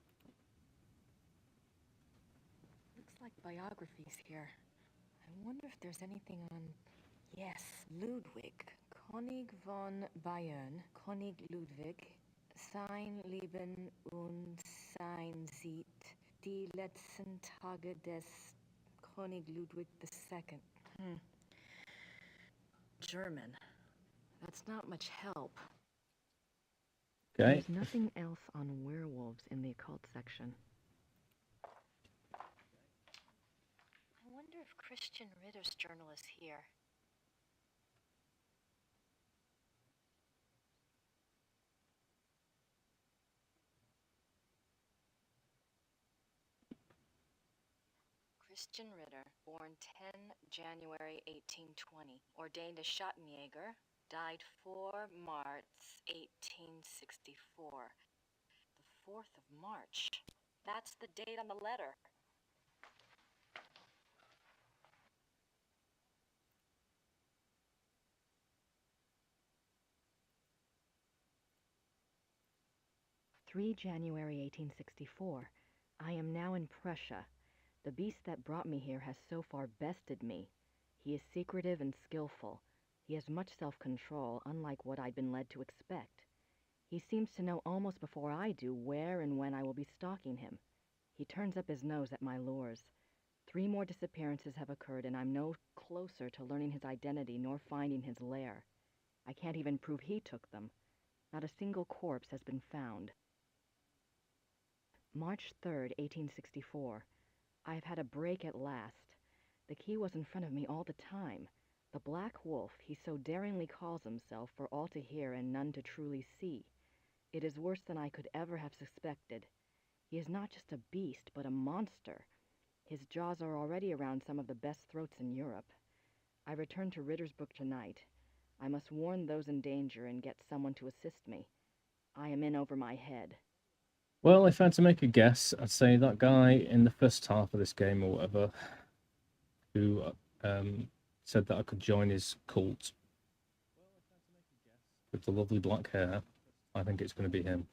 Looks like biographies here. I wonder if there's anything on... Yes, Ludwig. König von Bayern, König Ludwig, sein Leben und sein Sieg, die letzten Tage des König Ludwig II. German. That's not much help. Okay. There's nothing else on werewolves in the occult section. I wonder if Christian Ritter's journal is here. Christian Ritter, born 10 January 1820, ordained a Schottenjäger, died 4 March 1864. The 4th of March. That's the date on the letter. January 1864. I am now in Prussia. The beast that brought me here has so far bested me. He is secretive and skillful. He has much self-control, unlike what I'd been led to expect. He seems to know almost before I do where and when I will be stalking him. He turns up his nose at my lures. 3 more disappearances have occurred, and I'm no closer to learning his identity nor finding his lair. I can't even prove he took them. Not a single corpse has been found. March 3rd, 1864. I've had a break at last. The key was in front of me all the time. The Black Wolf, he so daringly calls himself, for all to hear and none to truly see. It is worse than I could ever have suspected. He is not just a beast, but a monster. His jaws are already around some of the best throats in Europe. I return to Rittersburg tonight. I must warn those in danger and get someone to assist me. I am in over my head. Well, if I had to make a guess, I'd say that guy in the first half of this game or whatever, who said that I could join his cult with the lovely black hair, I think it's going to be him.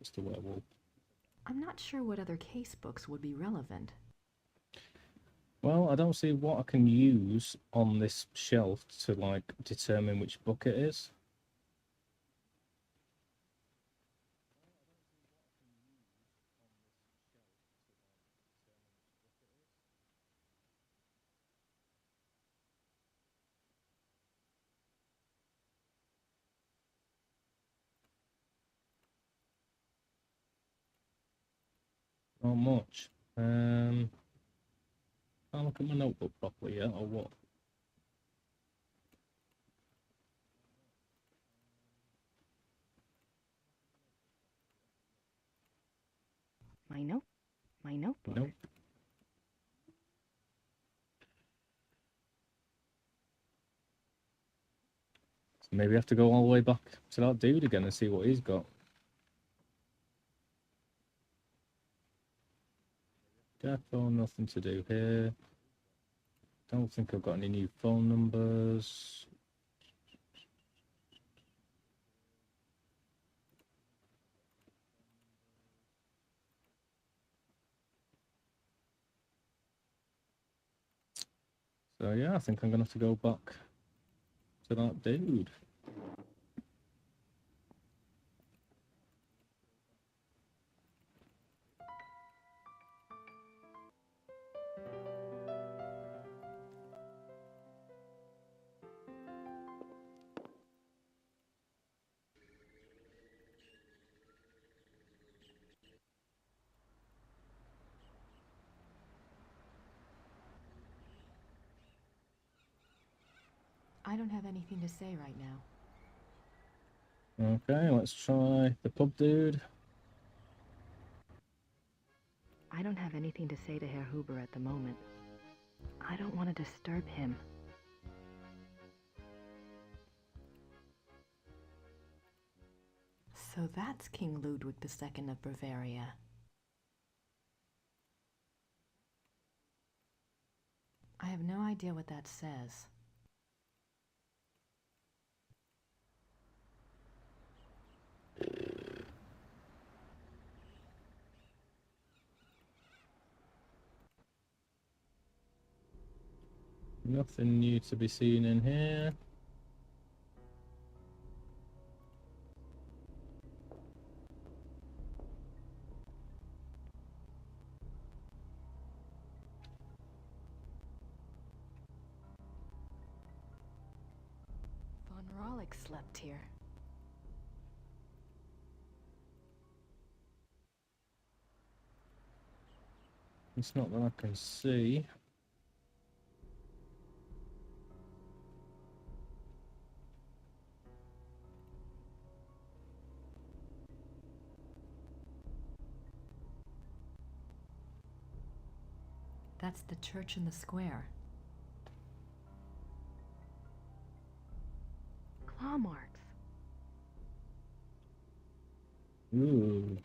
It's the werewolf. I'm not sure what other case books would be relevant. Well, I don't see what I can use on this shelf to, like, determine which book it is. Not much. Can't look at my notebook properly yet, or what? My notebook? Nope. So maybe I have to go all the way back to that dude again and see what he's got. Defo, nothing to do here. Don't think I've got any new phone numbers. So yeah, I think I'm gonna have to go back to that dude. I don't have anything to say right now. Okay, let's try the pub dude. I don't have anything to say to Herr Huber at the moment. I don't want to disturb him. So that's King Ludwig II of Bavaria. I have no idea what that says. Nothing new to be seen in here. Von Rollick slept here. It's not that I can see. That's the church in the square. Claw marks. Ooh.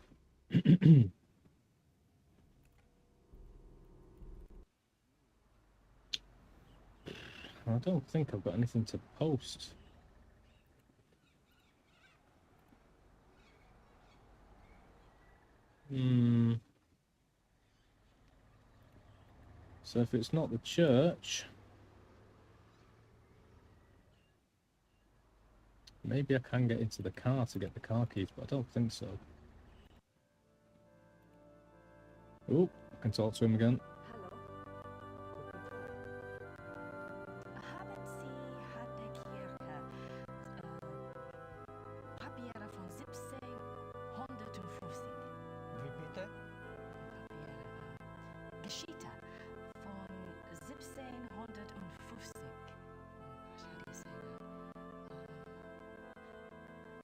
I don't think I've got anything to post. So if it's not the church, maybe I can get into the car to get the car keys, but I don't think so. Oh, I can talk to him again. Hallo. Haben Sie Hartnäckige Papiere von 1750? Wie bitte? Papiere, Geschichte von 1750. Shall I say that?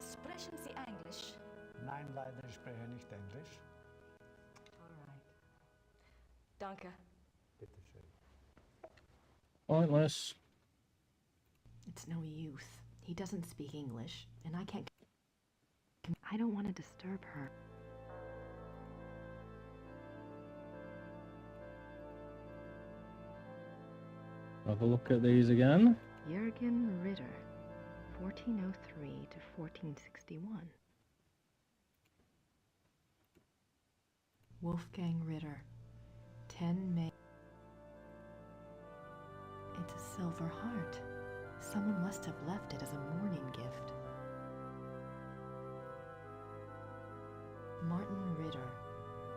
Sprechen Sie Englisch? Nein, leider, ich spreche nicht Englisch. Alright. Danke. Bitte schön. Pointless. It's no use. He doesn't speak English, and I can't. I don't want to disturb her. Have a look at these again. Jürgen Ritter, 1403 to 1461. Wolfgang Ritter, 10 May. It's a silver heart. Someone must have left it as a mourning gift. Martin Ritter,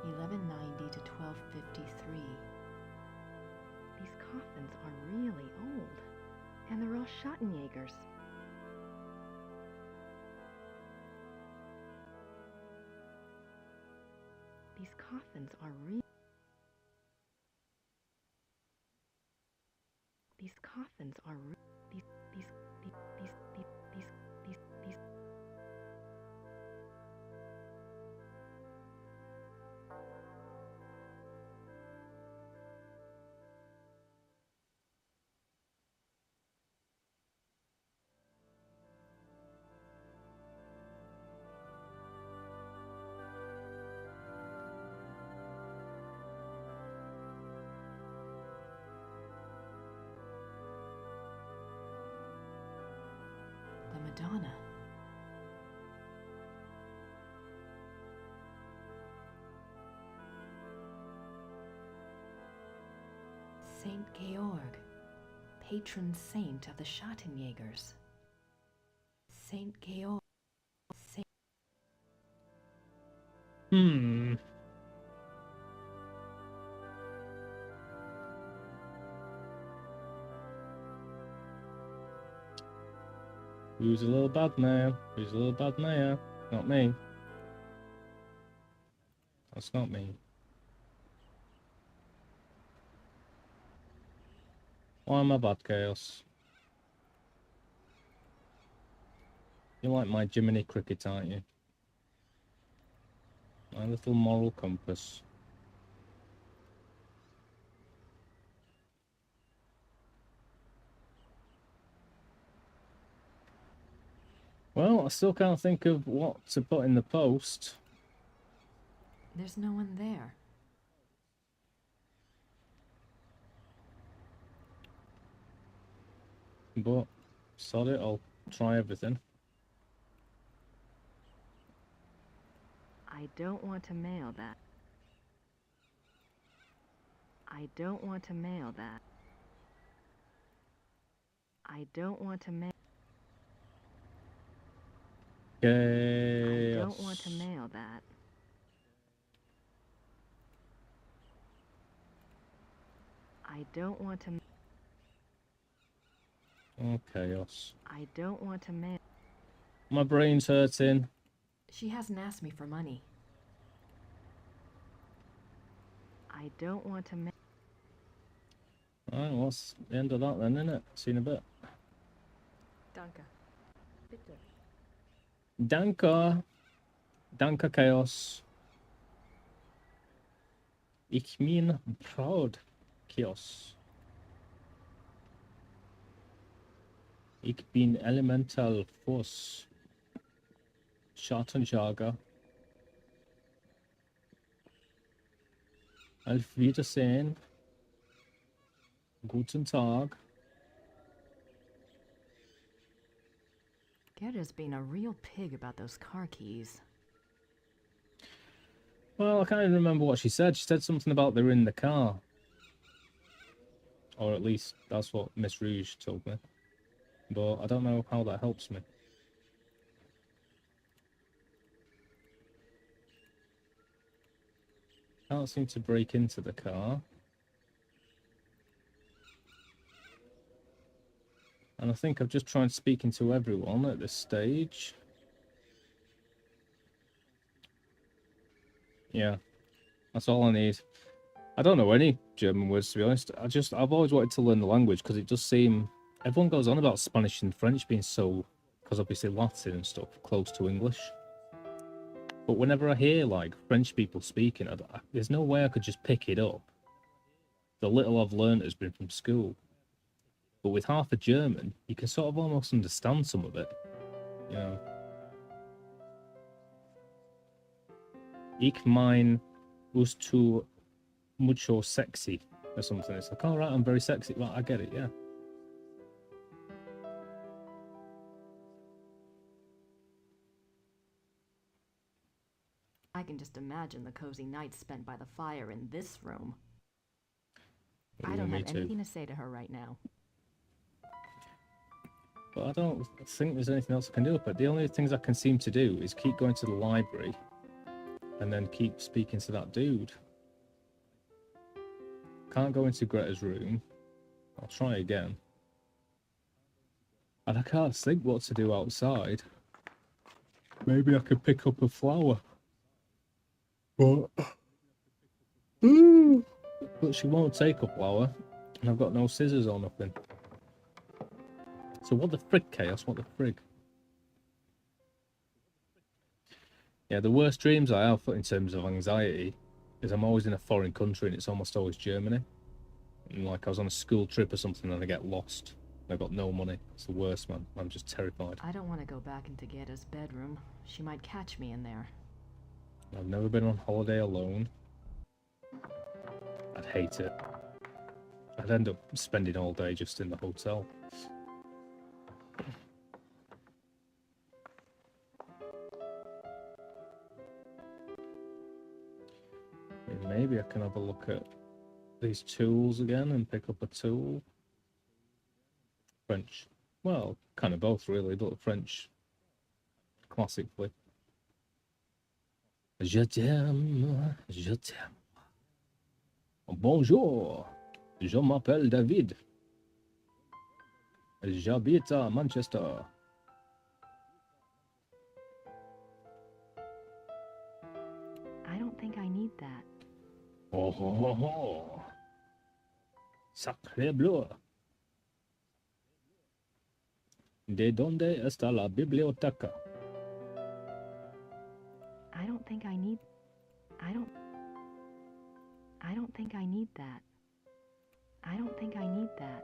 1190 to 1253. These coffins are really old, and they're all Schottenjägers. These coffins are These coffins are these. The Madonna. Saint Georg, patron saint of the Schottenjägers. Saint Georg. Who's a little bad man? Who's a little bad mayor? Not me. That's not me. Why am I bad, Chaos? You like my Jiminy Cricket, aren't you? My little moral compass. Well, I still can't think of what to put in the post. There's no one there. But, sod it, I'll try everything. I don't want to mail that. I don't want to mail that. I don't want to mail. I don't want to mail that. I don't want to. Oh, chaos. I don't want to mail. My brain's hurting. She hasn't asked me for money. I don't want to mail. Alright, well, that's the end of that then, innit? See you in a bit. Danke. Bitte. Danke. Danke, Chaos. Ich bin proud. Chaos. Ich bin Elemental Force. Schattenjager. Auf Wiedersehen. Guten Tag. Gerda's being a real pig about those car keys. Well, I can't even remember what she said. She said something about they were in the car. Or at least that's what Miss Rouge told me. But I don't know how that helps me. Can't seem to break into the car. And I think I've just tried speaking to everyone at this stage. Yeah, that's all I need. I don't know any German words, to be honest. I've always wanted to learn the language because it does seem... Everyone goes on about Spanish and French being so... Because obviously Latin and stuff, close to English. But whenever I hear, like, French people speaking, there's no way I could just pick it up. The little I've learned has been from school. But with half a German, you can sort of almost understand some of it. You know. Ich mein, bist du mucho sexy or something. It's like, all right, I'm very sexy. Well, I get it, yeah. I can just imagine the cozy nights spent by the fire in this room. I don't have anything to say to her right now. But I don't think there's anything else I can do with it. The only things I can seem to do is keep going to the library and then keep speaking to that dude. Can't go into Greta's room. I'll try again. And I can't think what to do outside. Maybe I could pick up a flower. But she won't take a flower, and I've got no scissors or nothing. So what the frig, Chaos? What the frig? Yeah, the worst dreams I have in terms of anxiety is I'm always in a foreign country and it's almost always Germany. And like I was on a school trip or something and I get lost. And I've got no money. It's the worst, man. I'm just terrified. I don't want to go back into Gerda's bedroom. She might catch me in there. I've never been on holiday alone. I'd hate it. I'd end up spending all day just in the hotel. Maybe I can have a look at these tools again and pick up a tool. French. Well, kind of both really, but French classically. Je t'aime, je t'aime. Bonjour, je m'appelle David. J'habite à Manchester. I don't think I need that. Oh, oh, oh, oh. Sacré bleu. ¿De dónde está la biblioteca? I don't think I need that. I don't think I need that.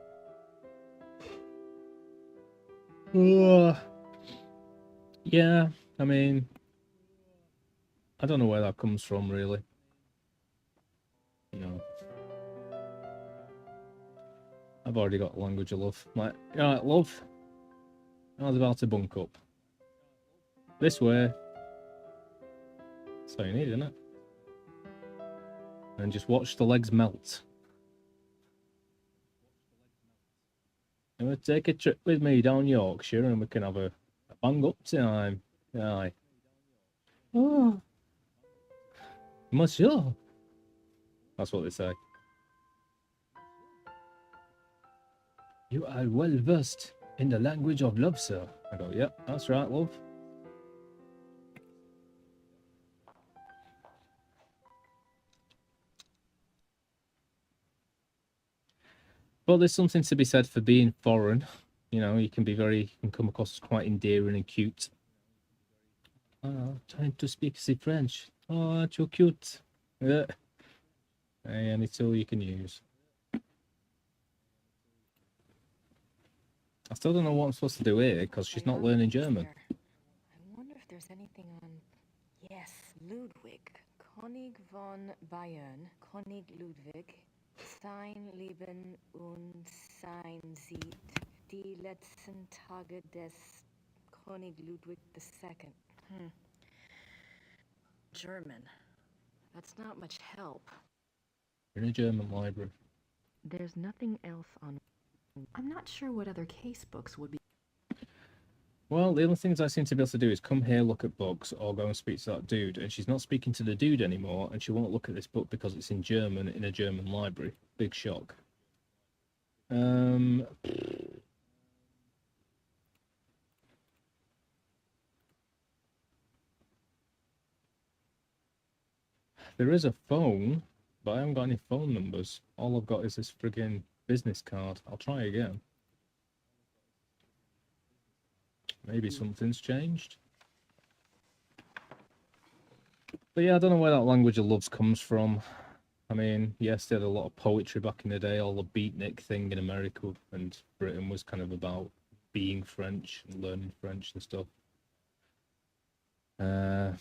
Yeah, I mean, I don't know where that comes from, really. You know, I've already got the language of love. Like, alright, love. I was about to bunk up. This way. That's all you need, isn't it? And just watch the legs melt. I'm gonna take a trip with me down Yorkshire and we can have a bang up time. Aye. Oh. Monsieur. That's what they say. You are well versed in the language of love, sir. I go, yep, that's right, love. But there's something to be said for being foreign. You know, you can come across as quite endearing and cute. Trying to speak the French. Oh, aren't you cute? Yeah. Hey, any tool you can use. I still don't know what I'm supposed to do here because she's not learning German. I wonder if there's anything on... Yes, Ludwig. König von Bayern, König Ludwig, sein Leben und sein Sieg, die letzten Tage des König Ludwig II. German. That's not much help. We're in a German library. There's nothing else on... I'm not sure what other case books would be... Well, the only things I seem to be able to do is come here, look at books, or go and speak to that dude. And she's not speaking to the dude anymore, and she won't look at this book because it's in German in a German library. Big shock. There is a phone, but I haven't got any phone numbers. All I've got is this friggin' business card. I'll try again. Maybe something's changed. But yeah, I don't know where that language of loves comes from. I mean, yes, they had a lot of poetry back in the day, all the beatnik thing in America and Britain was kind of about being French and learning French and stuff. The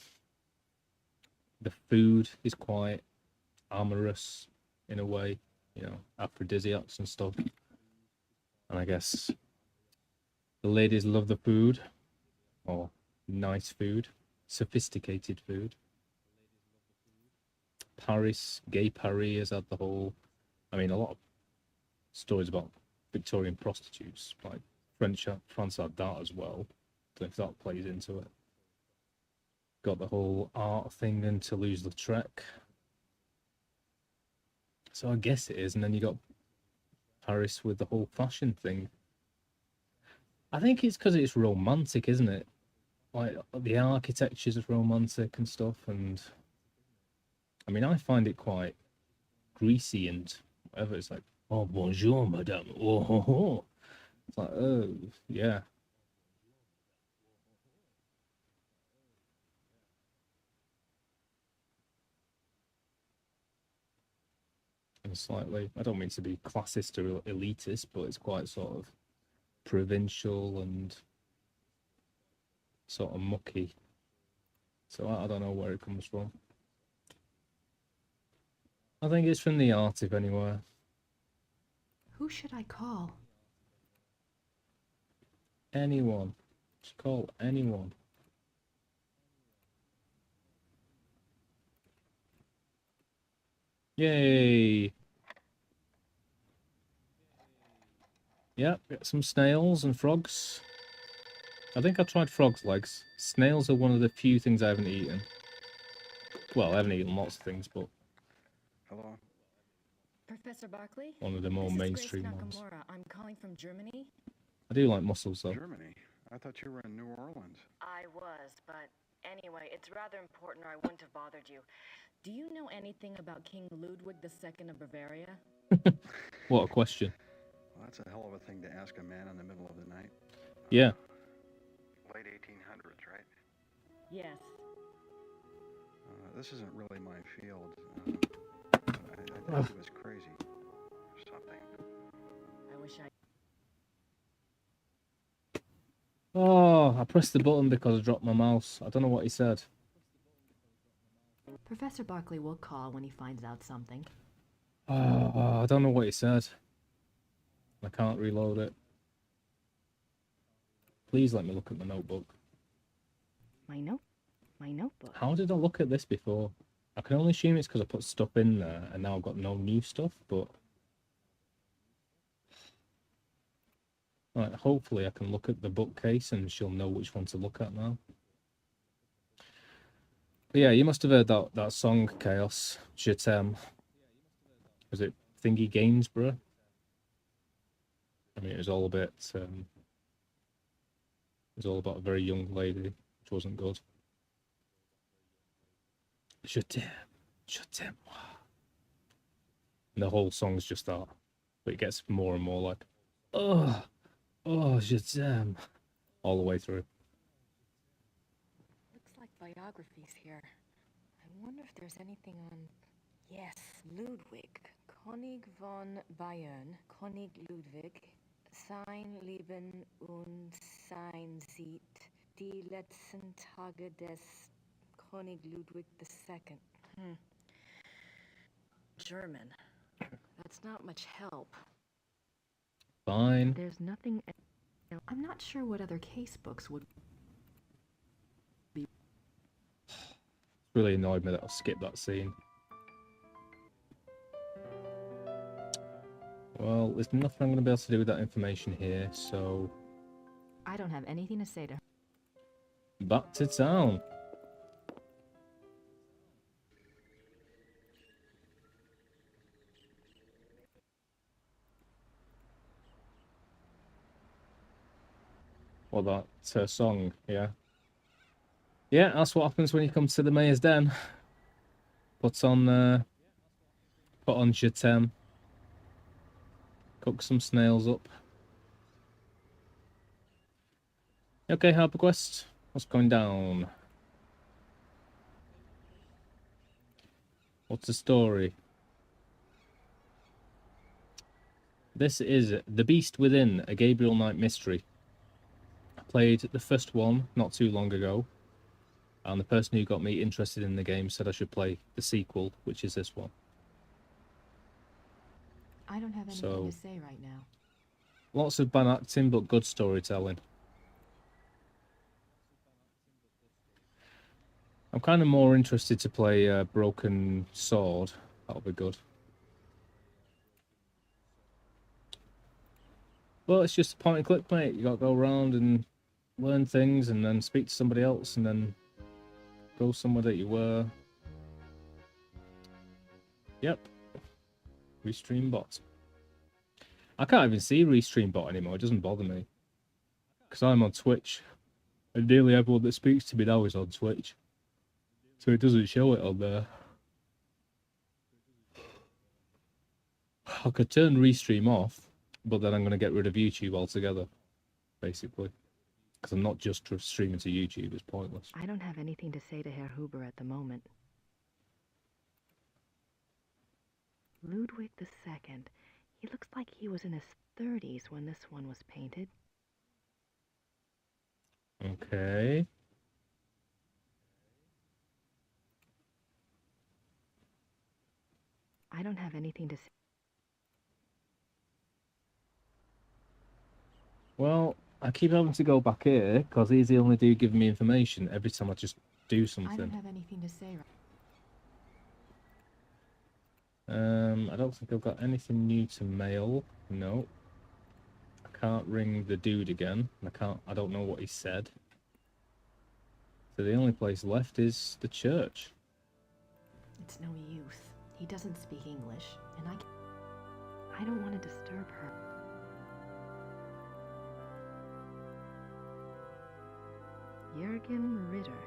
food is quite amorous in a way, you know, aphrodisiacs and stuff. And I guess the ladies love the food, or nice food, sophisticated food. Paris, gay Paris has had the whole, I mean, a lot of stories about Victorian prostitutes, like France had that as well. Don't know if that plays into it. Got the whole art thing in Toulouse-Lautrec. So I guess it is, and then you got Paris with the whole fashion thing. I think it's because it's romantic, isn't it? Like, the architecture's romantic and stuff, and... I mean, I find it quite greasy and whatever. It's like, oh, bonjour, madame. Oh, ho, ho. It's like, oh, yeah. And slightly, I don't mean to be classist or elitist, but it's quite sort of provincial and sort of mucky. So I don't know where it comes from. I think it's from the art, if anywhere. Who should I call? Anyone. Just call anyone. Yay! Yep, got some snails and frogs. I think I tried frogs' legs. Snails are one of the few things I haven't eaten. Well, I haven't eaten lots of things, but... Hello? Professor Barkley? One of the more This is mainstream Grace ones. Nakamura. I'm calling from Germany. I do like mussels, though. Germany? I thought you were in New Orleans. I was, but anyway, it's rather important or I wouldn't have bothered you. Do you know anything about King Ludwig II of Bavaria? What a question. Well, that's a hell of a thing to ask a man in the middle of the night. Yeah. Late 1800s, right? Yes. This isn't really my field. I think he was crazy or something. I wish I... Oh, I pressed the button because I dropped my mouse. I don't know what he said. Professor Barkley will call when he finds out something. Oh, I don't know what he said. I can't reload it. Please let me look at my notebook. My notebook. How did I look at this before? I can only assume it's because I put stuff in there and now I've got no new stuff, but... Right, hopefully I can look at the bookcase and she'll know which one to look at now. But yeah, you must have heard that song, Chaos, Je t'aime. Was it Thingy Gainsborough? I mean, it was all a bit... it was all about a very young lady, which wasn't good. Je t'aime. And the whole song's just that. But it gets more and more like, oh, je t'aime. All the way through. Looks like biographies here. I wonder if there's anything on... Yes, Ludwig. König von Bayern, König Ludwig, Sein Leben und sein sieht die letzten Tage des König Ludwig II. German. That's not much help. Fine. There's nothing. I'm not sure what other case books would. It's really annoyed me that I skipped that scene. Well, there's nothing I'm going to be able to do with that information here, so I don't have anything to say to her. back to town. Well, that's her song, yeah. Yeah, that's what happens when you come to the mayor's den. Put on Je t'aime. Cook some snails up. Okay, Harper Quest, what's going down? What's the story? This is The Beast Within, a Gabriel Knight mystery. I played the first one not too long ago, and the person who got me interested in the game said I should play the sequel, which is this one. I don't have anything to say right now. Lots of bad acting, but good storytelling. I'm kind of more interested to play Broken Sword. That'll be good. Well, it's just a point and click, mate. You got to go around and learn things and then speak to somebody else and then go somewhere that you were. Yep. Restream bot. I can't even see Restream bot anymore. It doesn't bother me. Because I'm on Twitch. And nearly everyone that speaks to me now is on Twitch. So it doesn't show it on there. I could turn Restream off, but then I'm going to get rid of YouTube altogether, basically. Because I'm not just streaming to YouTube, it's pointless. I don't have anything to say to Herr Huber at the moment. Ludwig II. He looks like he was in his 30s when this one was painted. Okay. I don't have anything to say. Well, I keep having to go back here, because he's the only dude giving me information every time I just do something. I don't have anything to say right I don't think I've got anything new to mail. No. I can't ring the dude again. I don't know what he said. So the only place left is the church. It's no use. He doesn't speak English, and I don't want to disturb her. Jürgen Ritter.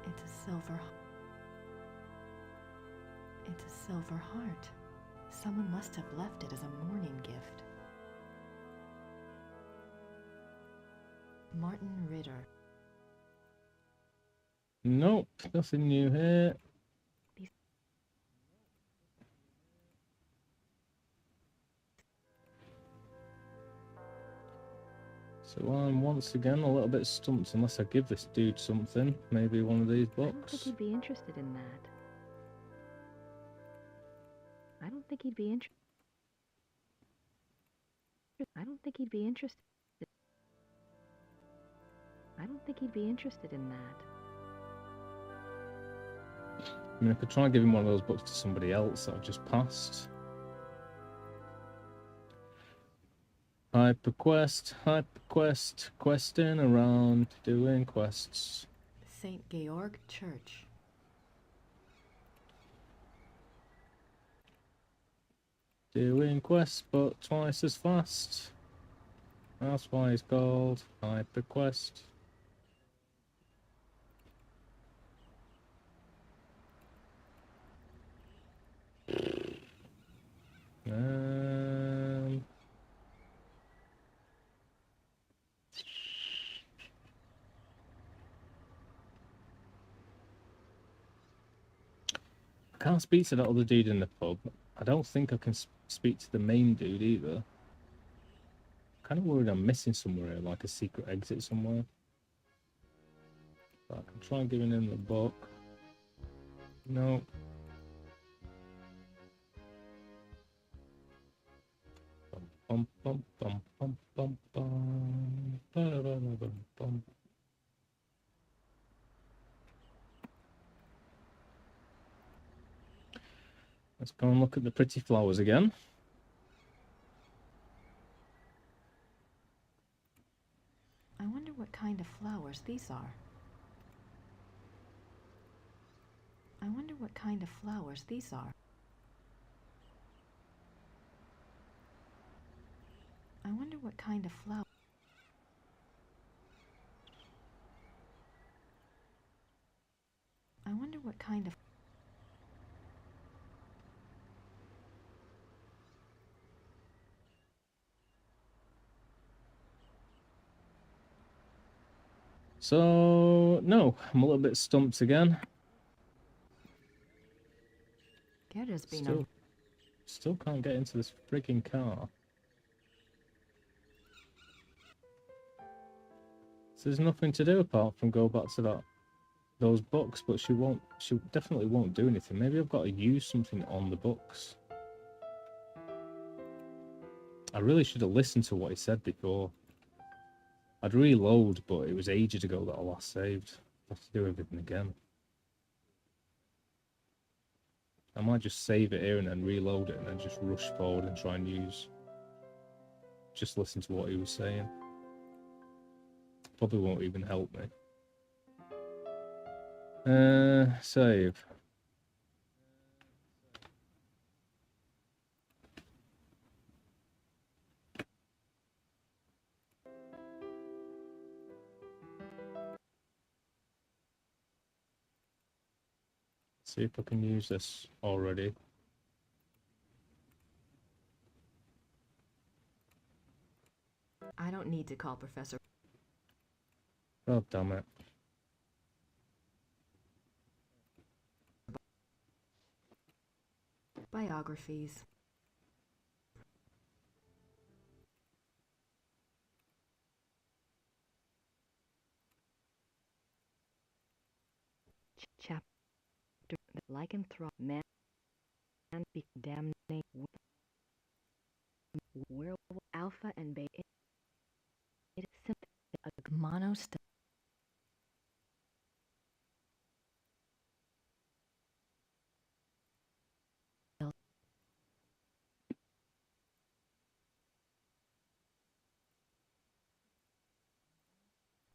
It's a silver heart. Someone must have left it as a mourning gift. Martin Ritter. Nope, nothing new here. So I'm once again a little bit stumped unless I give this dude something. Maybe one of these I don't think books. he'd be interested in that. I don't think he'd be interested. I don't think he'd be interested. I don't think he'd be interested in that. I mean, I could try and give him one of those books to somebody else that I've just passed. Hyperquest, questing around, doing quests. St. Georg Church. Doing quests, but twice as fast. That's why it's called Hyperquest. I can't speak to that other dude in the pub. I don't think I can speak to the main dude either. Kind of worried I'm missing somewhere, like a secret exit somewhere. But I can try giving him the book. No. Bum, bum, bum, bum, bum, bum, bum, bum, bum. Let's go and look at the pretty flowers again. I wonder what kind of flowers these are. I wonder what kind of flowers these are. I wonder what kind of flower. I wonder what kind of. So, no, I'm a little bit stumped again. Gerda's been Still can't get into this freaking car. So there's nothing to do apart from go back to those books, but she definitely won't do anything. Maybe I've got to use something on the books. I really should have listened to what he said before. I'd reload, but it was ages ago that I last saved. I have to do everything again. I might just save it here and then reload it and then just rush forward and try and just listen to what he was saying. Probably won't even help me. Save. See if I can use this already. I don't need to call Professor. God damn it. Biographies. Chapter Lycanthrope Man be damnation werewolf alpha and beta. It is simply a Monost.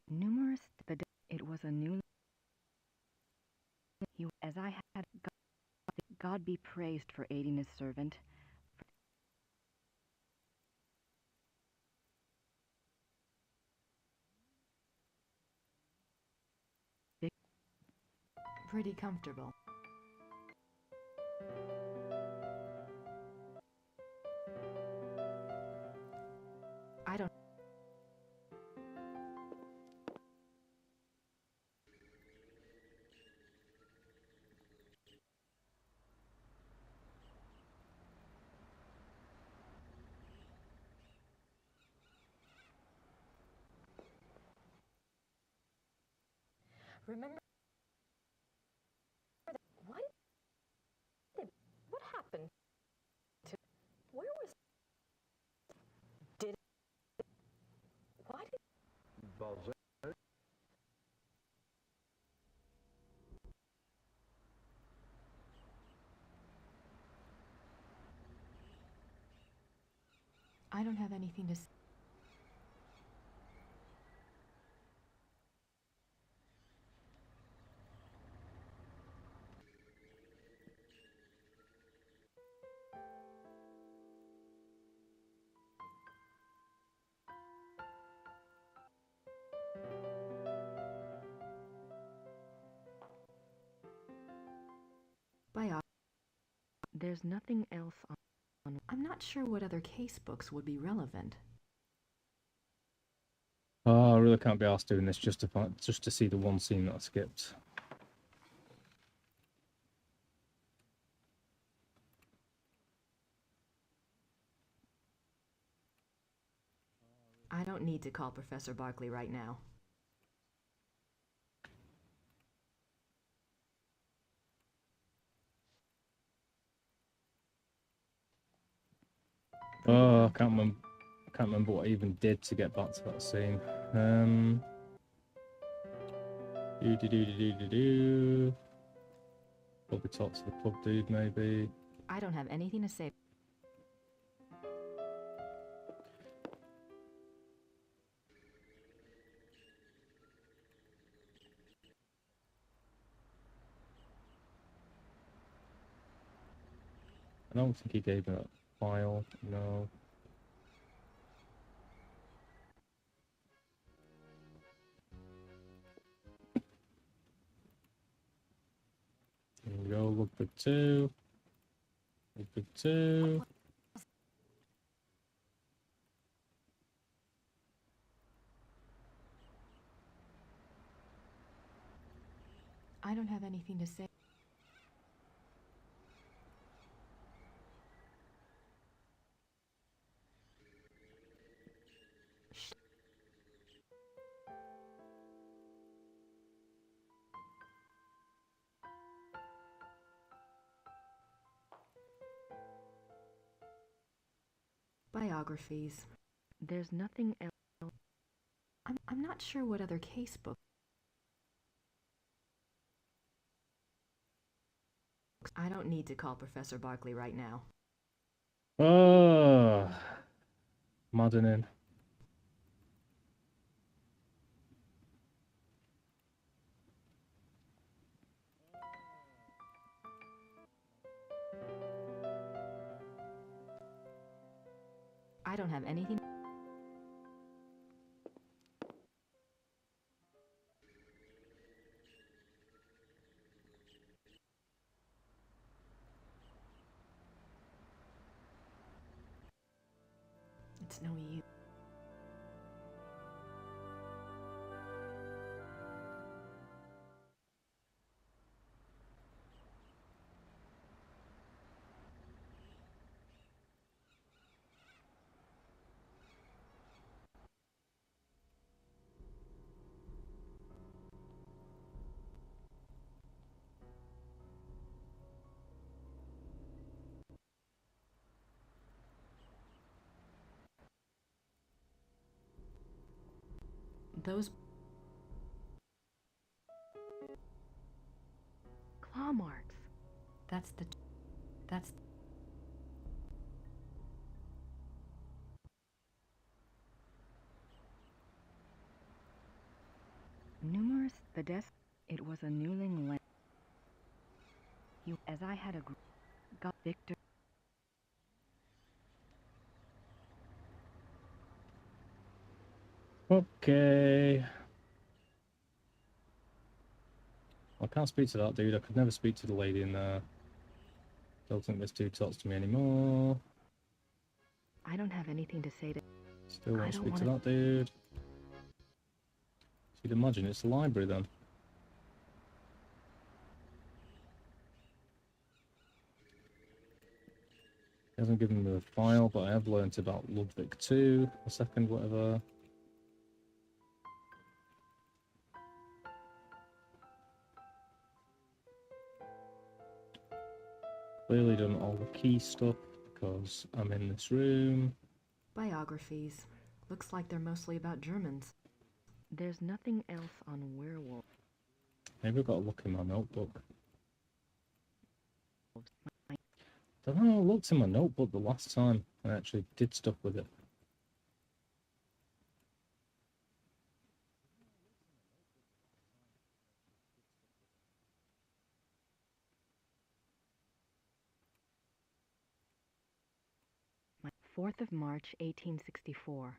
numerous, but it was a new. As I had God be praised for aiding his servant. Pretty comfortable. I don't. Remember what happened to where was did why did I don't have anything to say. There's nothing else on. I'm not sure what other case books would be relevant. Oh, I really can't be asked doing this just to see the one scene that I skipped. I don't need to call Professor Barkley right now. Oh, I can't remember what I even did to get back to that scene. Do. Probably talk to the pub dude, maybe. I don't have anything to say. I don't think he gave me that file, no. Here we go, lookbook 2. Lookbook 2. I don't have anything to say. Biographies. There's nothing else. I'm not sure what other casebook. I don't need to call Professor Barkley right now. Oh, maddening. I don't have anything. It's no use. Those Claw marks. that's Numerous the desk. It was a Newling land. As I had got Victor. Okay. I can't speak to that dude. I could never speak to the lady in there. Don't think this dude talks to me anymore. I don't have anything to say to. Still won't speak to that dude. So you'd imagine it's the library then. He hasn't given me the file, but I have learnt about Ludwig 2, a second, whatever. Clearly done all the key stuff because I'm in this room. biographies. Looks like they're mostly about Germans. There's nothing else on werewolves. Maybe I've got to look in my notebook. Don't know, I looked in my notebook the last time I actually did stuff with it. My 4th of March, 1864.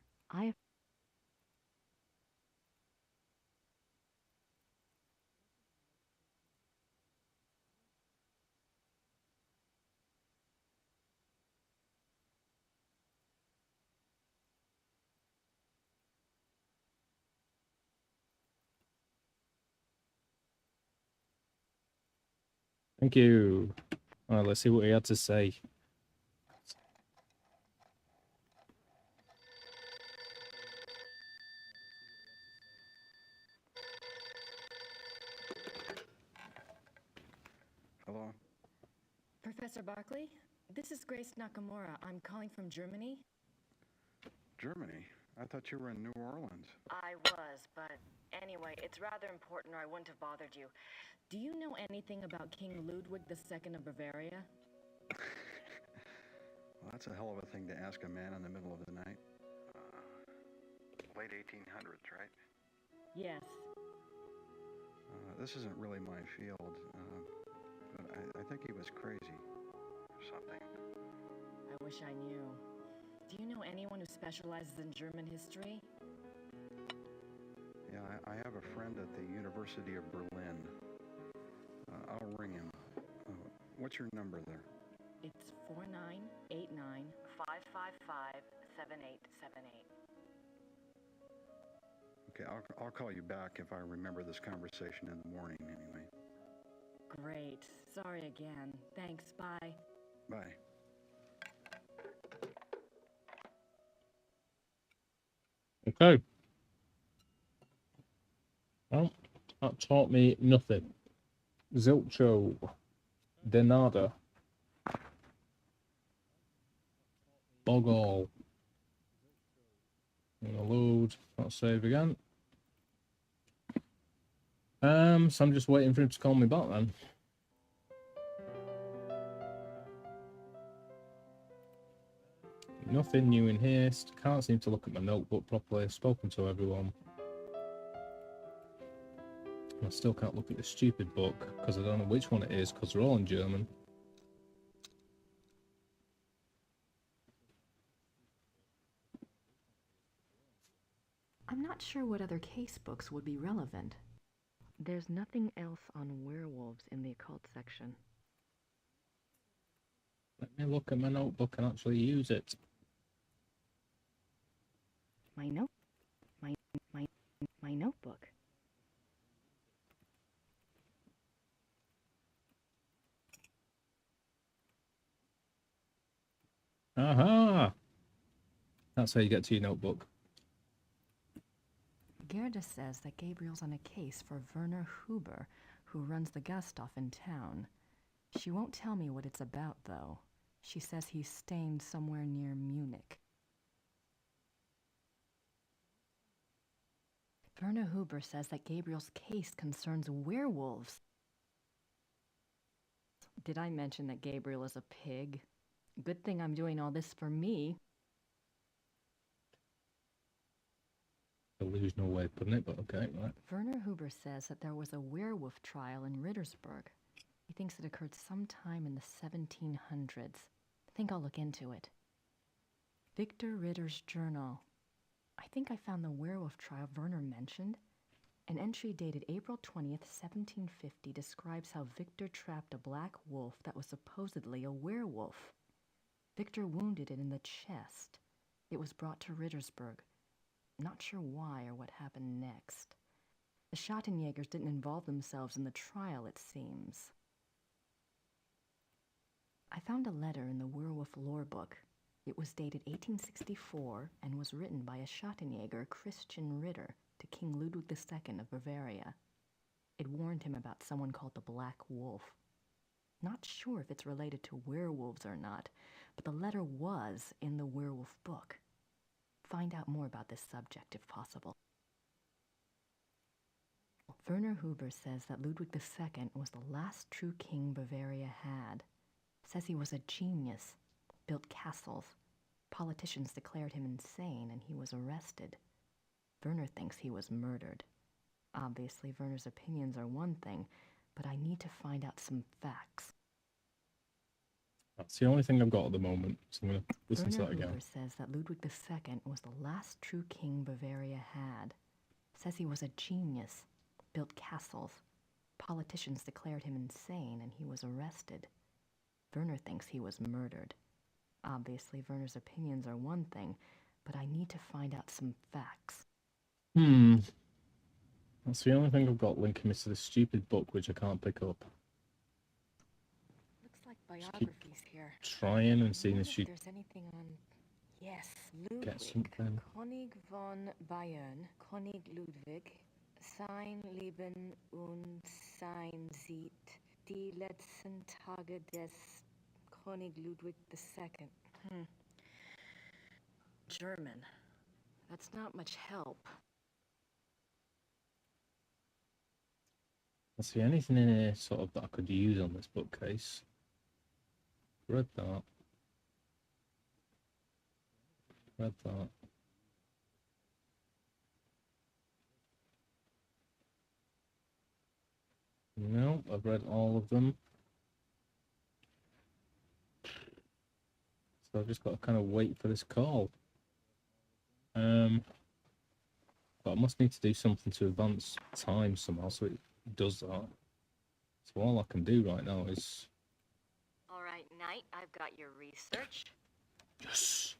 Thank you. Alright, let's see what he had to say. Hello? Professor Barkley? This is Grace Nakamura. I'm calling from Germany. Germany? I thought you were in New Orleans. I was, but anyway, it's rather important or I wouldn't have bothered you. Do you know anything about King Ludwig II of Bavaria? Well, that's a hell of a thing to ask a man in the middle of the night. Late 1800s, right? Yes. This isn't really my field, but I think he was crazy or something. I wish I knew. Do you know anyone who specializes in German history? Yeah, I have a friend at the University of Berlin. I'll ring him. What's your number there? It's 4989-555-7878. Okay, I'll call you back if I remember this conversation in the morning anyway. Great. Sorry again. Thanks. Bye. Bye. Okay. Well, that taught me nothing. Zilcho. De nada. Boggle. I'm gonna load. I'll save again. So I'm just waiting for him to call me back then. Nothing new in here. Can't seem to look at my notebook properly. I've spoken to everyone. I still can't look at the stupid book because I don't know which one it is because they're all in German. I'm not sure what other case books would be relevant. There's nothing else on werewolves in the occult section. Let me look at my notebook and actually use it. My notebook. Aha! That's how you get to your notebook. Gerda says that Gabriel's on a case for Werner Huber, who runs the Gasthof in town. She won't tell me what it's about, though. She says he's staying somewhere near Munich. Werner Huber says that Gabriel's case concerns werewolves. Did I mention that Gabriel is a pig? Good thing I'm doing all this for me. There's no way of putting it, but okay, right. Werner Huber says that there was a werewolf trial in Rittersberg. He thinks it occurred sometime in the 1700s. I think I'll look into it. Victor Ritter's journal. I think I found the werewolf trial Werner mentioned. An entry dated April 20th, 1750 describes how Victor trapped a black wolf that was supposedly a werewolf. Victor wounded it in the chest. It was brought to Rittersberg. Not sure why or what happened next. The Schottenjägers didn't involve themselves in the trial, it seems. I found a letter in the werewolf lore book. It was dated 1864 and was written by a Schottenjäger, Christian Ritter, to King Ludwig II of Bavaria. It warned him about someone called the Black Wolf. Not sure if it's related to werewolves or not, but the letter was in the werewolf book. Find out more about this subject if possible. Werner Huber says that Ludwig II was the last true king Bavaria had. Says he was a genius, built castles. Politicians declared him insane and he was arrested. Werner thinks he was murdered. Obviously, Werner's opinions are one thing, but I need to find out some facts. That's the only thing I've got at the moment, so I'm going to listen to Werner that again. Huber says that Ludwig II was the last true king Bavaria had. Says he was a genius, built castles. Politicians declared him insane and he was arrested. Werner thinks he was murdered. Obviously, Werner's opinions are one thing, but I need to find out some facts. That's the only thing I've got linking me to this stupid book, which I can't pick up. Looks like biographies here. Trying and seeing if If she there's anything on... Yes, gets Ludwig. something. König von Bayern, König Ludwig, sein Leben und sein Sieg, Die letzten Tage des König Ludwig II. German. That's not much help. I see anything in here sort of that I could use on this bookcase. Read that. Read that. No, I've read all of them. So I've just got to kind of wait for this call. But I must need to do something to advance time somehow so it does that. So all I can do right now is... All right, Knight, I've got your research. Yes!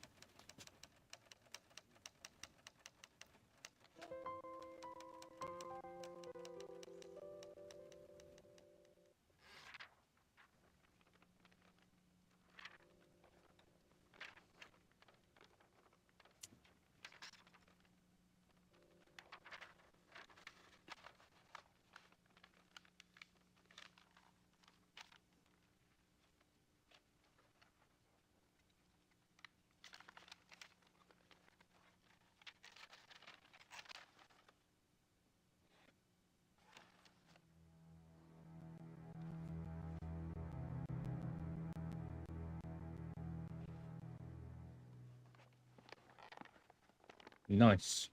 Nice.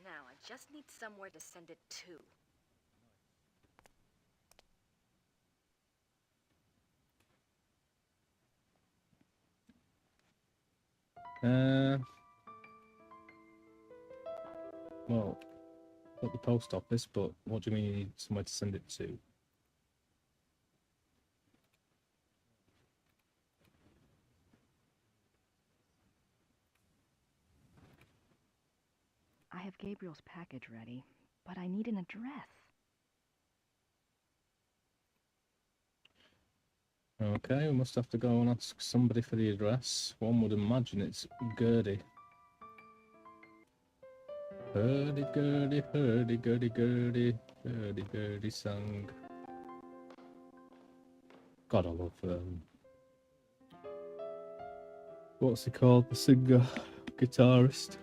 Now, I just need somewhere to send it to. Well, at the post office, but what do you mean you need somewhere to send it to? I have Gabriel's package ready, but I need an address. Okay, we must have to go and ask somebody for the address. One would imagine it's Gertie. Hurdy, gurdy, hurdy, gurdy, gurdy, hurdy, gurdy song. God, I love, what's he called? The singer, guitarist.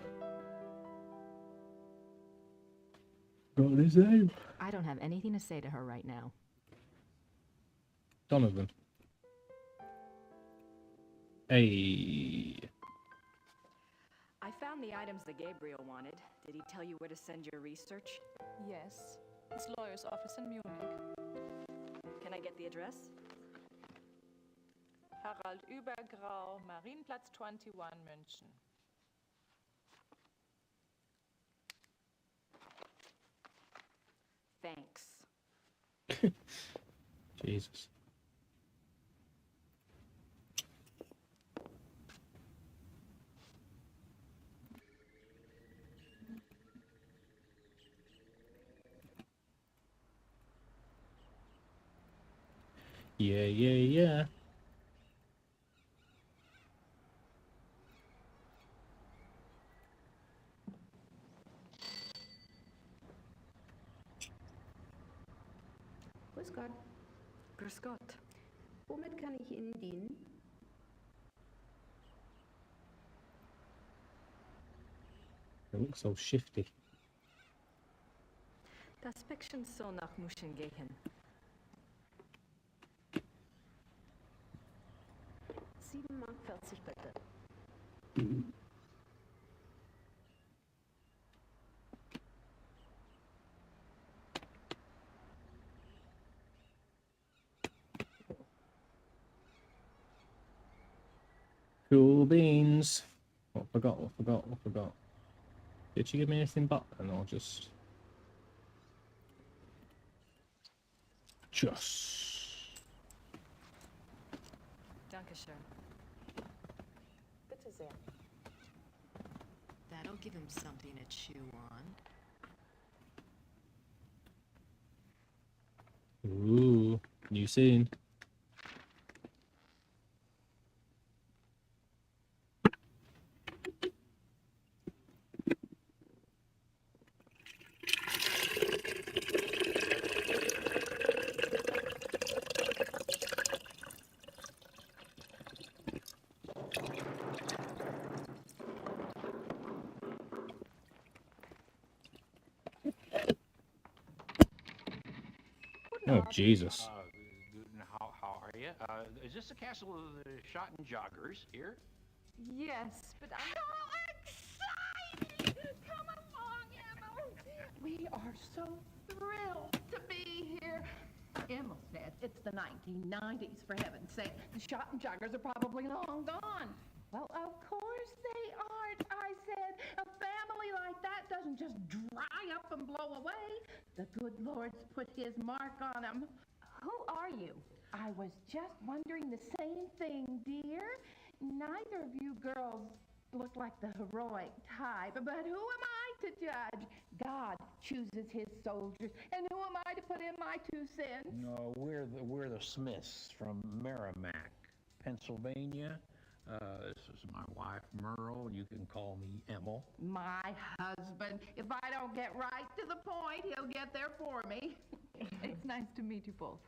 Got his name? I don't have anything to say to her right now. Donovan. Hey. I found the items that Gabriel wanted. Did he tell you where to send your research? Yes, his lawyer's office in Munich. Can I get the address? Harald Übergrau, Marienplatz 21, München. Thanks. Jesus. Yeah, yeah, yeah. Grüß Gott. Grüß Gott. Womit kann ich Ihnen dienen? It looks so shifty. Das Päckchen soll nach München gehen. 7,40 Mark bitte. Cool beans. What forgot? Did she give me anything back then, or just... Dankeschön. Bitte sehr. That'll give him something to chew on. Ooh, new scene. Oh, Jesus. How are you? Is this the castle of the Schottenjoggers here? Yes, but I'm... How exciting! Come along, Emma. We are so thrilled to be here. Emma says it's the 1990s, for heaven's sake. The Schottenjoggers are probably long gone. Well, of course they aren't, I said. A family like that doesn't just dry up and blow away. The good Lord's put his mark on them. Who are you? I was just wondering the same thing, dear. Neither of you girls look like the heroic type, but who am I to judge? God chooses his soldiers, and who am I to put in my 2 cents? No, we're the Smiths from Merrimack, Pennsylvania. This is my wife, Merle. You can call me Emil. My husband. If I don't get right to the point, he'll get there for me. It's nice to meet you both.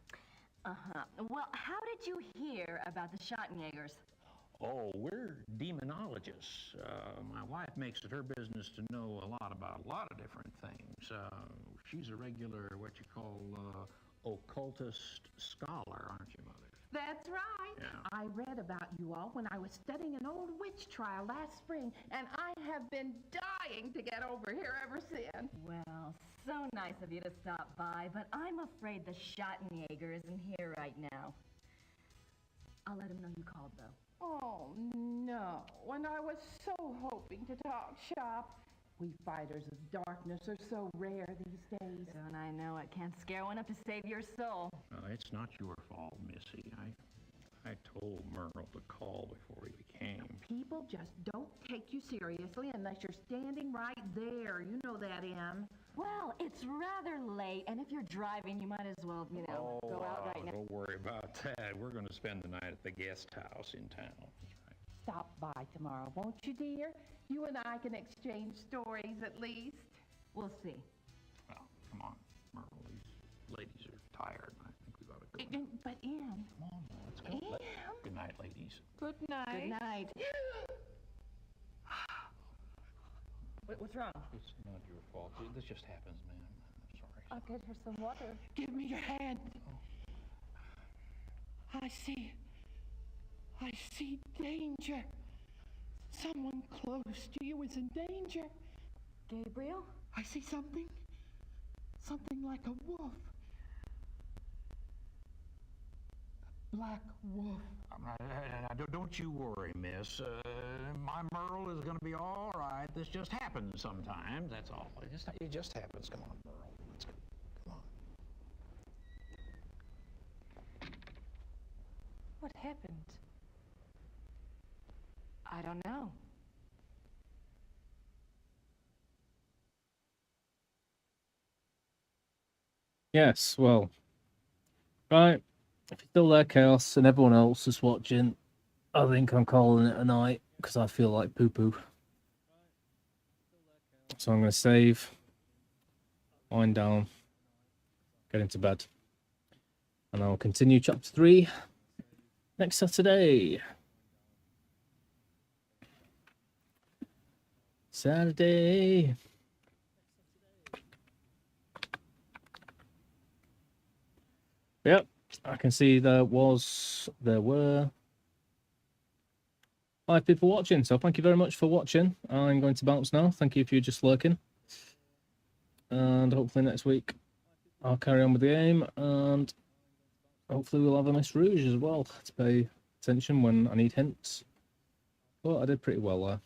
Well, how did you hear about the Schottenjägers? Oh, we're demonologists. My wife makes it her business to know a lot about a lot of different things. She's a regular, what you call, occultist scholar, aren't you, Mother? That's right. Yeah. I read about you all when I was studying an old witch trial last spring, and I have been dying to get over here ever since. Well, so nice of you to stop by, but I'm afraid the Schottenjäger isn't here right now. I'll let him know you called, though. Oh, no. When I was so hoping to talk shop. We fighters of darkness are so rare these days. Don't I know it? Can't scare one up to save your soul. It's not your fault, Missy. I told Merle to call before he came. People just don't take you seriously unless you're standing right there. You know that, Em. Well, it's rather late, and if you're driving, you might as well, go out right now. Don't worry about that. We're going to spend the night at the guest house in town. That's right. Stop by tomorrow, won't you, dear? You and I can exchange stories at least. We'll see. Well, come on, Merle. These ladies are tired. I think we ought to go. But, Em. Come on, let's go. Good night, ladies. Good night. Good night. What's wrong? It's not your fault. This just happens, man. I'm sorry. I'll get her some water. Give me your hand. Oh. I see danger. Someone close to you is in danger. Gabriel? I see something. Something like a wolf. A black wolf. Don't you worry, miss. My Merle is going to be all right. This just happens sometimes. That's all. It just happens. Come on, Merle. Let's go. Come on. What happened? I don't know. Yes, well. Right. If you're still there, Chaos, and everyone else is watching, I think I'm calling it a night because I feel like poo-poo. So I'm going to save, wind down, get into bed. And I'll continue chapter 3 next Saturday. Saturday. Yep, I can see there were 5 people watching, so thank you very much for watching. I'm going to bounce now. Thank you if you're just lurking. And hopefully next week I'll carry on with the game, and hopefully we'll have a Miss Rouge as well to pay attention when I need hints. But I did pretty well there.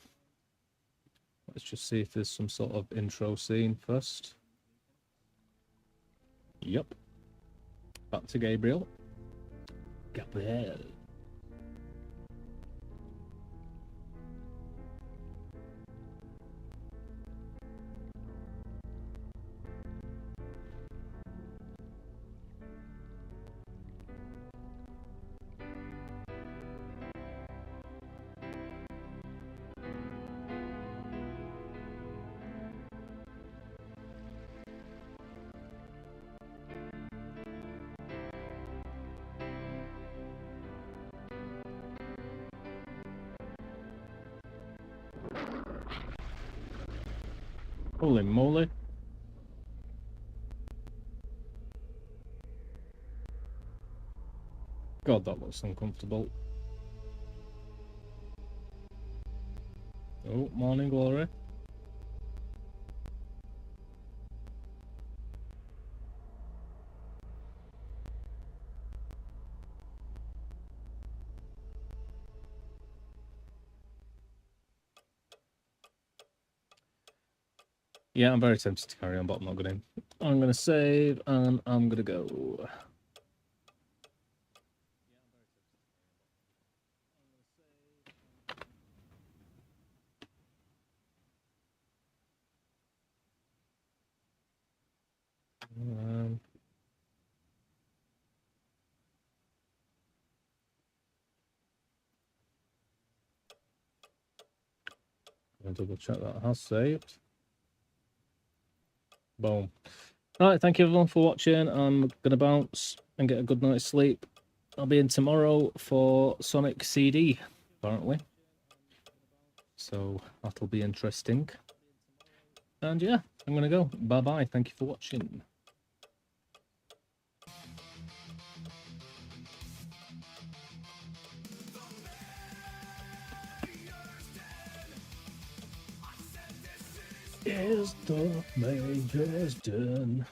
Let's just see if there's some sort of intro scene first. Yep. Back to Gabriel. Gabriel. Holy moly. God, that looks uncomfortable. Oh, morning glory. Yeah, I'm very tempted to carry on, but I'm not going to. I'm going to save, and I'm going to go. I'll double check that has saved. Boom. Right, thank you everyone for watching. I'm going to bounce and get a good night's sleep. I'll be in tomorrow for Sonic CD, apparently. So that'll be interesting. And yeah, I'm going to go. Bye-bye. Thank you for watching. Is the Major's done?